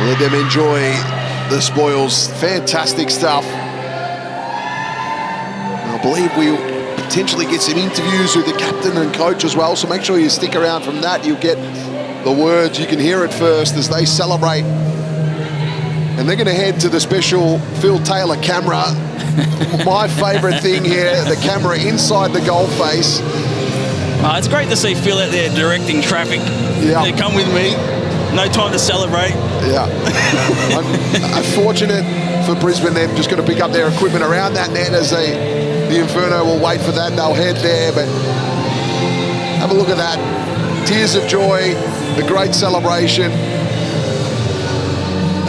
Let them enjoy the spoils. Fantastic stuff. I believe we'll potentially get some interviews with the captain and coach as well, so make sure you stick around from that. You'll get the words. You can hear it first as they celebrate. And they're going to head to the special Phil Taylor camera. My favourite thing here, the camera inside the goal face. It's great to see Phil out there directing traffic. Yeah. They come with me. No time to celebrate. Yeah. I'm fortunate for Brisbane. They're just going to pick up their equipment around that net as the Inferno will wait for that and they'll head there. But have a look at that. Tears of joy, the great celebration.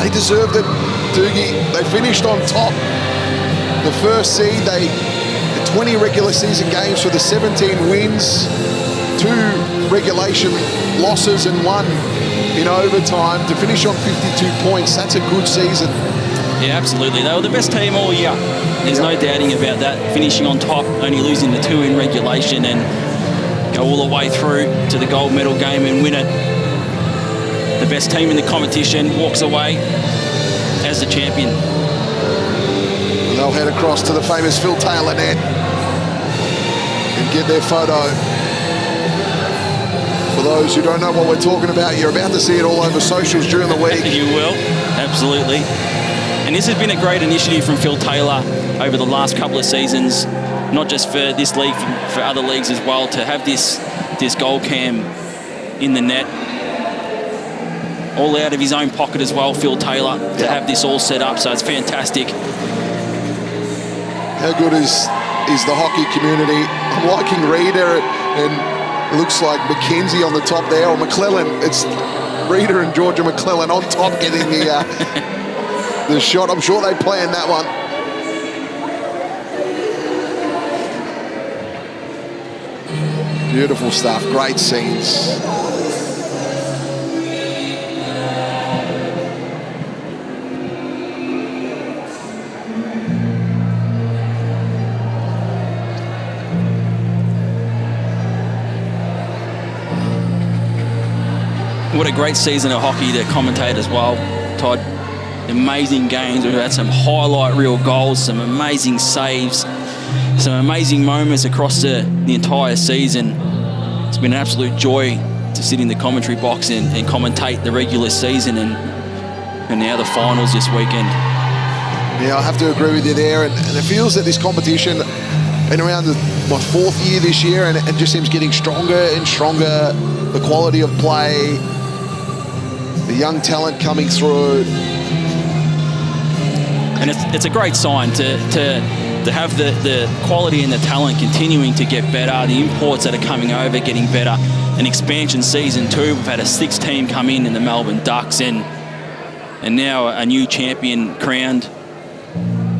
They deserved it, Doogie. They finished on top. The first seed, the 20 regular season games for the 17 wins, 2 regulation losses and 1 in overtime to finish on 52 points. That's a good season. Yeah, absolutely. They were the best team all year. There's no doubting about that. Finishing on top, only losing the 2 in regulation and go all the way through to the gold medal game and win it. The best team in the competition walks away as the champion. And they'll head across to the famous Phil Taylor net and get their photo. For those who don't know what we're talking about, you're about to see it all over socials during the week. You will, absolutely. And this has been a great initiative from Phil Taylor over the last couple of seasons, not just for this league, for other leagues as well, to have this goal cam in the net. All out of his own pocket as well, Phil Taylor, to have this all set up, so it's fantastic. How good is the hockey community? I'm liking Reader and it looks like Mackenzie on the top there, or McClellan. It's Reader and Georgia McClellan on top getting the shot. I'm sure they planned that one. Beautiful stuff, great scenes. What a great season of hockey to commentate as well, Todd. Amazing games. We've had some highlight reel goals, some amazing saves, some amazing moments across the entire season. It's been an absolute joy to to sit in the commentary box and commentate the regular season and now the finals this weekend. Yeah, I have to agree with you there, and it feels that this competition, been around my 4th year this year, and it just seems getting stronger and stronger. The quality of play, the young talent coming through. And it's a great sign to have the quality and the talent continuing to get better, the imports that are coming over getting better. An expansion season too. We've had a 6th team come in the Melbourne Ducks, and now a new champion crowned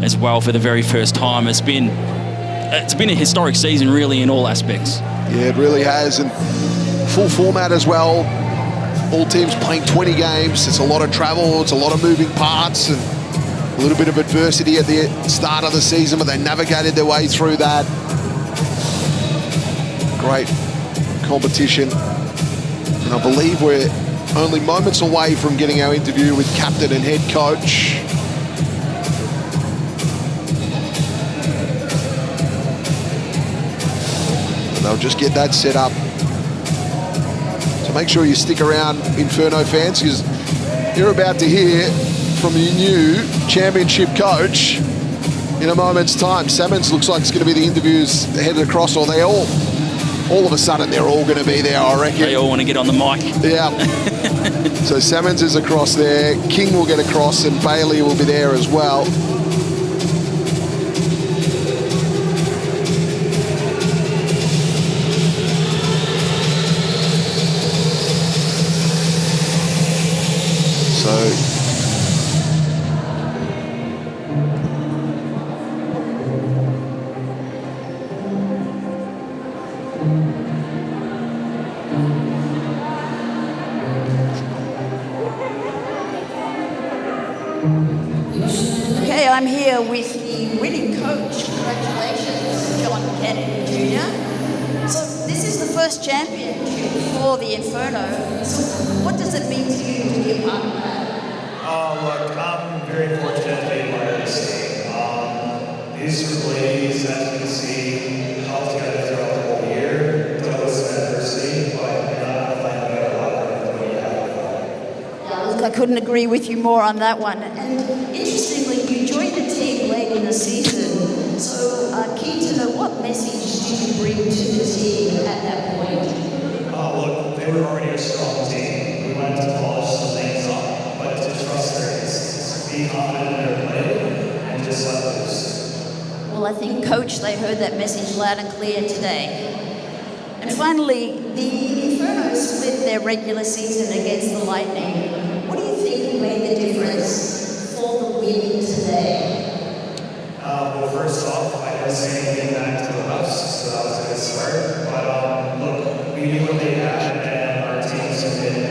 as well for the very first time. It's been a historic season really in all aspects. Yeah, it really has, and full format as well. All teams playing 20 games. It's a lot of travel, it's a lot of moving parts, and a little bit of adversity at the start of the season, but they navigated their way through that. Great competition. And I believe we're only moments away from getting our interview with captain and head coach. And they'll just get that set up. So make sure you stick around, Inferno fans, because you're about to hear from your new championship coach in a moment's time. Salmons looks like it's going to be the interviews headed across, or they all of a sudden they're all going to be there, I reckon. They all want to get on the mic. Yeah. So Salmons is across there, King will get across, and Bailey will be there as well. Okay, I'm here with the winning coach. Congratulations, John Kennedy Jr. So this is the first championship for the Inferno. So what does it mean to you to be a part of that? Look, I'm very fortunate to be a part of this team. These group of ladies, as you can see, held together throughout the whole year, dealt with some adversity, but you're not going to find a better locker than what you have. Yeah, look, I couldn't agree with you more on that one. And interestingly, you joined the team late in the season. So keen to know, what message did you bring to the team at that point? Look, they were already a strong team. We wanted to polish some things up, but to trust their instincts, be confident in their play, and just let loose. Well, I think, Coach, they heard that message loud and clear today. And finally, the Inferno split their regular season against the Lightning. What do you think made the difference for the win today? Well, first off, I didn't say anything back to the Buffs, so that was a good start. But look, we knew what they had, and our team's committed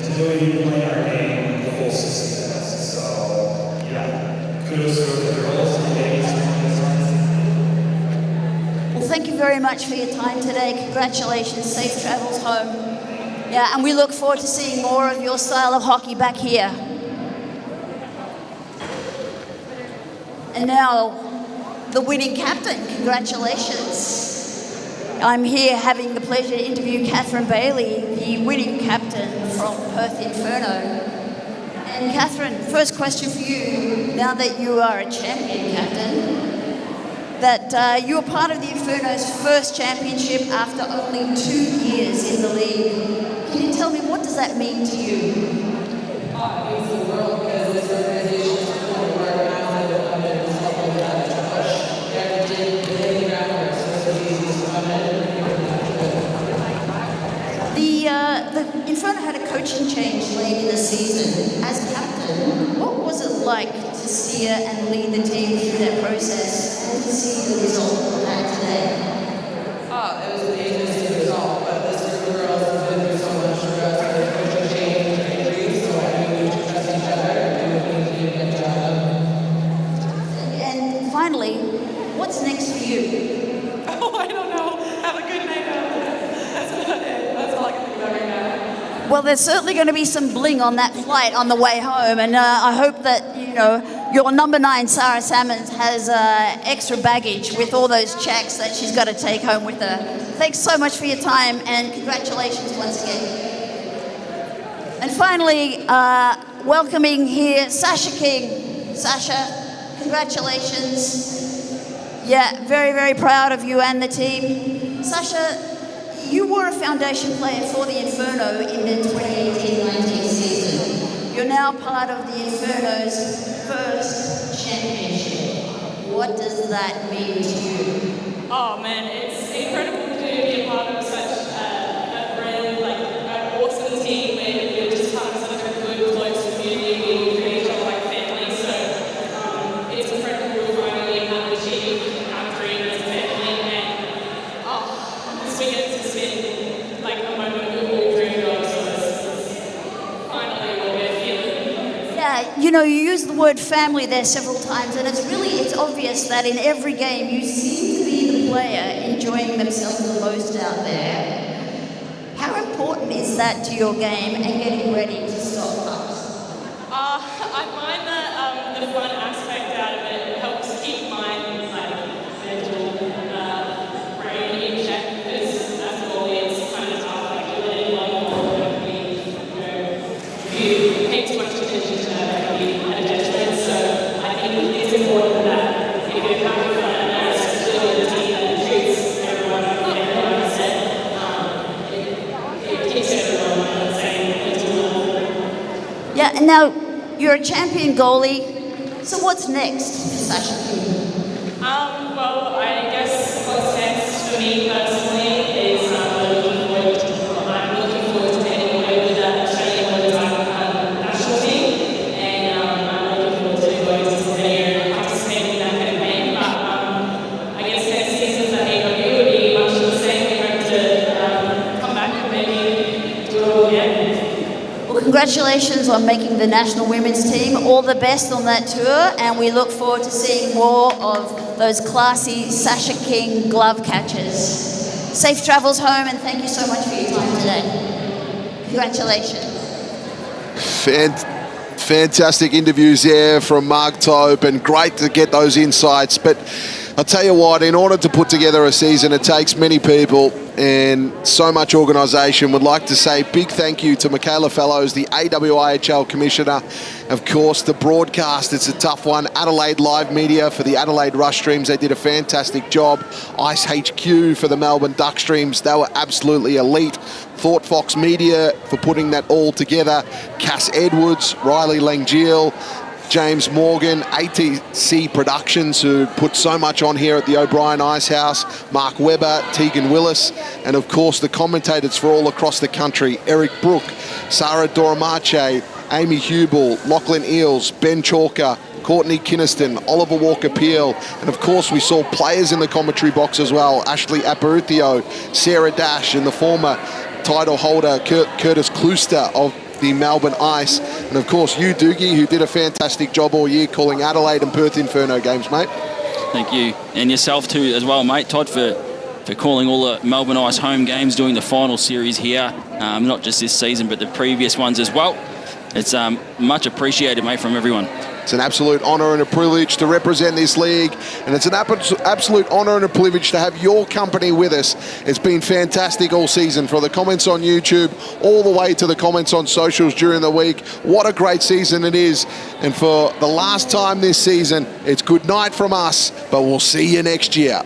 to doing playing our game the whole season. So, yeah, kudos to the girls and ladies. Well, thank you very much for your time today. Congratulations, safe travels home. Yeah, and we look forward to seeing more of your style of hockey back here. And now, the winning captain, congratulations. I'm here having the pleasure to interview Catherine Bailey, the winning captain from Perth Inferno. And Catherine, first question for you, now that you are a champion captain, that you were part of the Inferno's first championship after only 2 years in the league. Can you tell me, what does that mean to you? It means the world, because this organization is really organized and something that to push. You have to dig the groundwork, so it's easy to come in and The Inferno had a coaching change late in the season. As captain, what was it like to steer and lead the team through that process and to see the result of that today? it was amazing to see the result, but this group of girls has been through so much for us with coaching change and injuries, so I knew we should trust each other and do what we need to do to get the job done. And finally, what's next for you? Oh, I don't know. Have a good night out. That's about it. That's all I can think about right now. Well, there's certainly going to be some bling on that flight on the way home, and I hope that, you know, your number 9, Sarah Salmons, has extra baggage with all those checks that she's got to take home with her. Thanks so much for your time, and congratulations once again. And finally, welcoming here Sasha King. Sasha, congratulations. Yeah, very, very proud of you and the team. Sasha, you were a foundation player for the Inferno in the 2018-19 season. You're now part of the Inferno's first championship. What does that mean to you? Oh man, it's incredible to be a part of such a really an awesome team where we're just part of such a good, close community. We treat each other like family, so it's incredible to finally achieve our dream as a family. And this weekend has been like a moment that we've dreamed of, so it's finally what we're feeling. Yeah, you know, you use the word family there several times, and it's obvious that in every game you seem to be the player enjoying themselves the most out there. How important is that to your game and getting ready to stop ups? I find that the fun aspect out of it helps keep my mental brain in check, because as a goalie it's kind of tough, you're letting one goal you pay too much attention to that, can be a detriment, so I think it's important that if you're having fun and especially the team that treats everyone set, it keeps everyone on the same mental level. Yeah, and now you're a champion goalie, so what's next for Sasha? Well, I guess what's next for me personally is I'm looking forward to getting away with that Australian national team, and I'm looking forward to going to Sydney and participating in that campaign. But I guess next season at AWIHL would be much the same. We hope to come back and maybe do it all again. Well, congratulations on making the national women's team. All the best on that tour, and we look forward to seeing more of those classy Sasha King glove catches. Safe travels home, and thank you so much for your time today. Congratulations. Fantastic interviews there from Mark Tope, and great to get those insights. But I'll tell you what, in order to put together a season, it takes many people and so much organisation. Would like to say big thank you to Michaela Fellows, the AWIHL Commissioner. Of course, the broadcast, it's a tough one. Adelaide Live Media for the Adelaide Rush Streams, they did a fantastic job. Ice HQ for the Melbourne Duck Streams, they were absolutely elite. Thought Fox Media for putting that all together. Cass Edwards, Riley Langeel, James Morgan, ATC Productions, who put so much on here at the O'Brien Icehouse, Mark Webber, Tegan Willis, and of course the commentators for all across the country, Eric Brook, Sarah Doramache, Amy Hubel, Lachlan Eels, Ben Chalker, Courtney Kinniston, Oliver Walker-Peel, and of course we saw players in the commentary box as well, Ashley Aparicio, Sarah Dash, and the former title holder Curtis Klooster of the Melbourne Ice, and of course you, Doogie, who did a fantastic job all year calling Adelaide and Perth Inferno games, mate. Thank you. And yourself too as well, mate, Todd, for calling all the Melbourne Ice home games, doing the final series here, not just this season but the previous ones as well. It's much appreciated, mate, from everyone. It's an absolute honour and a privilege to represent this league, and it's an absolute honour and a privilege to have your company with us. It's been fantastic all season, from the comments on YouTube all the way to the comments on socials during the week. What a great season it is, and for the last time this season, it's good night from us, but we'll see you next year.